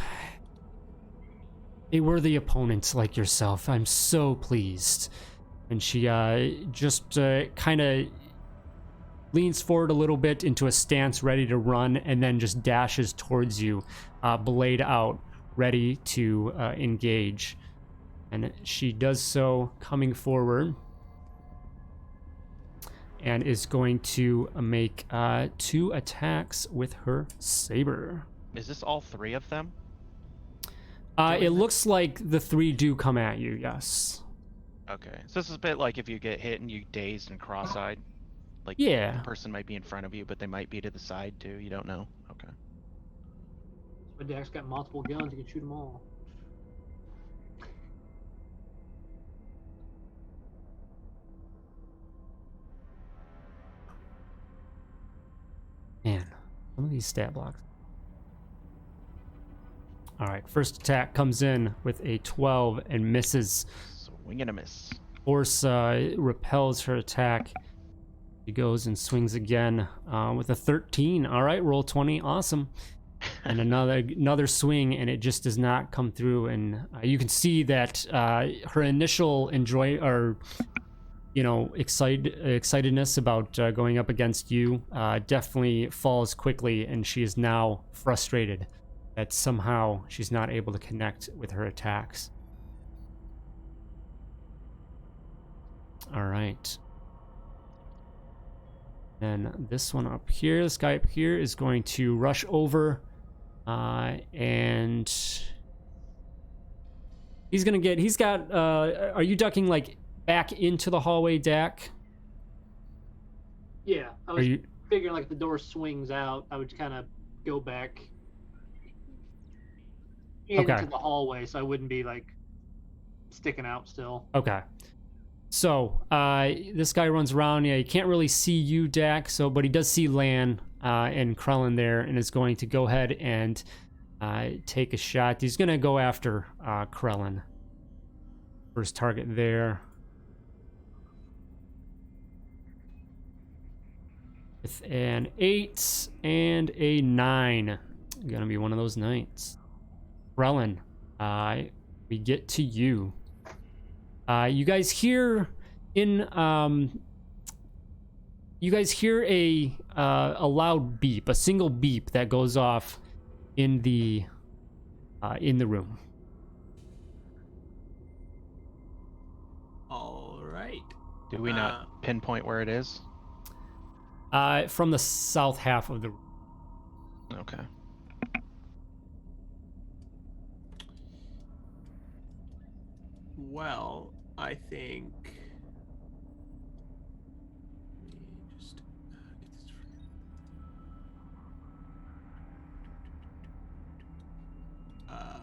a worthy opponent like yourself. I'm so pleased. And she just kind of leans forward a little bit into a stance ready to run, and then just dashes towards you, blade out, ready to engage. And she does so coming forward, and is going to make 2 attacks with her saber. Is this all 3 of them? It looks like the 3 do come at you, yes. Okay, so this is a bit like if you get hit and you dazed and cross-eyed. Like, Yeah. the person might be in front of you, but they might be to the side too. You don't know. Okay. But Dax got multiple guns, you can shoot them all. Man, some of these stat blocks. All right, first attack comes in with a 12 and misses. Swing and a miss. Force repels her attack. She goes and swings again with a 13. All right, roll 20. Awesome. And another swing, and it just does not come through. And you can see that her initial excitedness about going up against you definitely falls quickly, and she is now frustrated that somehow she's not able to connect with her attacks. All right. Then this one up here, this guy up here is going to rush over, and are you ducking like back into the hallway, Dak? Yeah, I was figuring like if the door swings out, I would kind of go back into the hallway, so I wouldn't be like sticking out still. Okay. So this guy runs around. Yeah, he can't really see you, Dak. but he does see Lan and Krellin there, and is going to go ahead and take a shot. He's going to go after Krellin. First target there. with an 8 and a 9. Gonna be one of those nights. Krellin, we get to you. You guys hear a loud beep, a single beep that goes off in the room. All right. Do we not pinpoint where it is? From the south half of the room. Okay. Well, I think. Let me just get this I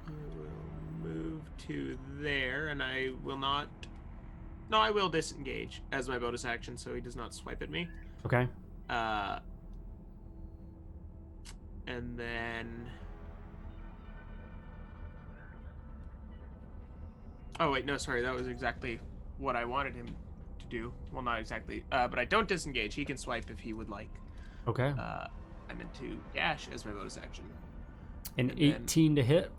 will move to there, and I will not. No, I will disengage as my bonus action, so he does not swipe at me. Okay. And then. Oh wait, no, sorry, that was exactly what I wanted him to do. Well, not exactly, but I don't disengage. He can swipe if he would like. Okay. I meant to dash as my bonus action. An and 18 to hit.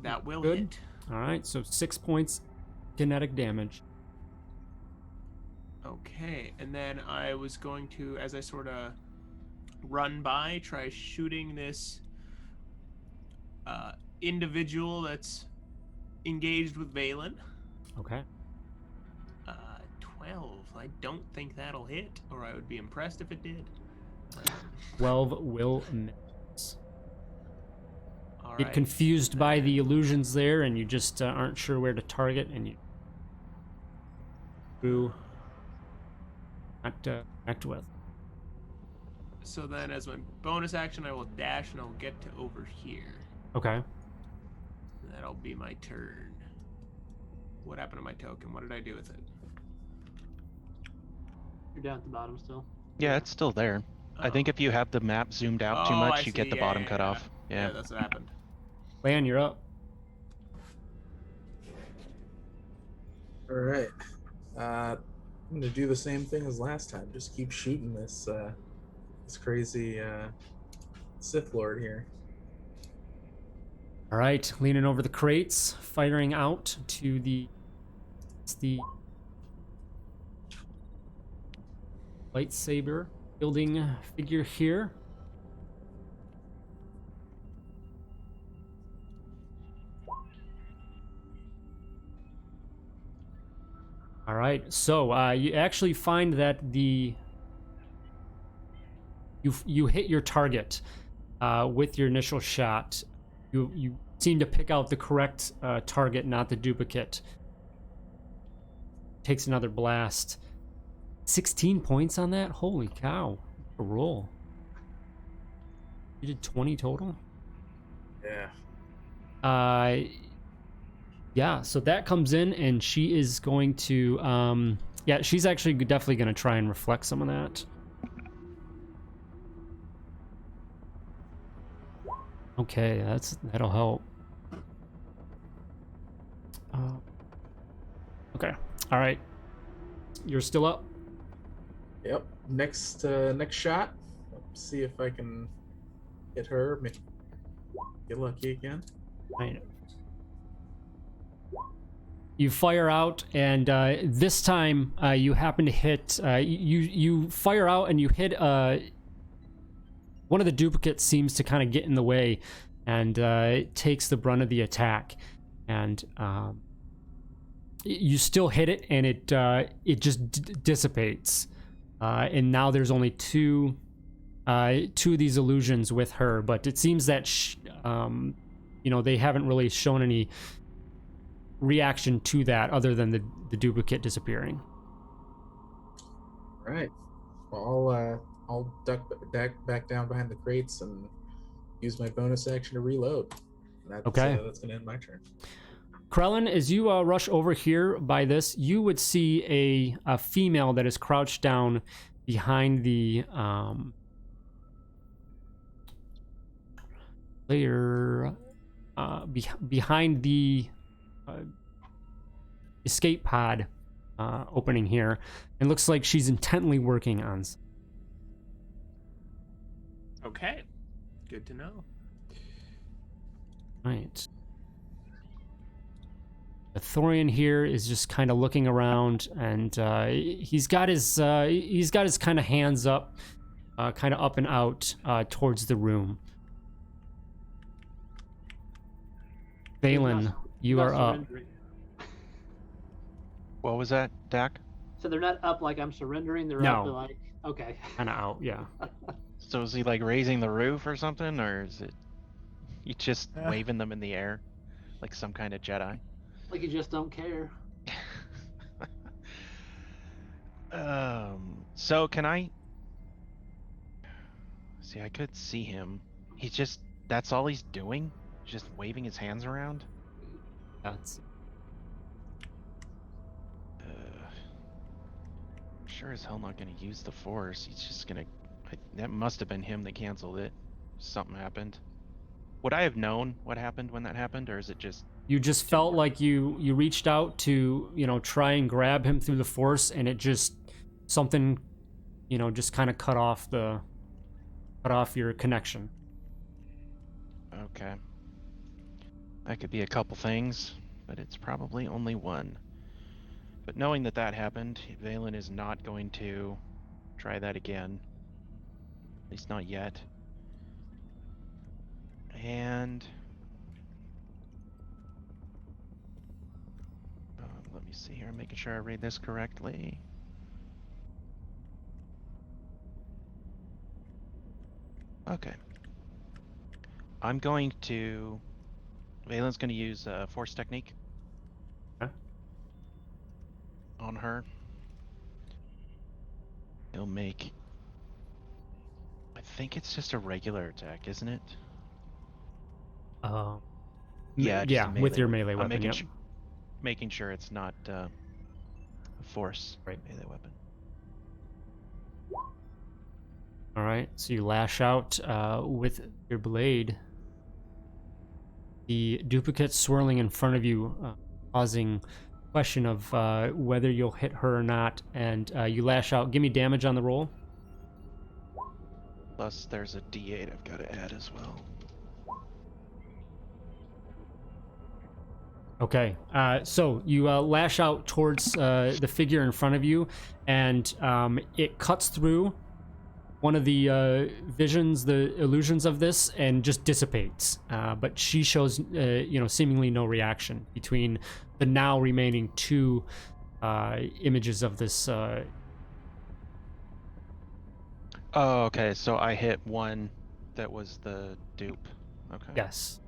That will Good. hit. All right, so 6 points kinetic damage. Okay, and then I was going to, as I sort of run by, try shooting this individual that's engaged with Valen. Okay. 12. I don't think that'll hit, or I would be impressed if it did. 12 will miss. All Get right. confused by the illusions there, and you just aren't sure where to target, and you act with. So then, as my bonus action, I will dash and I'll get to over here. Okay. That'll be my turn. What happened to my token? What did I do with it? You're down at the bottom still. Yeah, it's still there. I think if you have the map zoomed out too Oh, much, I you get see. the Yeah, bottom yeah, cut yeah. off. Yeah. That's what happened. Lan, you're up. All right. I'm gonna do the same thing as last time. Just keep shooting this crazy Sith Lord here. All right, leaning over the crates, firing out to the lightsaber wielding figure here. All right, so you actually find that you hit your target with your initial shot. You seem to pick out the correct target, not the duplicate. Takes another blast. 16 points on that? Holy cow. A roll. You did 20 total? Yeah. Yeah, so that comes in, and she is going to yeah, she's actually definitely going to try and reflect some of that. Okay, that'll help. Okay. All right. You're still up. Yep. Next shot. Let's see if I can hit her. Get lucky again. Right. You fire out, and this time you happen to hit. You fire out, and you hit. One of the duplicates seems to kind of get in the way, and it takes the brunt of the attack. And you still hit it, and it just dissipates. And now there's only two of these illusions with her, but it seems that they haven't really shown any reaction to that other than the duplicate disappearing. All right. Well, I'll duck back down behind the crates and use my bonus action to reload. That's, Okay. That's gonna end my turn. Krellin, as you rush over here by this, you would see a female that is crouched down behind the behind the escape pod opening here. It looks like she's intently working on. Okay. Good to know. Right. The Thorian here is just kind of looking around, and he's got his kind of hands up, kind of up and out towards the room. Valen, you Not are up. surrendering. What was that, Dak? So they're not up like I'm surrendering. They're No. up like okay. Kind of out, yeah. So is he like raising the roof or something, or is it he just waving them in the air like some kind of Jedi? Like you just don't care. So can I see? I could see him. He's just that's all he's doing, just waving his hands around. That's Sure as hell not gonna use the Force. He's just gonna. That must have been him that canceled it. Something happened. Would I have known what happened when that happened, or is it just? you just felt like you reached out to try and grab him through the Force, and it just something just kind of cut off your connection. Okay. That could be a couple things, but it's probably only one. But knowing that happened, Valen is not going to try that again. At least not yet. And let me see here. I'm making sure I read this correctly. Okay. I'm going to. Valen's going to use Force Technique. Okay. On her. He'll make. I think it's just a regular attack, isn't it? Yeah, just a with your weapon. melee I'm weapon. Yep. making sure it's not a Force Right. melee weapon. All right, so you lash out with your blade. The duplicate swirling in front of you, causing question of whether you'll hit her or not, and you lash out. Give me damage on the roll. Plus, there's a D8 I've got to add as well. Okay, so you lash out towards the figure in front of you, and it cuts through one of the visions, the illusions of this, and just dissipates. But she shows, seemingly no reaction between the now remaining two images of this. Oh, okay. So I hit one that was the dupe. Okay. Yes.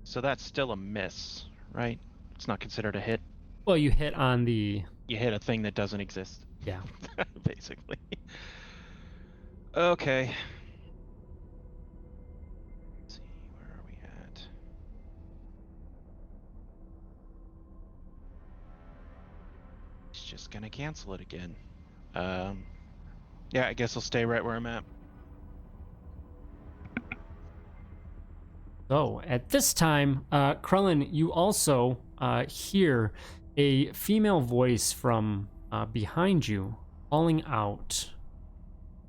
So that's still a miss, right? It's not considered a hit. Well, you hit on the. You hit a thing that doesn't exist. Yeah. Basically. Okay. Let's see, where are we at? It's just gonna cancel it again. Yeah, I guess I'll stay right where I'm at. So at this time, Krellin, you also hear a female voice from behind you calling out.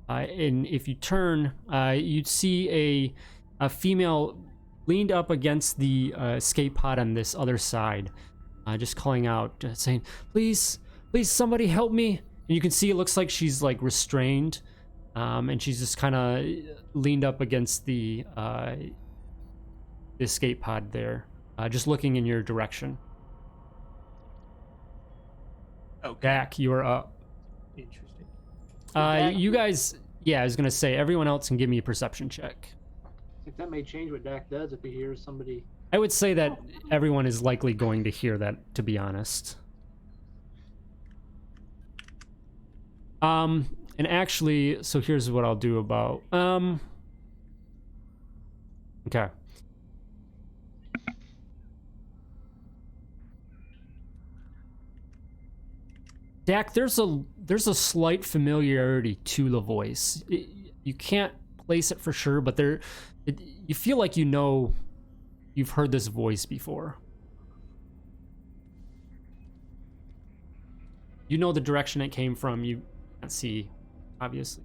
And if you turn, you'd see a female leaned up against the escape pod on this other side, just calling out, saying, "Please, please, somebody help me!" And you can see it looks like she's like restrained, and she's just kind of leaned up against the escape pod there, just looking in your direction. Okay. Dak, you are up. Interesting. You guys, yeah, I was gonna say everyone else can give me a perception check. I think that may change what Dak does if he hears somebody. I would say that everyone is likely going to hear that, to be honest. And actually, so here's what I'll do about, okay. Dak, there's a slight familiarity to the voice. You can't place it for sure, but you feel like you've heard this voice before. You know the direction it came from. You can't see, obviously.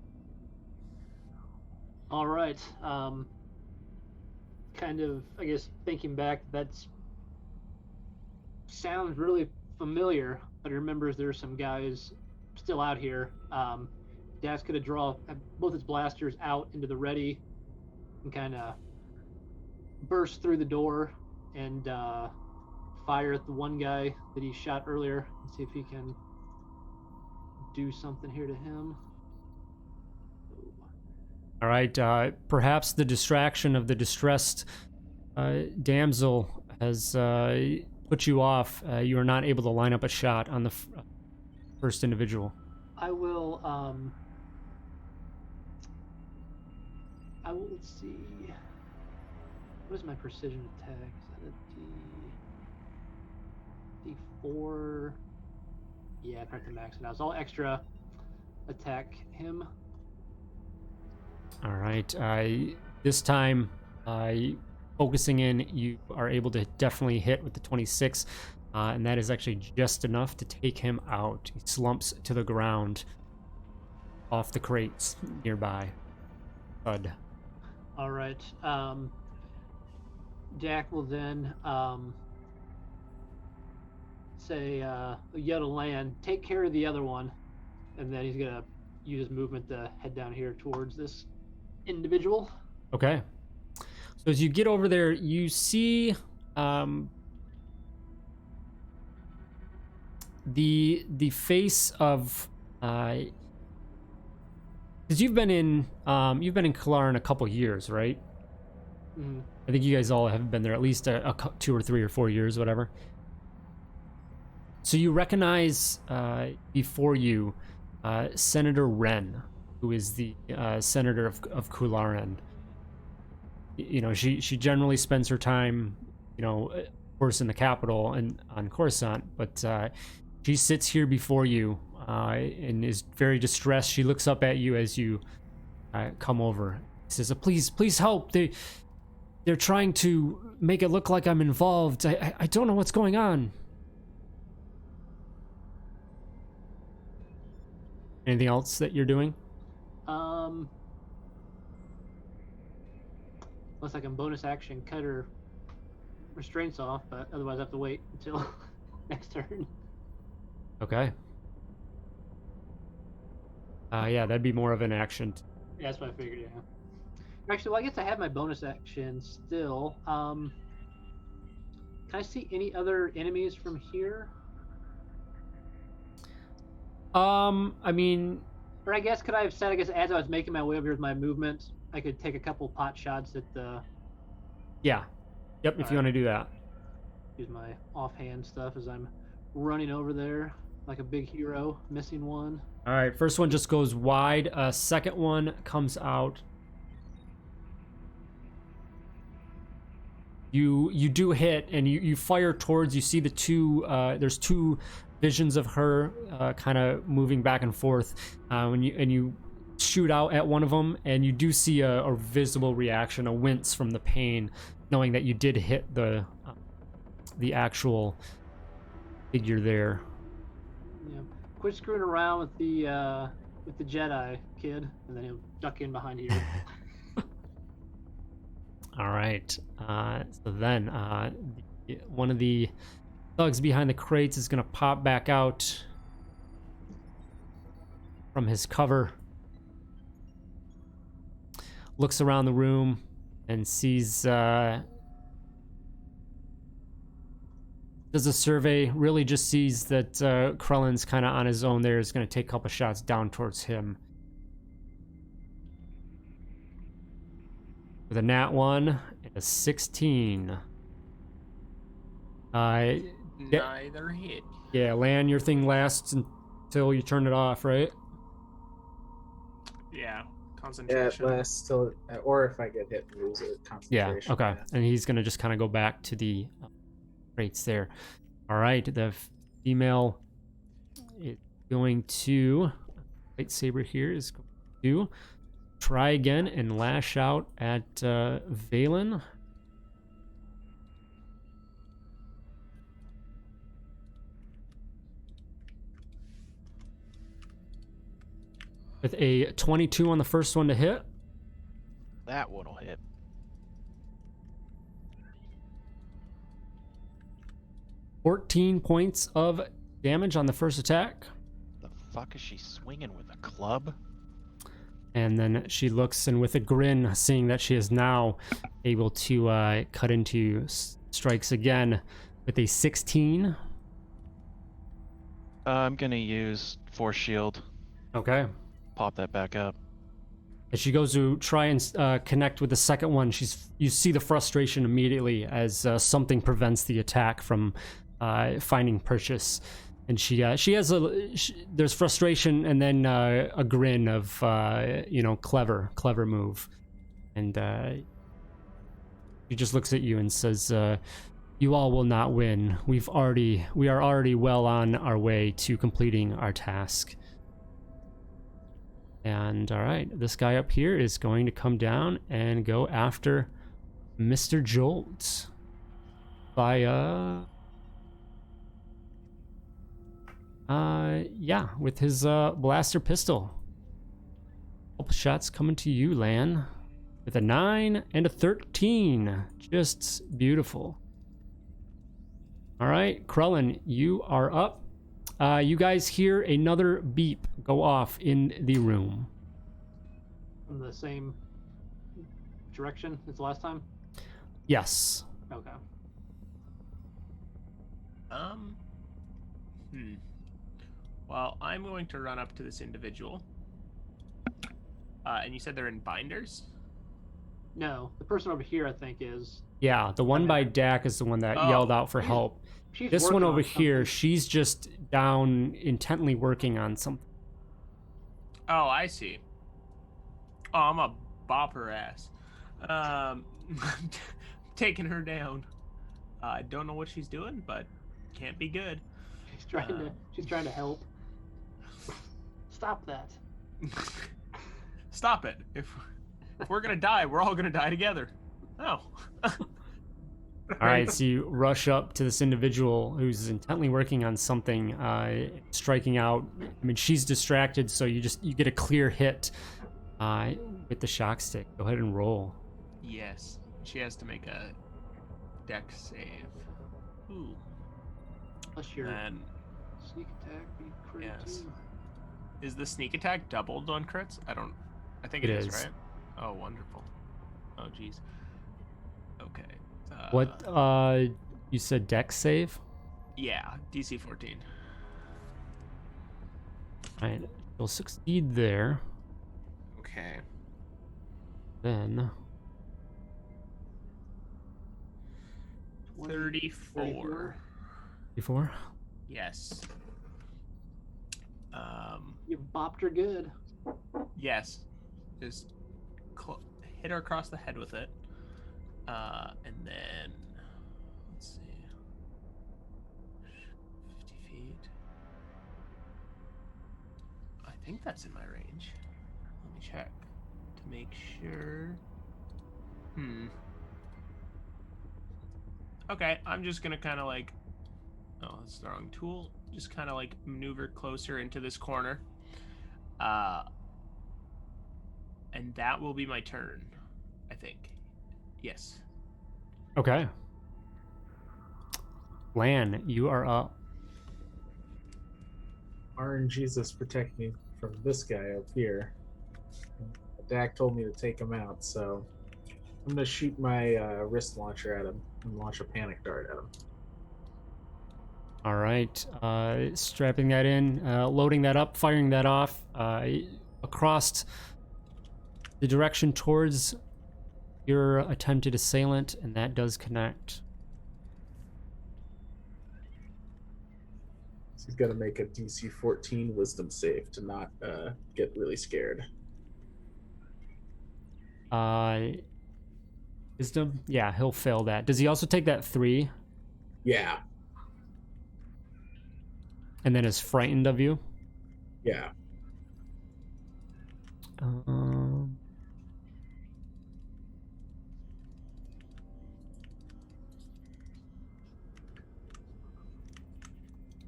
All right. Kind of, I guess, thinking back, that's sounds really familiar, but he remembers there's some guys still out here. Dax could have drawn both his blasters out into the ready and kind of burst through the door and fire at the one guy that he shot earlier and see if he can do something here to him. All right. Perhaps the distraction of the distressed damsel has put you off. You are not able to line up a shot on the first individual. I will. Let's see. What is my precision attack? Is that a D4? Yeah, I have to max it out. So I'll extra attack him. All right. This time, focusing in, you are able to definitely hit with the 26, and that is actually just enough to take him out. He slumps to the ground off the crates nearby. Thud. All right. Jack will then say, yell to Land, take care of the other one, and then he's gonna use his movement to head down here towards this individual. Okay. So as you get over there, you see the face of because you've been in Kalaran a couple years, right? Mm-hmm. I think you guys all have been there at least 2 or 3 or 4 years, whatever. So you recognize before you Senator Wren, who is the senator of Kularan. You know, she generally spends her time, of course, in the capital and on Coruscant, but she sits here before you and is very distressed. She looks up at you as you come over. She says, please help. They're trying to make it look like I'm involved. I don't know what's going on. Anything else that you're doing? Unless I can bonus action cut her restraints off, but otherwise I have to wait until next turn. Okay. Yeah, that'd be more of an action. Yeah, that's what I figured, yeah. Actually, well, I guess I have my bonus action still. Can I see any other enemies from here? I mean... Or I guess, could I have said, as I was making my way over here with my movement, I could take a couple pot shots at the... Yeah. Yep, if you want to do that. Use my offhand stuff as I'm running over there like a big hero, missing one. All right, first one just goes wide. Second one comes out. You do hit, and you fire towards. You see the two. There's two visions of her, kind of moving back and forth. And you shoot out at one of them, and you do see a visible reaction, a wince from the pain, knowing that you did hit the actual figure there. Yeah. Quit screwing around with the Jedi, kid, and then he'll duck in behind here. All right. So then one of the thugs behind the crates is going to pop back out from his cover. Looks around the room and sees... does a survey, really just sees that Krellin's kind of on his own there, is going to take a couple shots down towards him. With a nat 1 and a 16. Neither hit. Yeah, Lan, your thing lasts until you turn it off, right? Yeah, Yeah, it concentration. lasts till, or if I get hit and lose it, Yeah, concentration. okay. And he's going to just kind of go back to the crates there. All right, the female is going to... Lightsaber here is going to try again and lash out at Valen. with a 22 on the first one to hit. That one'll hit. 14 points of damage on the first attack. The fuck is she swinging with a club? And then she looks, and with a grin, seeing that she is now able to cut into strikes again with a 16. I'm gonna use Force Shield. Okay. Pop that back up. As she goes to try and connect with the second one, you see the frustration immediately as something prevents the attack from finding purchase. And there's frustration and then a grin of clever move, and she just looks at you and says, "You all will not win. We are already well on our way to completing our task." And all right, this guy up here is going to come down and go after Mr. Jolt by with his blaster pistol. Couple shots coming to you, Lan, with a 9 and a 13. Just beautiful. All right, Krellin, you are up. You guys hear another beep go off in the room. From the same direction as last time? Yes. Okay. Well, I'm going to run up to this individual. And you said they're in binders? No, the person over here, I think, is. Yeah, the one by Dak is the one that yelled out for help. She's This one working over on here, something. she's just down intently working on something. Oh, I see. Oh, I'm a bop her ass. Taking her down. I don't know what she's doing, but can't be good. She's trying to help. Stop that. Stop it. If we're gonna die, we're all gonna die together. Oh. All right, so you rush up to this individual who's intently working on something, striking out. I mean, she's distracted, so you get a clear hit with the shock stick. Go ahead and roll. Yes. She has to make a dex save. Ooh. Plus your And sneak attack be crit Yes. too. is the sneak attack doubled on crits? I think It it is, is. right? Oh, wonderful. Oh, jeez. Okay. What you said dex save? Yeah, DC 14. All right, you'll succeed there. Okay. Then 34. before. Yes. You bopped her good. Yes. Just hit her across the head with it. And then let's see. 50 feet. I think that's in my range. Let me check to make sure. Okay, I'm just gonna kind of like. Oh, that's the wrong tool. Just kind of like maneuver closer into this corner. And that will be my turn, I think. Yes. Okay. Lan, you are up. RNGesus protect me from this guy up here. Dak told me to take him out, so I'm gonna shoot my wrist launcher at him and launch a panic dart at him. All right, strapping that in, loading that up, firing that off across the direction towards your attempted assailant, and that does connect. So he's got to make a DC 14 Wisdom save to not get really scared. Wisdom? Yeah, he'll fail that. Does he also take that 3? Yeah, And then is frightened of you? yeah.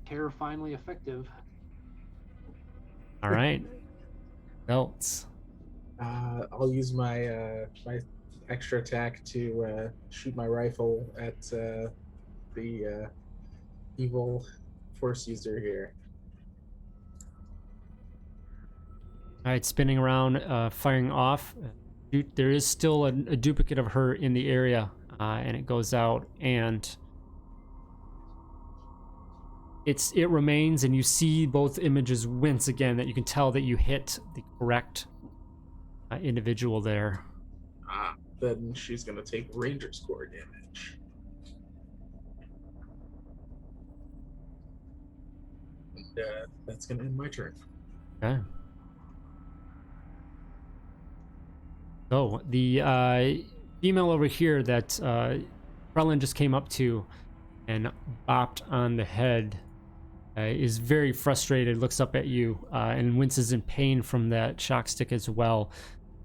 Terrifyingly effective. All right. else. I'll use my my extra attack to shoot my rifle at the evil force user here. All right, spinning around, firing off. There is still a duplicate of her in the area, and it goes out, and it remains, and you see both images wince again. That you can tell that you hit the correct individual there. Then she's gonna take Ranger score damage. And that's gonna end my turn. Okay. So the female over here that Krellin just came up to and bopped on the head is very frustrated, looks up at you, and winces in pain from that shock stick as well,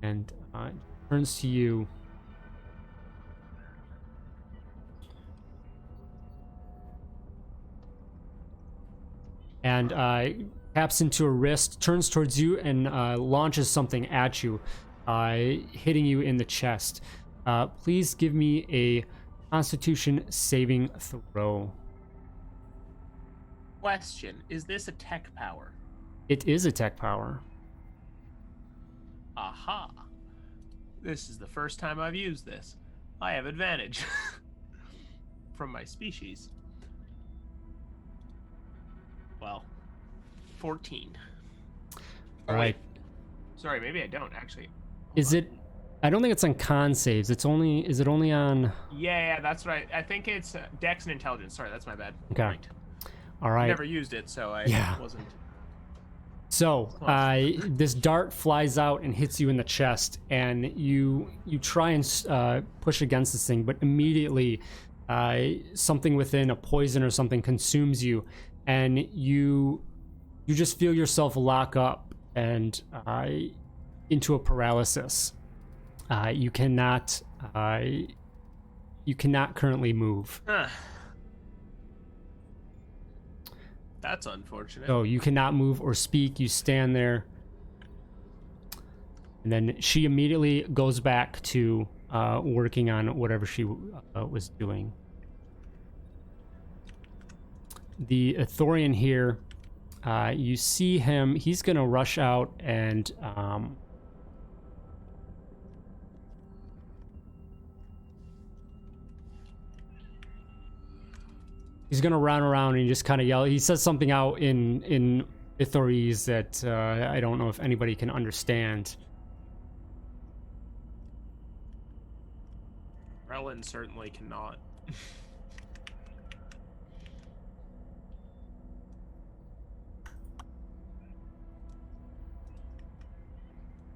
and turns to you. And taps into her wrist, turns towards you, and launches something at you, hitting you in the chest. Please give me a Constitution saving throw. Question: is this a tech power? It is a tech power. Aha! This is the first time I've used this. I have advantage from my species. Well, 14. All right. Sorry, maybe I don't actually. Is it? I don't think it's on con saves. It's only. Is it only on? Yeah, that's right. I think it's Dex and Intelligence. Sorry, that's my bad. Okay. Right. All right. Never used it, so I wasn't. So this dart flies out and hits you in the chest, and you try and push against this thing, but immediately something within, a poison or something, consumes you, and you just feel yourself lock up and into a paralysis. You cannot currently move. That's unfortunate. So you cannot move or speak. You stand there. And then she immediately goes back to working on whatever she was doing. The Ithorian here, you see him. He's going to rush out and... he's gonna run around and just kind of yell. He says something out in Ithorese that I don't know if anybody can understand. Krellin certainly cannot.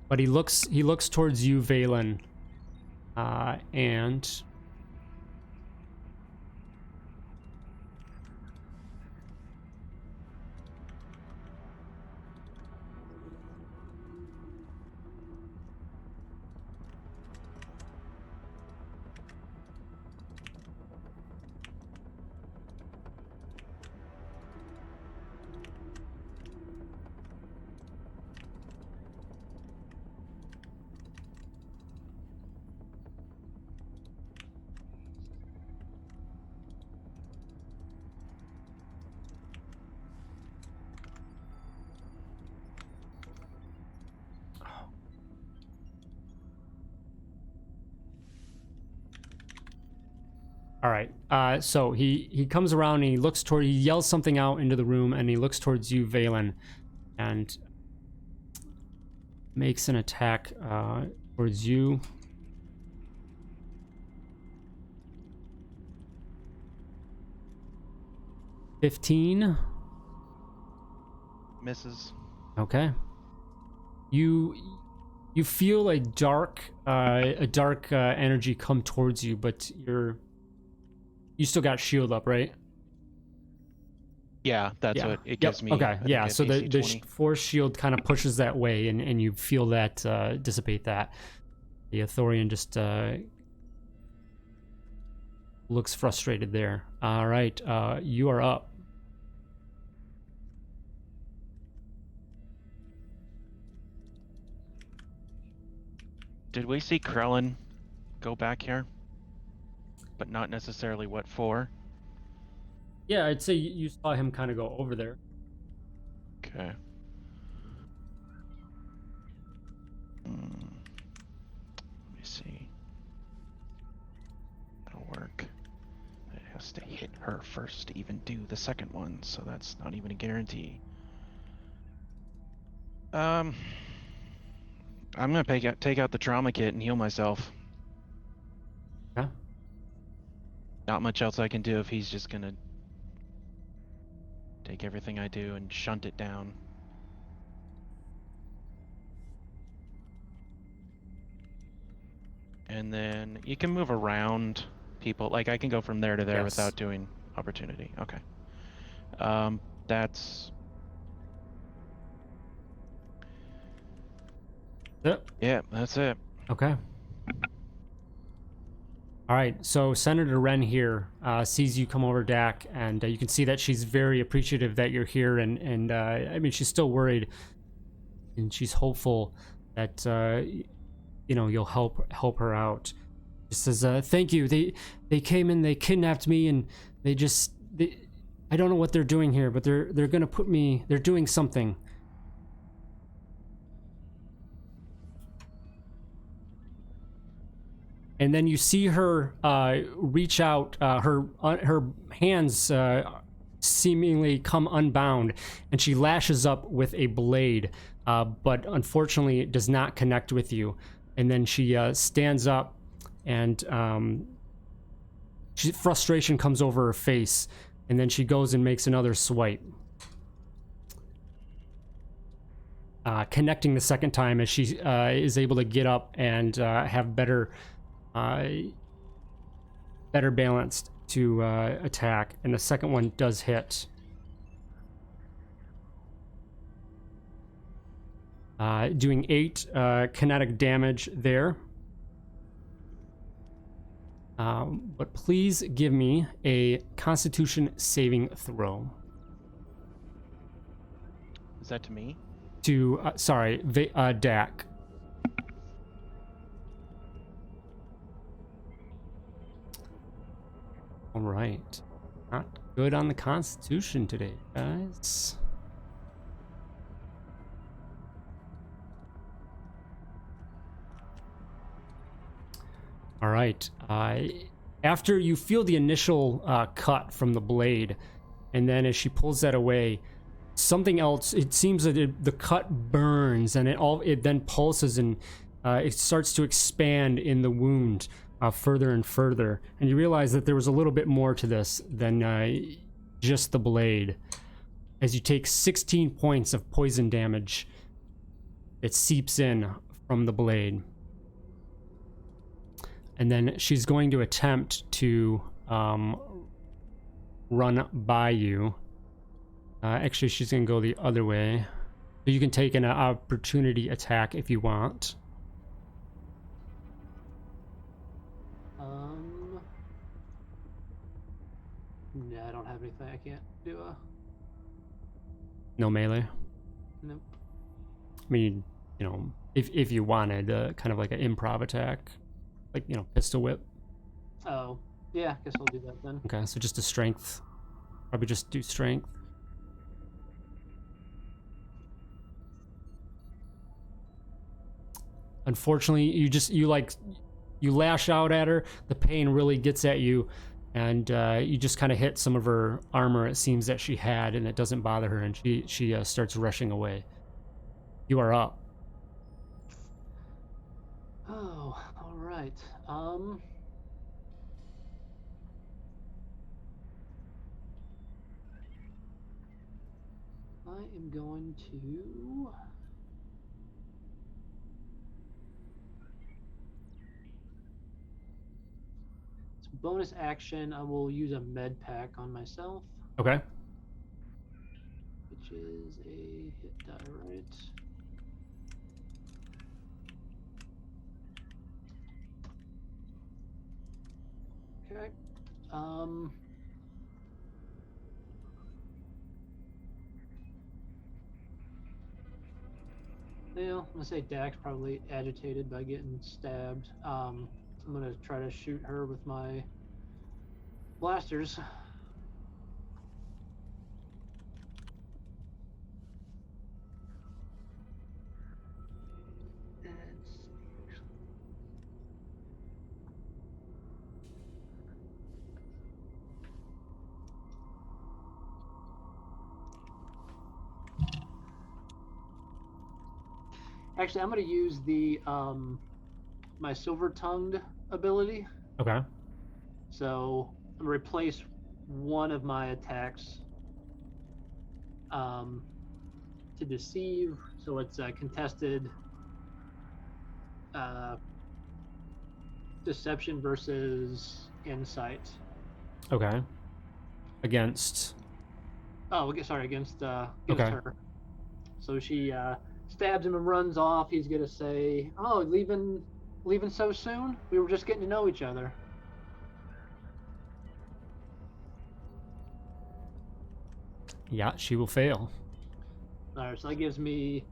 But he looks towards you, Valen, and all right. So he comes around and he yells something out into the room, and he looks towards you, Valen, and makes an attack towards you. $15. Misses. Okay. You feel a dark energy come towards you, but you still got shield up, right? Yeah, that's what it gives me. Okay, I think yeah. I So have the AC 20. force shield kind of pushes that way, and you feel that dissipate that. The Ithorian just looks frustrated there. All right, you are up. Did we see Krellin go back here? But not necessarily what for? Yeah, I'd say you saw him kind of go over there. Okay. Let me see. That'll work. It has to hit her first to even do the second one, so that's not even a guarantee. I'm gonna take out the trauma kit and heal myself. Yeah. Not much else I can do if he's just gonna take everything I do and shunt it down. And then you can move around people. Like I can go from there to there Yes. without doing opportunity. Okay. That's Yep. yeah, that's it. Okay. All right, so Senator Wren here sees you come over, Dak, and you can see that she's very appreciative that you're here, and I mean, she's still worried, and she's hopeful that you'll help her out. She says, "Thank you. They came in, they kidnapped me, and I don't know what they're doing here, but they're gonna put me. They're doing something." And then you see her reach out, her hands seemingly come unbound, and she lashes up with a blade, but unfortunately it does not connect with you. And then she stands up, and frustration comes over her face, and then she goes and makes another swipe. Connecting the second time as she is able to get up and have better balanced to attack, and the second one does hit. Doing 8 kinetic damage there. But please give me a Constitution saving throw. Is that to me? To Dak. All right. Not good on the Constitution today, guys. All right. After you feel the initial cut from the blade, and then as she pulls that away, something else, it seems that the cut burns, and it then pulses, and it starts to expand in the wound further and further, and you realize that there was a little bit more to this than just the blade. As you take 16 points of poison damage, it seeps in from the blade. And then she's going to attempt to run by you. Actually, she's going to go the other way. So you can take an opportunity attack if you want. Yeah, I don't have anything. I can't do a... No melee? Nope. I mean, if you wanted, kind of like an improv attack. Like, pistol whip. Oh, yeah, I guess I'll do that then. Okay, so just a strength. Probably just do strength. Unfortunately, you lash out at her. The pain really gets at you, and you just kind of hit some of her armor, it seems, that she had, and it doesn't bother her, and she starts rushing away. You are up. Oh, all right. I am going to... It's a bonus action. I will use a med pack on myself, Okay. which is a hit die, right? Okay. Yeah, I'm gonna say Dak's probably agitated by getting stabbed. I'm gonna try to shoot her with my blasters. It's actually, I'm gonna use the my silver tongued ability. Okay. So I'm gonna replace one of my attacks to deceive. So it's a contested deception versus insight. Okay. Against. Oh, sorry, against Okay. her. So she stabs him and runs off. He's gonna say, "Oh, leaving so soon? We were just getting to know each other." Yeah, she will fail. All right, so that gives me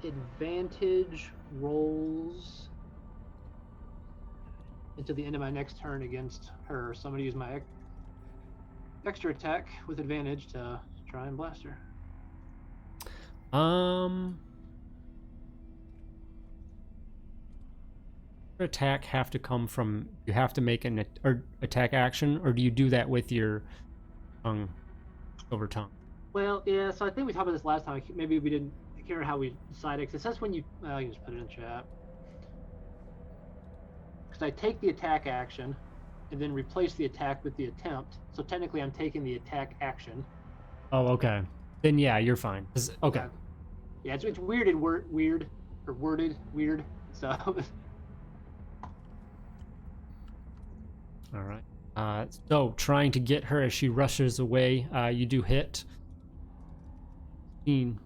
advantage rolls until the end of my next turn against her. So I'm gonna use my extra attack with advantage to try and blast her. Attack have to come from, you have to make an attack action, or do you do that with your tongue, silver tongue? Well, yeah. So I think we talked about this last time. Maybe we didn't. I can't remember how we decided. Because it says when you. I can just put it in chat. Because I take the attack action, and then replace the attack with the attempt. So technically, I'm taking the attack action. Oh, okay. Then yeah, you're fine. Okay. Yeah, it's weird and weird or worded weird. So. All right. So trying to get her as she rushes away, you do hit. And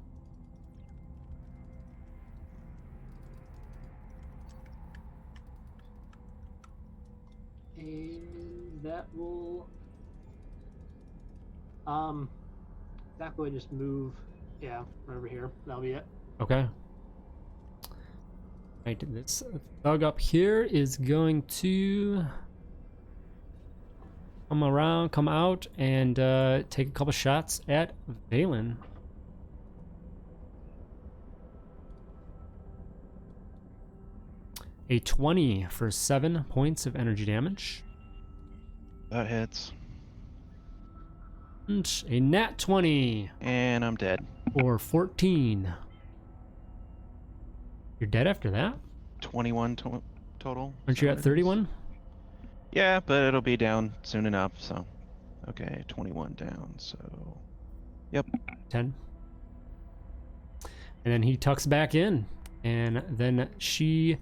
that will that will just move, yeah, right over here. That'll be it. Okay. Right, this thug up here is going to come out, and take a couple shots at Valen. A 20 for 7 points of energy damage. That hits. And a nat 20 And I'm dead. for 14. You're dead after that? 21 total. Aren't you at 31? Yeah, but it'll be down soon enough, so. Okay, 21 down, so. Yep. 10. And then he tucks back in. And then the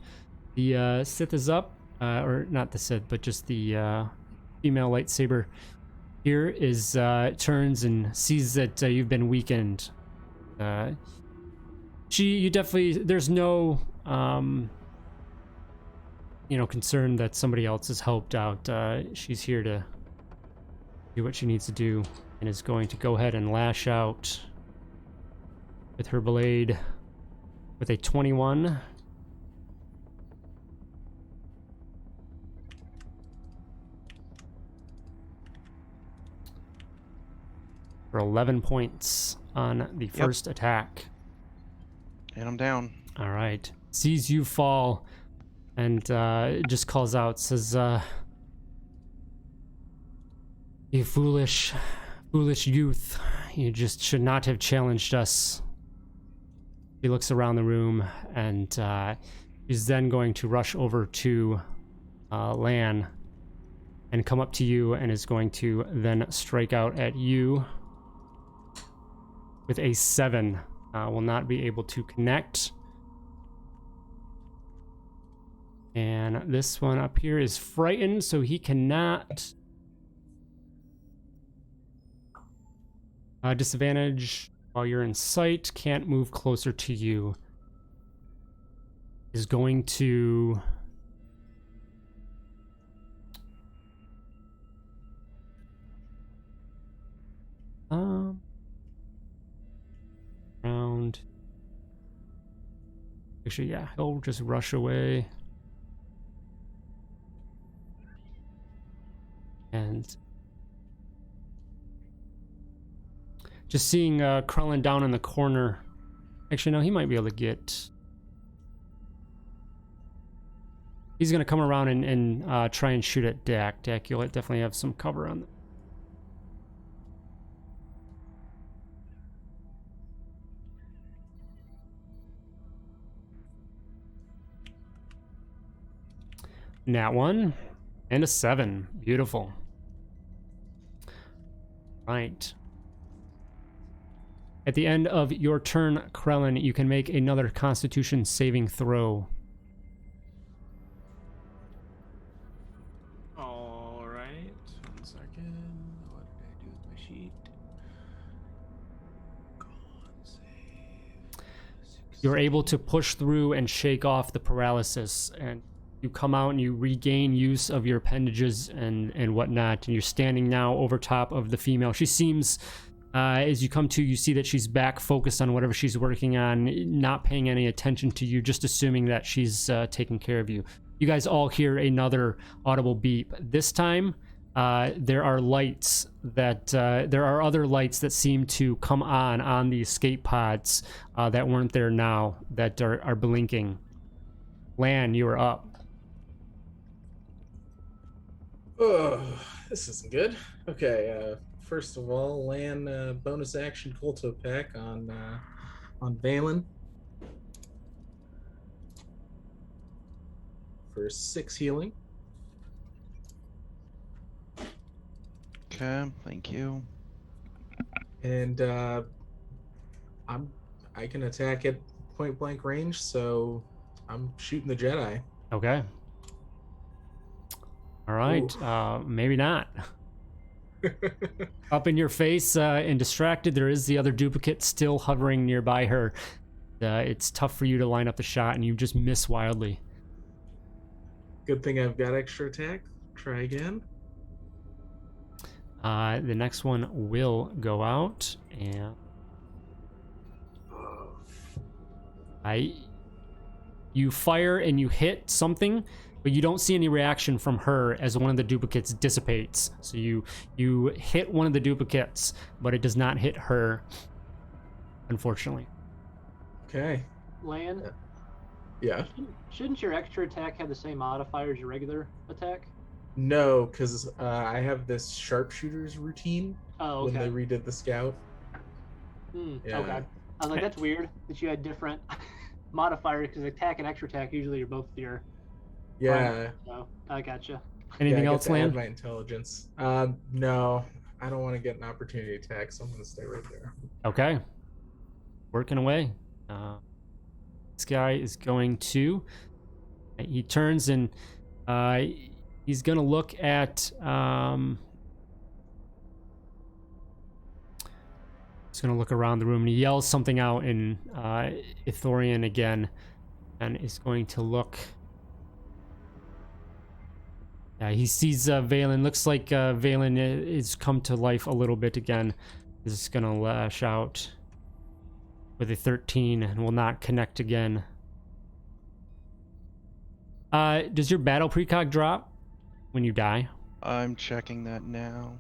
Sith is up. Or not the Sith, but just the female lightsaber here is turns and sees that you've been weakened. You definitely, there's no concern that somebody else has helped out. She's here to do what she needs to do, and is going to go ahead and lash out with her blade with a 21. For 11 points on the first attack. And I'm down. All right. Sees you fall, and just calls out, says, "You foolish youth. You just should not have challenged us." He looks around the room, and he's then going to rush over to Lan and come up to you, and is going to then strike out at you with a 7. Will not be able to connect. And this one up here is frightened, so he cannot. Disadvantage while you're in sight, can't move closer to you. Is going to Actually, yeah, he'll just rush away. And just seeing Krellin down in the corner. Actually, no, he might be able to get... He's going to come around and try and shoot at Dak. Dak, you'll definitely have some cover on that. Nat 1 and a 7. Beautiful. Right. At the end of your turn, Krellin, you can make another Constitution saving throw. All right. 1 second. What did I do with my sheet? Con save. You're able to push through and shake off the paralysis, and you come out and you regain use of your appendages and whatnot, and you're standing now over top of the female. She seems, as you come to, you see that she's back focused on whatever she's working on, not paying any attention to you, just assuming that she's taking care of you. You guys all hear another audible beep. This time, there are lights that, there are other lights that seem to come on the escape pods that weren't there now, that are blinking. Lan, you are up. Oh, this isn't good. Okay, first of all, land bonus action Colto Pack on Valen for 6 healing. Okay, thank you. And I can attack at point blank range, so I'm shooting the Jedi. Okay. All right. Maybe not. Up in your face and distracted, there is the other duplicate still hovering nearby her. It's tough for you to line up the shot, and you just miss wildly. Good thing I've got extra attack. Try again. The next one will go out, and you fire and you hit something, but you don't see any reaction from her as one of the duplicates dissipates. So you hit one of the duplicates, but it does not hit her, unfortunately. Okay. Lan, Yeah. shouldn't your extra attack have the same modifier as your regular attack? No, because I have this sharpshooters routine Oh, when okay. they redid the scout. Yeah. Okay. I was like, that's weird that you had different modifiers, because attack and extra attack usually are both your Yeah. So I gotcha. Anything I else, get to add Lan? my intelligence. No, I don't want to get an opportunity attack, so I'm going to stay right there. Okay. Working away. This guy is going to... He turns and he's going to look at... He's going to look around the room, and he yells something out in Ithorian again, and is going to look... he sees Valen. Looks like Valen is come to life a little bit again. Is going to lash out with a 13 and will not connect again. Does your battle precog drop when you die? I'm checking that now.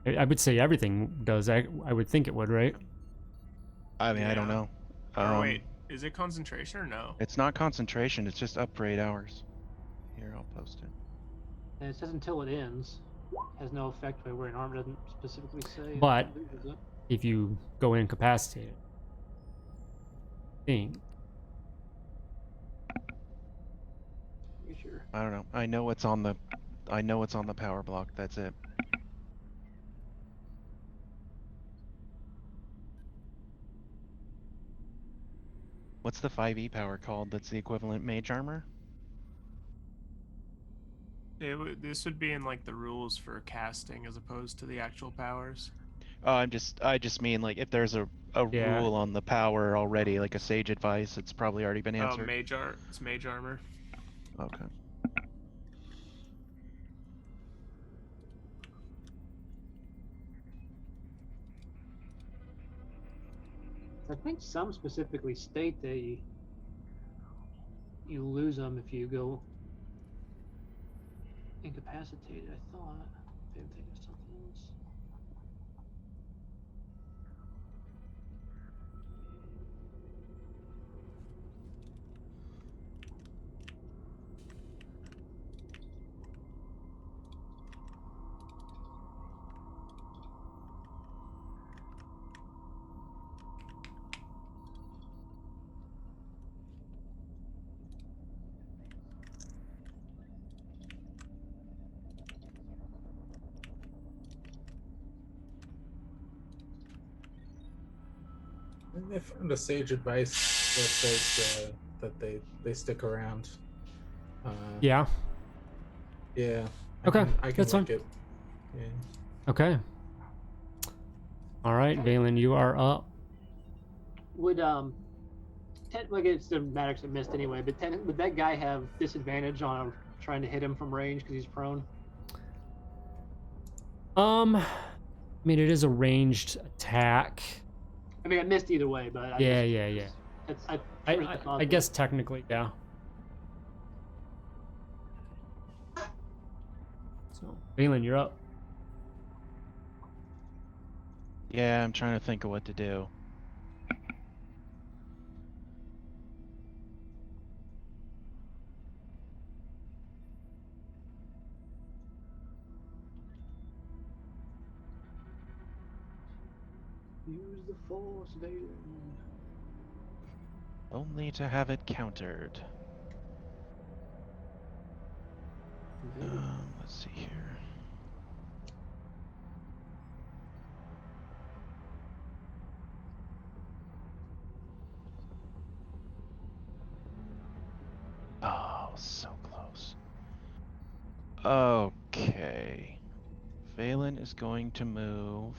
I would say everything does. I would think it would, right? I mean, I don't Yeah. know. Oh, wait, is it concentration or no? It's not concentration, it's just up for 8 hours. Here, I'll post it. And it says until it ends. Has no effect by wearing armor. Doesn't specifically say. But Does it? if you go incapacitated, thing. You sure? I don't know. I know it's on the power block, that's it. What's the 5E power called that's the equivalent mage armor? This would be in like the rules for casting as opposed to the actual powers. Oh, I just mean like if there's a Yeah. rule on the power already, like a sage advice, it's probably already been Oh, answered. it's mage armor. Okay. I think some specifically state they you lose them if you go incapacitated. I thought. Maybe I'm thinking of something else. I found a sage advice that says that they stick around. Yeah. Yeah. Okay, I can that's look fine. it. Yeah. Okay. All right, Valen, you are up. Would like it's the Maddox that missed anyway, but would that guy have disadvantage on trying to hit him from range because he's prone? I mean, it is a ranged attack. I mean, I missed either way, but Yeah. It's, I, I guess technically, yeah. So, Valen, you're up. Yeah, I'm trying to think of what to do. Use the force, Valen. Only to have it countered. Let's see here. Oh, so close. Okay. Valen is going to move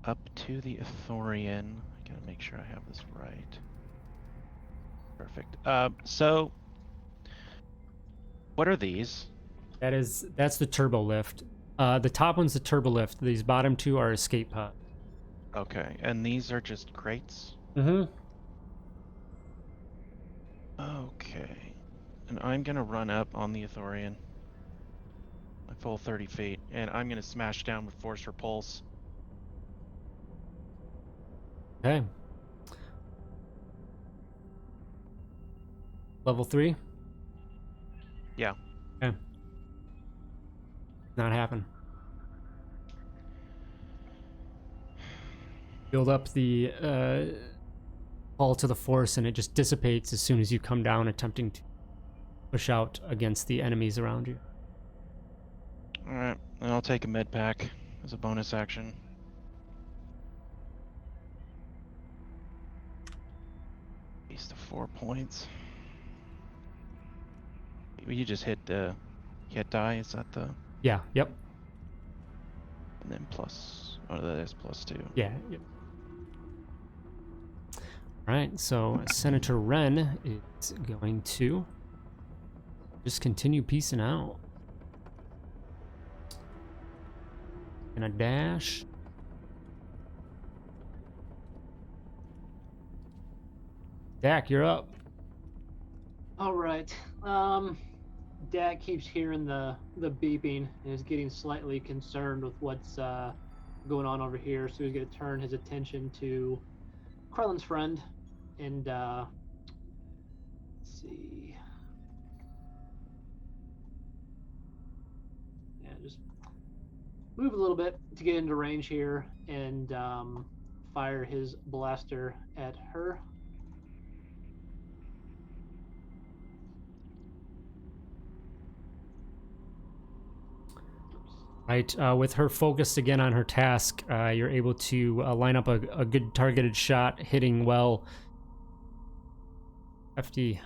up to the Ithorian. I gotta make sure I have this right. Perfect. So what are these? That's the turbo lift. The top one's the turbo lift. These bottom two are escape pod. Okay, and these are just crates? Mm-hmm. Okay. And I'm gonna run up on the Ithorian. My full 30 feet, and I'm gonna smash down with force repulse. Okay. Level 3? Yeah. Okay. Not happen. Build up the call to the force, and it just dissipates as soon as you come down, attempting to push out against the enemies around you. Alright, and I'll take a med pack as a bonus action. Base to 4 points. You just hit hit die, is that the... Yeah, yep. And then plus... Oh, that is +2. Yeah, yep. Alright, so Senator Wren is going to just continue piecing out. Gonna dash. Dak, you're up. All right. Dak keeps hearing the beeping and is getting slightly concerned with what's going on over here. So he's going to turn his attention to Krellin's friend and let's see. Yeah, just move a little bit to get into range here and fire his blaster at her. Right, with her focused again on her task, you're able to line up a good targeted shot, hitting well. FD.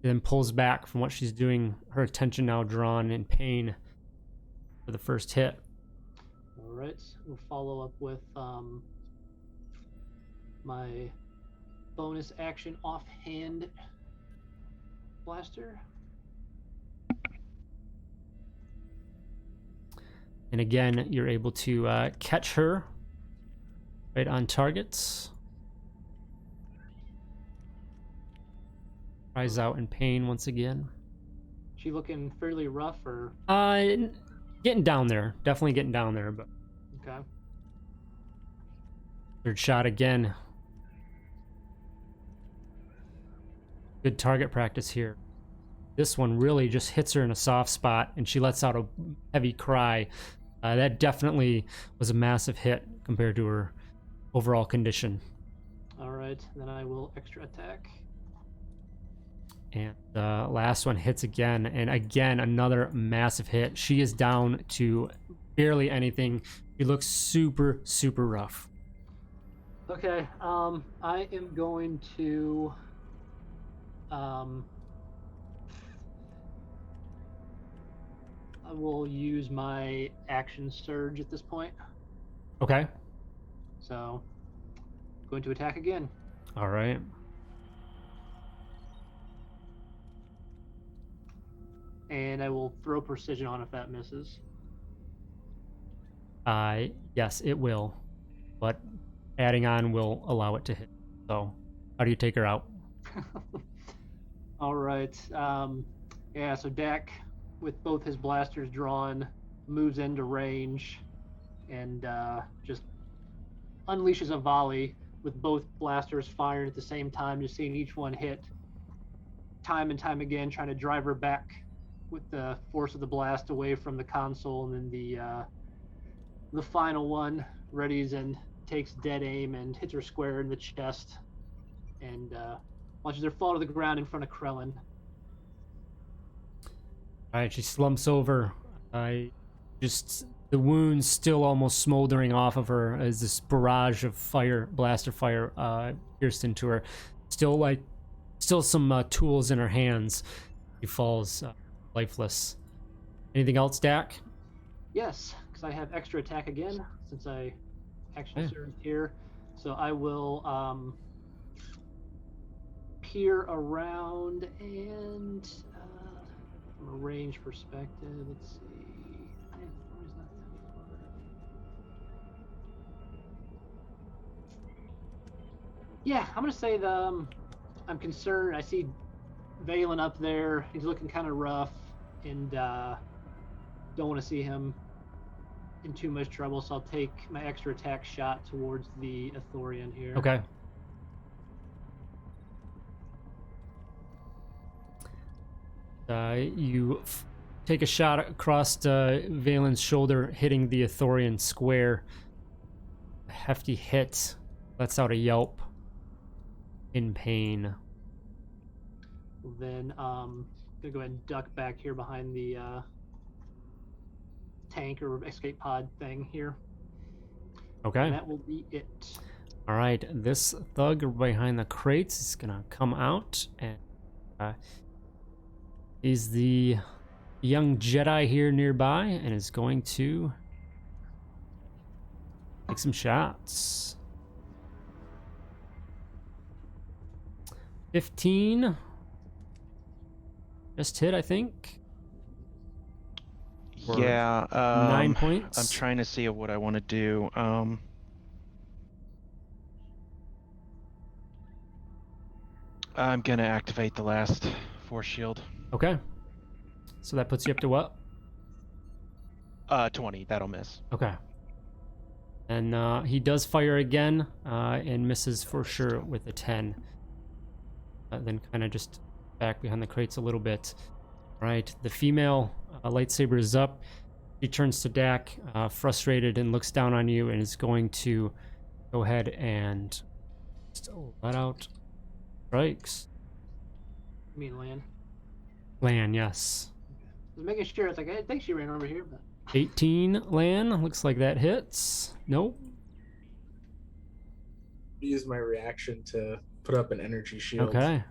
Then pulls back from what she's doing, her attention now drawn in pain for the first hit. All right, we'll follow up with my bonus action offhand blaster. And again, you're able to catch her Right on target. Cries out in pain once again. She looking fairly rough, or Getting down there. Definitely getting down there, but okay? third shot again. Good target practice here. This one really just hits her in a soft spot, and she lets out a heavy cry. That definitely was a massive hit compared to her overall condition. All right, then I will extra attack. And the last one hits again, and again another massive hit. She is down to barely anything. She looks super, super rough. Okay, I am going to I will use my action surge at this point. Okay. So, going to attack again. All right. And I will throw precision on if that misses. Yes, it will, but adding on will allow it to hit. So, how do you take her out? All right. Yeah, so Dak, with both his blasters drawn, moves into range and just unleashes a volley with both blasters firing at the same time, just seeing each one hit time and time again, trying to drive her back with the force of the blast away from the console. And then the final one readies and takes dead aim and hits her square in the chest and watches her fall to the ground in front of Krellin. All right, she slumps over. Just the wounds still almost smoldering off of her as this barrage of fire, blaster fire, pierced into her. Still some tools in her hands. She falls lifeless. Anything else, Dak? Yes, because I have extra attack again since I action surged here. So I will peer around and from a range perspective, let's see. Where's that thing? Yeah, I'm gonna say I'm concerned. I see Valen up there. He's looking kind of rough, and don't want to see him in too much trouble. So I'll take my extra attack shot towards the Athorian here. Okay. You take a shot across Valen's shoulder, hitting the Athorian square. A hefty hit. Lets out a yelp. In pain. Then gonna go ahead and duck back here behind the tank or escape pod thing here. Okay. And that will be it. All right. This thug behind the crates is gonna come out, and is the young Jedi here nearby, and is going to take some shots. 15. Just hit, I think. Or Yeah. 9 points. I'm trying to see what I want to do. I'm gonna activate the last force shield. Okay. So that puts you up to what? 20. That'll miss. Okay. And he does fire again and misses for sure with a 10. Then kind of just back behind the crates a little bit. All right. The female lightsaber is up. She turns to Dak, frustrated, and looks down on you and is going to go ahead and just let out strikes. You mean land? Lan, yes. I was making sure. It's like I think she ran over here, but 18 Lan. Looks like that hits. Nope. Use my reaction to put up an energy shield. Okay.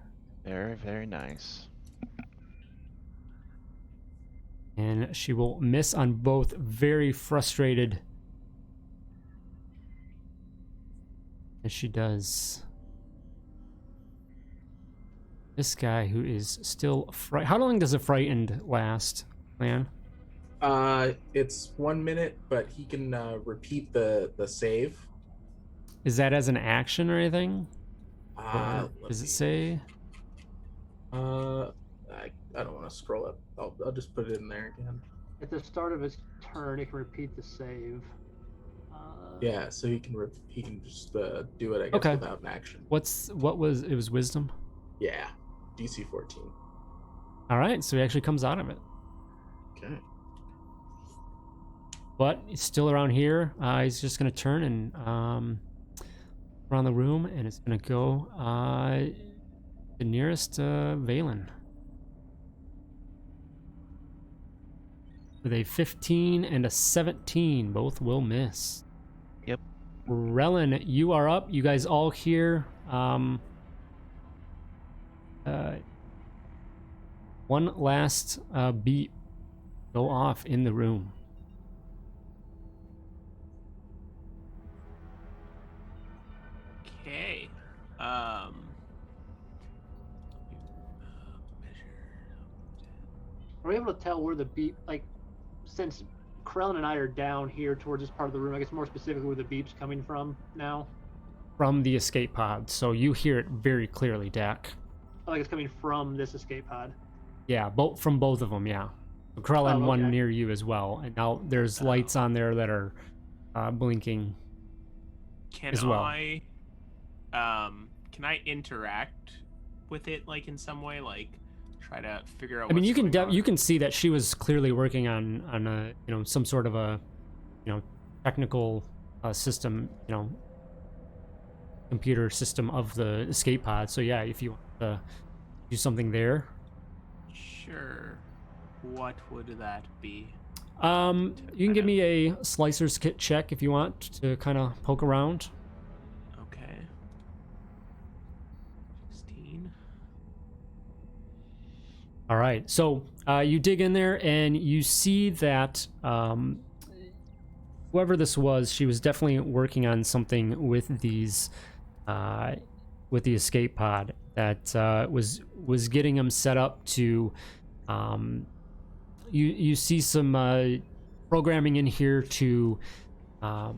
Very, very nice. And she will miss on both. Very frustrated as she does. This guy who is still how long does a frightened last, Lan? It's 1 minute, but he can repeat the save. Is that as an action or anything? Or Let does it me- say? I don't want to scroll up. I'll just put it in there again. At the start of his turn, he can repeat the save. Yeah, so he can just do it, I guess, Okay. without an action. What was it? Was wisdom? Yeah, DC 14. All right, so he actually comes out of it. Okay. But he's still around here. He's just gonna turn and around the room, and it's gonna go the nearest Valen. With a 15 and a 17, both will miss. Yep. Relin, you are up. You guys all hear one last beep go off in the room. Okay. Are we able to tell where the beep, like, since Krellin and I are down here towards this part of the room, I guess more specifically where the beep's coming from now? From the escape pod, so you hear it very clearly, Dak. Like it's coming from this escape pod. Yeah, from both of them, yeah. Krellin, Oh, one okay. near you as well, and now there's lights on there that are blinking. Can as well. Can I interact with it like in some way, like try to figure out? I mean, what's you can going on? you can see that she was clearly working on a some sort of a technical system, computer system of the escape pod. So yeah, if you want to do something there, Sure. What would that be? you can give me a slicer's kit check if you want to kind of poke around. Okay. 16. All right, so you dig in there and you see that whoever this was, she was definitely working on something with these, with the escape pod that was getting them set up to. You see some programming in here to not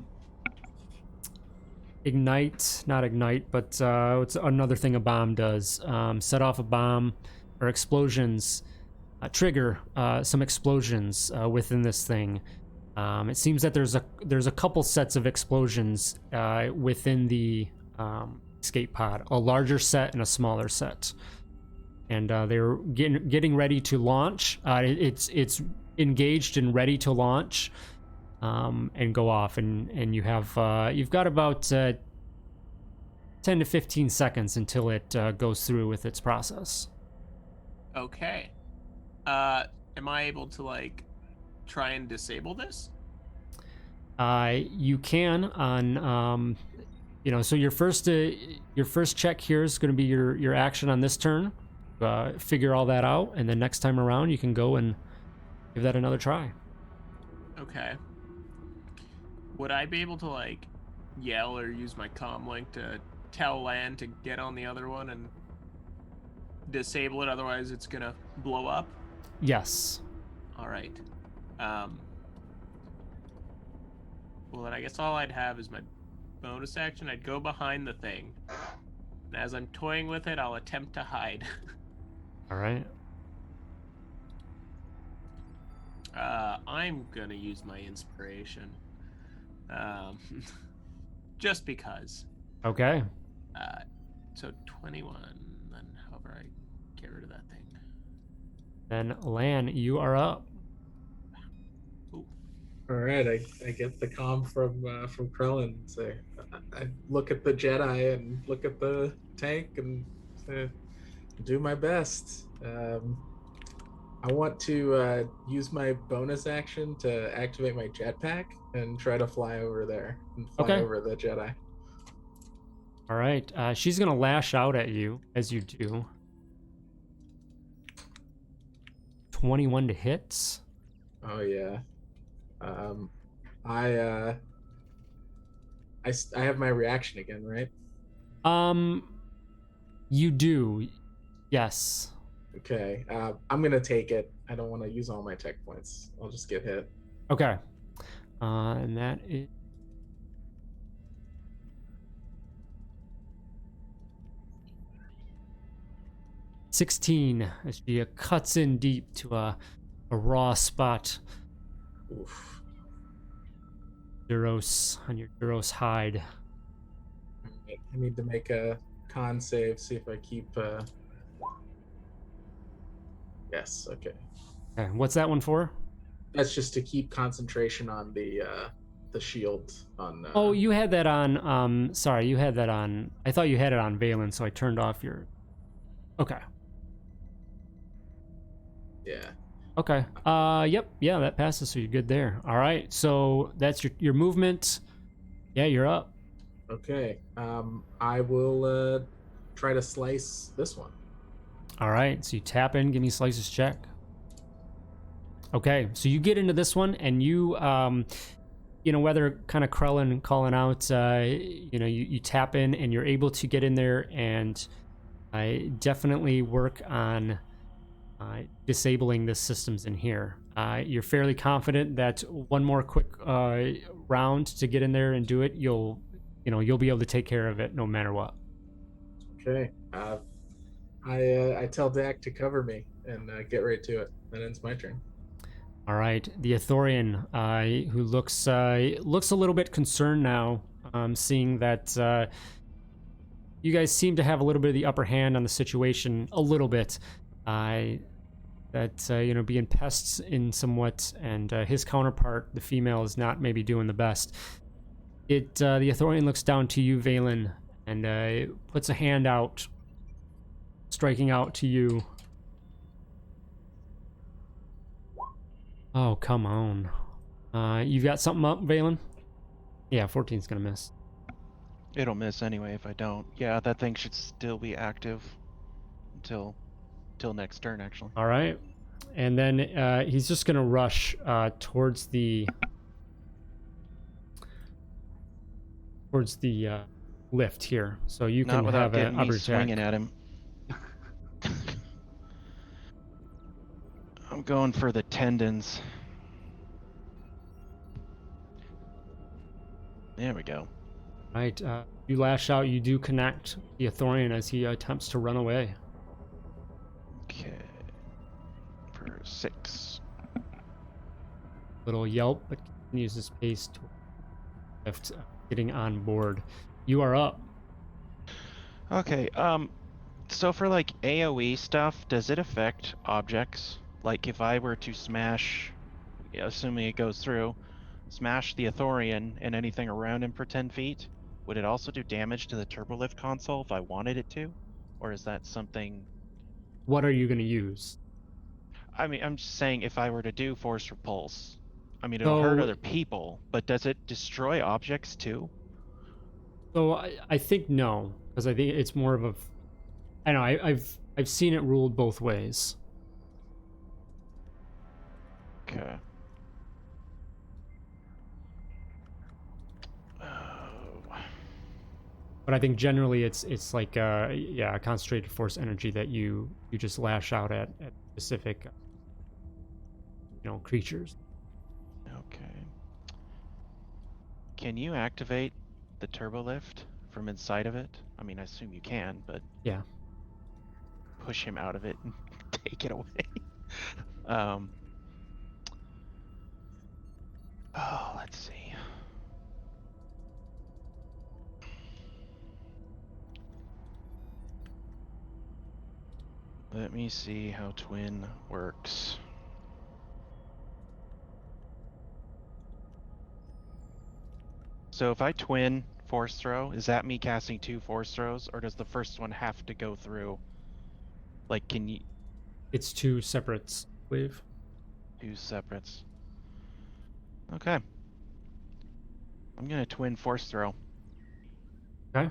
ignite, but it's another thing a bomb does. Set off a bomb or explosions, trigger some explosions within this thing. It seems that there's a couple sets of explosions within the escape pod, a larger set and a smaller set, and they're getting ready to launch. It's engaged and ready to launch and go off, and you've got about 10 to 15 seconds until it goes through with its process. Okay. Am I able to like try and disable this? You can on so your first check here is going to be your action on this turn. Figure all that out, and then next time around you can go and give that another try. Okay. Would I be able to like yell or use my comm link to tell Lan to get on the other one and disable it? Otherwise, it's gonna blow up. Yes. All right. Well, then I guess all I'd have is my bonus action. I'd go behind the thing, and as I'm toying with it, I'll attempt to hide. All right. I'm gonna use my inspiration, just because. Okay. So 21. Then, however, I get rid of that thing. Then Lan, you are up. Ooh. All right, I get the comm from Krellin. Say, I look at the Jedi and look at the tank and do my best. I want to use my bonus action to activate my jetpack and try to fly over there and fly Okay. over the Jedi. All right. She's gonna lash out at you as you do. 21 to hit. Oh yeah. I have my reaction again, right? You do. Yes. Okay. I'm gonna take it. I don't want to use all my tech points. I'll just get hit. Okay. And that is 16 as she cuts in deep to a raw spot. Oof. Duros on your Duros hide. Alright, I need to make a con save, see if I keep. Yes, okay. Okay, what's that one for? That's just to keep concentration on the shield on. Oh, you had that on. Sorry, you had that on. I thought you had it on Valen, so I turned off your. Okay. Yeah. Okay. Yep. Yeah, that passes, so you're good there. All right. So that's your movement. Yeah, you're up. Okay. I will try to slice this one. All right. So you tap in. Give me a slices check. Okay. So you get into this one, and you, whether kind of Krellin calling out, you tap in, and you're able to get in there and definitely work on disabling the systems in here. You're fairly confident that one more quick round to get in there and do it, you'll be able to take care of it no matter what. Okay. I tell Dak to cover me and get right to it. That ends my turn. All right, the Ithorian, who looks a little bit concerned now, seeing that you guys seem to have a little bit of the upper hand on the situation, a little bit. Being pests in somewhat, and his counterpart, the female, is not maybe doing the best. The Ithorian looks down to you, Valen, and puts a hand out, striking out to you. Oh, come on. You've got something up, Valen? Yeah, 14's gonna miss. It'll miss anyway if I don't. Yeah, that thing should still be active until next turn, actually. All right. And then he's just gonna rush towards the lift here, so you Not can without have getting an me upper swinging attack. at him. I'm going for the tendons. There we go. Right. You lash out. You do connect the Ithorian as he attempts to run away. Okay. For 6. Little yelp, but continues his pace to lift, getting on board. You are up. Okay, so for like AoE stuff, does it affect objects? Like if I were to smash, assuming it goes through, smash the Ithorian and anything around him for 10 feet, would it also do damage to the turbolift console if I wanted it to? Or is that something... What are you going to use? I mean, I'm just saying if I were to do Force Repulse, I mean, it'll hurt other people, but does it destroy objects too? So I think no, because I think it's more of a... I know, I've seen it ruled both ways. Okay. But I think generally it's like a concentrated force energy that you just lash out at specific creatures. Okay. Can you activate the turbo lift from inside of it? I mean, I assume you can, but Yeah. push him out of it and take it away. Let's see. Let me see how twin works. So if I twin force throw, is that me casting 2 force throws, or does the first one have to go through? Like, can you... It's 2 separates, I believe. 2 separates. Okay. I'm gonna twin force throw. Okay.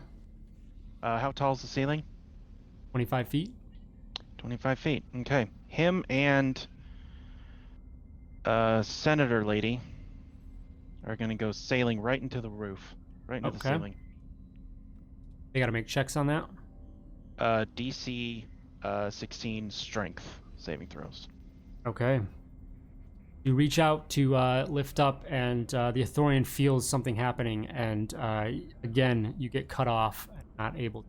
How tall is the ceiling? 25 feet. 25 feet. Okay. Him and Senator Lady are gonna go sailing right into the roof. Right into the ceiling. They gotta make checks on that. DC 16 strength saving throws. Okay. You reach out to lift up, and the Ithorian feels something happening, and again, you get cut off and not able to.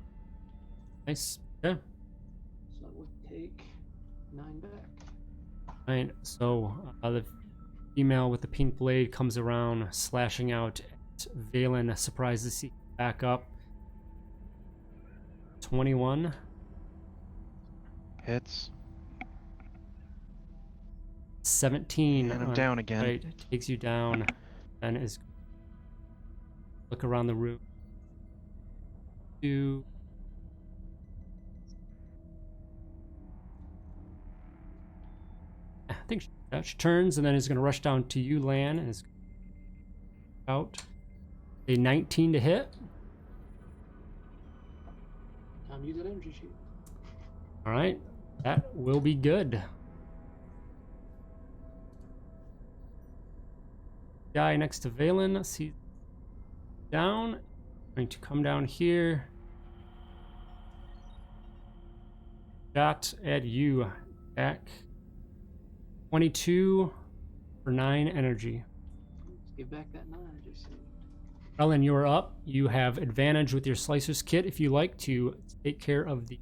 Nice. Okay. So I would take 9 back. All right. So the female with the pink blade comes around, slashing out at Valen. Surprised to see back up. 21. Hits. 17. And I'm on down again. Right, takes you down, and is look around the room. To I think she turns and then is going to rush down to you, Lan, and is out. A 19 to hit. Time to use that energy shield. All right, that will be good. Guy next to Valen, see down. Going to come down here. Shot at you, Jack. 22 for 9 energy. Let's give back that 9 I just saved. Ellen, you are up. You have advantage with your Slicer's Kit if you like to take care of the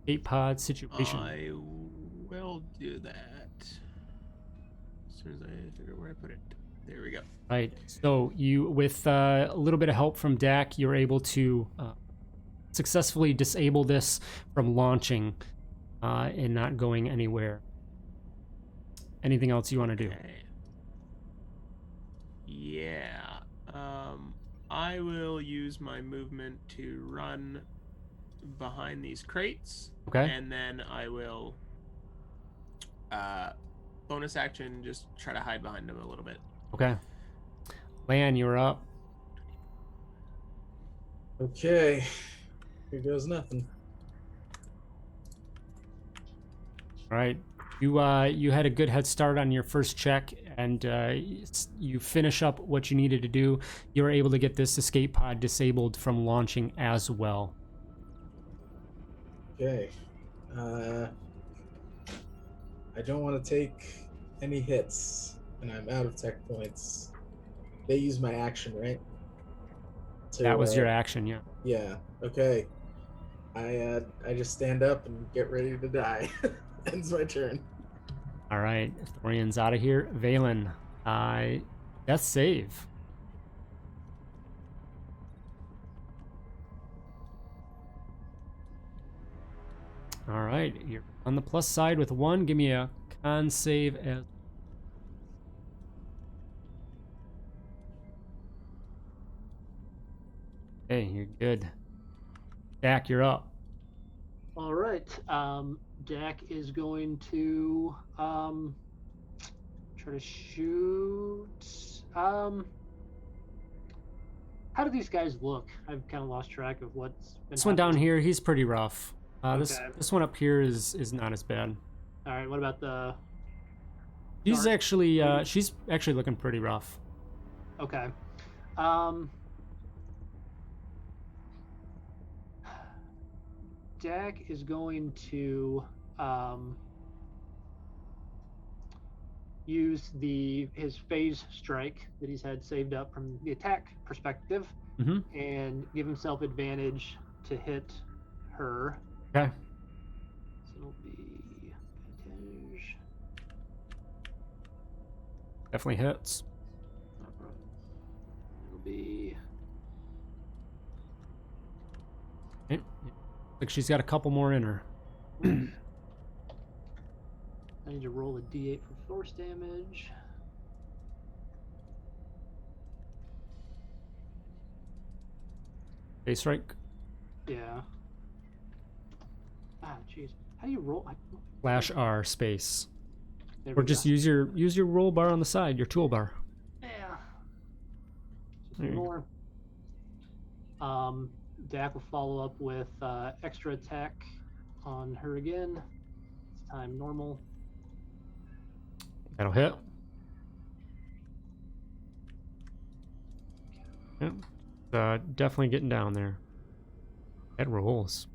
8-pod situation. I will do that. As soon as I figure out where I put it. There we go. Right. So you, with a little bit of help from Dak, you're able to successfully disable this from launching and not going anywhere. Anything else you want to do? Okay. Yeah. I will use my movement to run behind these crates. Okay. And then I will bonus action just try to hide behind them a little bit. Okay. Lan, you're up. Okay. Here goes nothing. All right. You had a good head start on your first check, and you finish up what you needed to do. You were able to get this escape pod disabled from launching as well. Okay. I don't want to take any hits, and I'm out of tech points. They use my action, right? That was your action, yeah. Yeah. Okay. I just stand up and get ready to die. Ends my turn. All right. Thorian's out of here. Valen, death save. All right. You're on the plus side with 1. Give me a con save as. Hey, you're good. Dak, you're up. All right. Dak is going to try to shoot. How do these guys look? I've kind of lost track of what's been This one down happening. here, he's pretty rough. Okay. This one up here is not as bad. All right. What about the? She's Dark. actually looking pretty rough. Okay. Dak is going to use his phase strike that he's had saved up from the attack perspective, and give himself advantage to hit her. Okay. So it'll be advantage. Definitely hits. It'll be Okay. Like she's got a couple more in her. I need to roll a d8 for force damage. Face strike. Yeah. Ah, jeez. How do you roll? Slash R space. There Or we just go. use your roll bar on the side, your toolbar. Yeah. There you go. More. Dak will follow up with extra attack on her again. This time normal. That'll hit. Yep. Definitely getting down there. That rolls.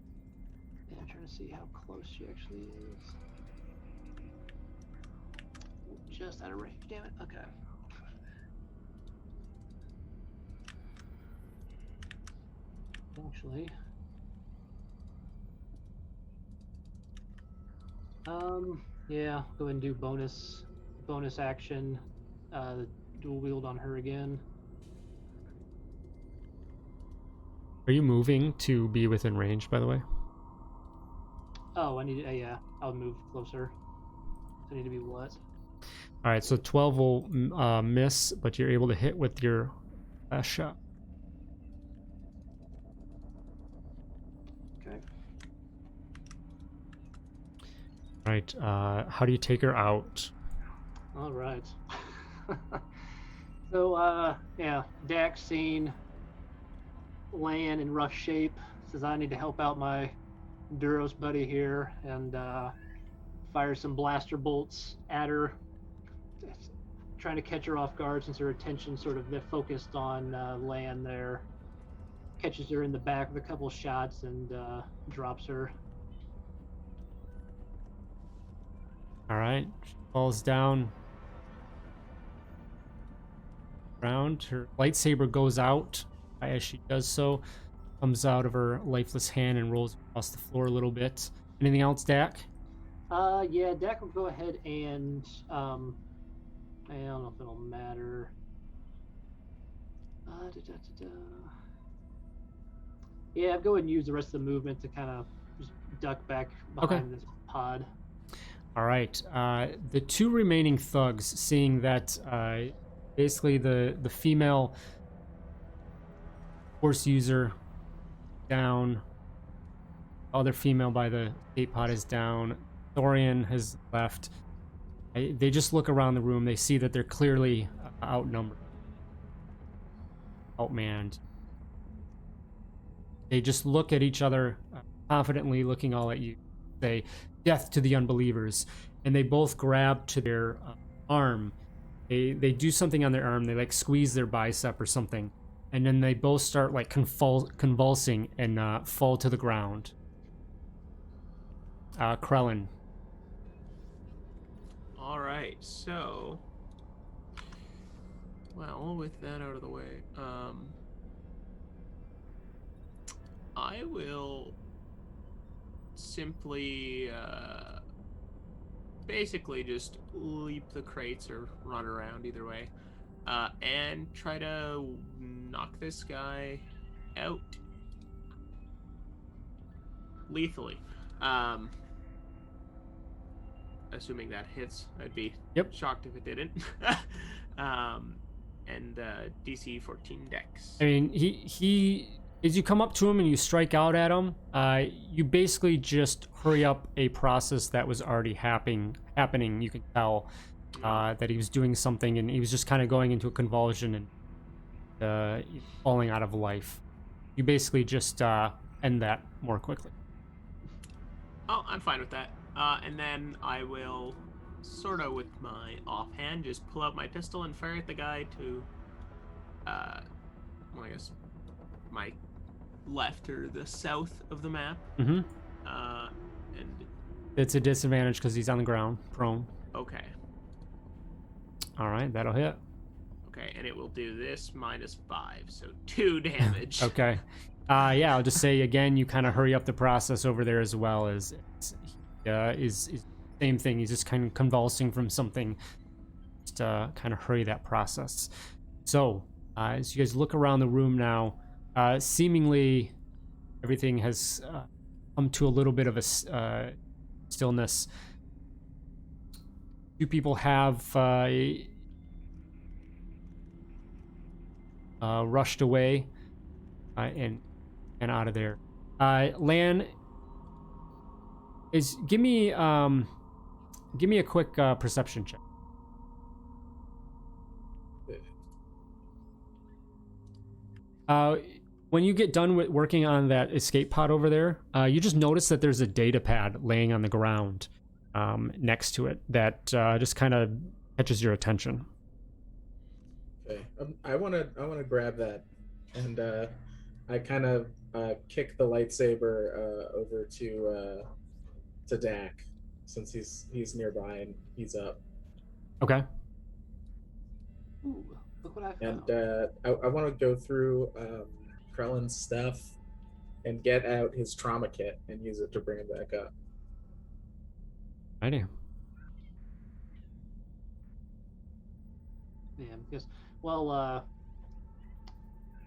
Yeah, I'm trying to see how close she actually is. Just out of range, damn it. Okay. actually. Yeah, go ahead and do bonus action. Dual wield on her again. Are you moving to be within range, by the way? Oh, I need. Yeah, I'll move closer. I need to be what? All right, so 12 will miss, but you're able to hit with your last shot. Okay. All right, how do you take her out? All right. So, yeah, Dax seen Lan in rough shape. Says I need to help out my Duros buddy here and fire some blaster bolts at her, trying to catch her off guard since her attention sort of focused on Lan there. Catches her in the back with a couple shots and drops her. All right, she falls down. Ground. Her lightsaber goes out as she does so. Comes out of her lifeless hand and rolls across the floor a little bit. Anything else, Dak? Yeah, Dak will go ahead and I don't know if it'll matter. Yeah, I'll go ahead and use the rest of the movement to kind of just duck back behind this pod. All right. The two remaining thugs, seeing that basically the female force user down, other female by the escape pod is down, Thorian has left. They just look around the room. They see that they're clearly outnumbered, outmanned. They just look at each other, confidently looking all at you, say, "Death to the unbelievers." And they both grab to their arm. They do something on their arm. They like squeeze their bicep or something. And then they both start like convulsing and fall to the ground. Krellin. All right, so, well, with that out of the way, I will simply basically just leap the crates or run around either way, and try to knock this guy out lethally. Assuming that hits, I'd be shocked if it didn't. And DC 14 dex. I mean, he as you come up to him and you strike out at him, you basically just hurry up a process that was already happening. You can tell that he was doing something, and he was just kind of going into a convulsion and falling out of life. You basically just end that more quickly. Oh, I'm fine with that. And then I will, sort of with my offhand, just pull out my pistol and fire at the guy to, well, I guess, my left or the south of the map. Mm-hmm. And it's a disadvantage because he's on the ground, prone. Okay. All right, that'll hit. Okay, and it will do this -5, so 2 damage. Okay. Yeah, I'll just say again, you kind of hurry up the process over there as well as is same thing. He's just kind of convulsing from something. Just kind of hurry that process. So as you guys look around the room now, seemingly everything has come to a little bit of a stillness. Two people have rushed away and out of there. Lan, give me a quick perception check. When you get done with working on that escape pod over there, you just notice that there's a data pad laying on the ground next to it that just kind of catches your attention. Okay, I want to grab that, and I kind of kick the lightsaber over to Dak, since he's nearby and he's up. Okay. Ooh, look what I found. And I want to go through Krellin's stuff and get out his trauma kit and use it to bring him back up. Righty. Yeah, because while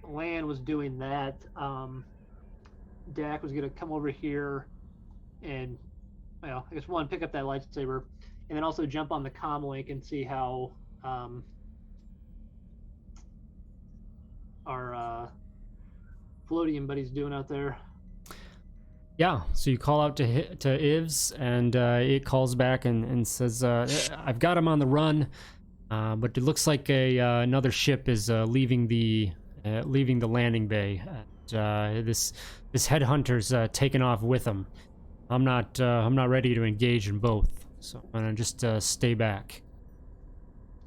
Lan was doing that, Dak was gonna come over here and, well, I guess one, pick up that lightsaber, and then also jump on the comm link and see how our floatium buddy's doing out there. Yeah, so you call out to Ivs, and it calls back and says, "I've got him on the run, but it looks like another ship is leaving the landing bay. And, this headhunter's taken off with him. I'm not ready to engage in both, so I'm gonna just stay back.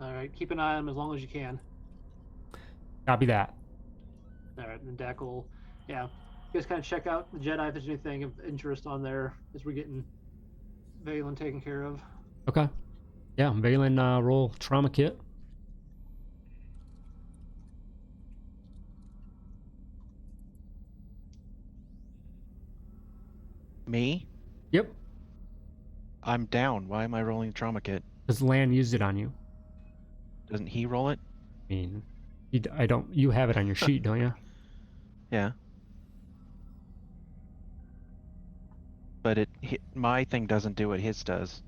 All right, keep an eye on him as long as you can. Copy that. All right, and Dak will, yeah, just kind of check out the Jedi if there's anything of interest on there as we're getting Valen taken care of. Okay. Yeah, Valen, roll trauma kit. Me? Yep, I'm down. Why am I rolling trauma kit? because Lan used it on you. Doesn't he roll it? I mean, I don't. You have it on your sheet, don't you? Yeah. But my thing doesn't do what his does.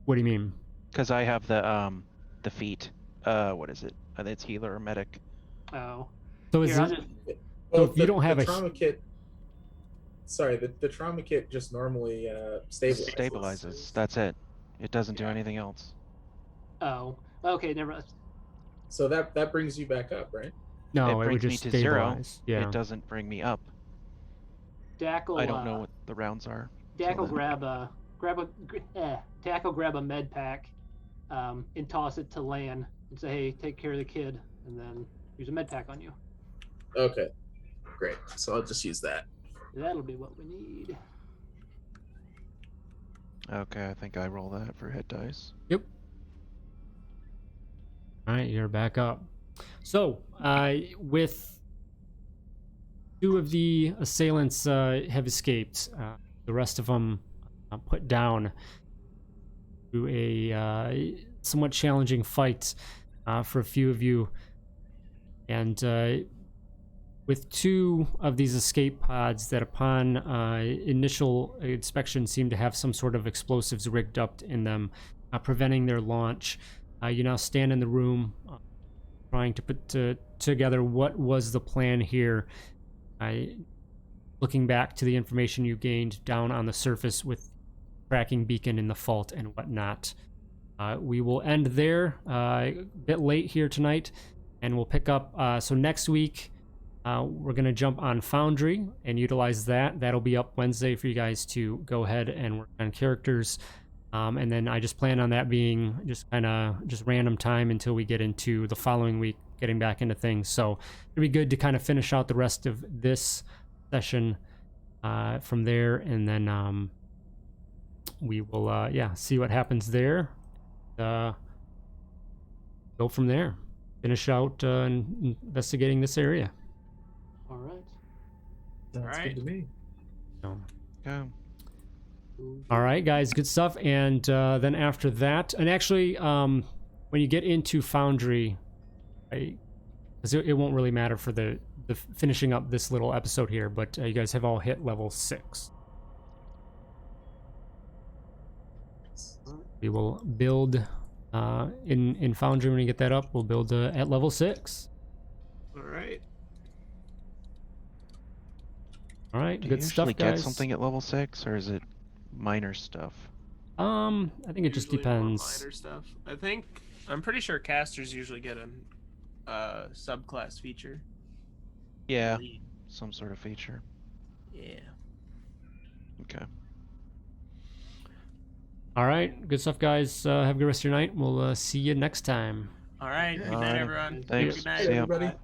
What do you mean? Because I have the feat. What is it? I think it's healer or medic. Oh, So is here, I'll it? just, Well, if you don't have the a- trauma kit. Sorry, the trauma kit just normally stabilizes. Stabilizes. That's it. It doesn't do Yeah. anything else. oh, okay, never. So that brings you back up, right? No, it it would brings me just to 0. stabilize. Yeah. It doesn't bring me up. Dak will, I don't know what the rounds are. Dak till will then. Dak will grab a med pack, and toss it to Lan and say, "Hey, take care of the kid," and then use a med pack on you. Okay, great. So I'll just use that. That'll be what we need. Okay, I think I roll that for hit dice. Yep. All right, you're back up. So, with 2 of the assailants have escaped, the rest of them put down through a somewhat challenging fight for a few of you, and with 2 of these escape pods that upon initial inspection seem to have some sort of explosives rigged up in them, preventing their launch. You now stand in the room trying to put together what was the plan here. Looking back to the information you gained down on the surface with tracking beacon in the fault and whatnot. We will end there, a bit late here tonight, and we'll pick up. So next week, we're going to jump on Foundry and utilize that. That'll be up Wednesday for you guys to go ahead and work on characters. And then I just plan on that being just kind of just random time until we get into the following week, getting back into things. So it'd be good to kind of finish out the rest of this session from there, and then we will see what happens there. Go from there. Finish out investigating this area. All right. Sounds Alright. good to me. So, Go. all right, guys, good stuff. And then after that, and actually, when you get into Foundry, because it won't really matter for the finishing up this little episode here, but you guys have all hit level 6. We will build in Foundry. When you get that up, we'll build at level 6. All right. All right, Do you good stuff, usually guys. get something at level 6, or is it minor stuff? I think it just Usually more depends. minor stuff. I'm pretty sure casters usually get a subclass feature. Yeah, Lead. some sort of feature. Yeah. Okay. All right, good stuff, guys. Have a good rest of your night. We'll see you next time. All right. Good night, Alrighty. everyone. Thanks. Good night. See ya. Everybody. Bye.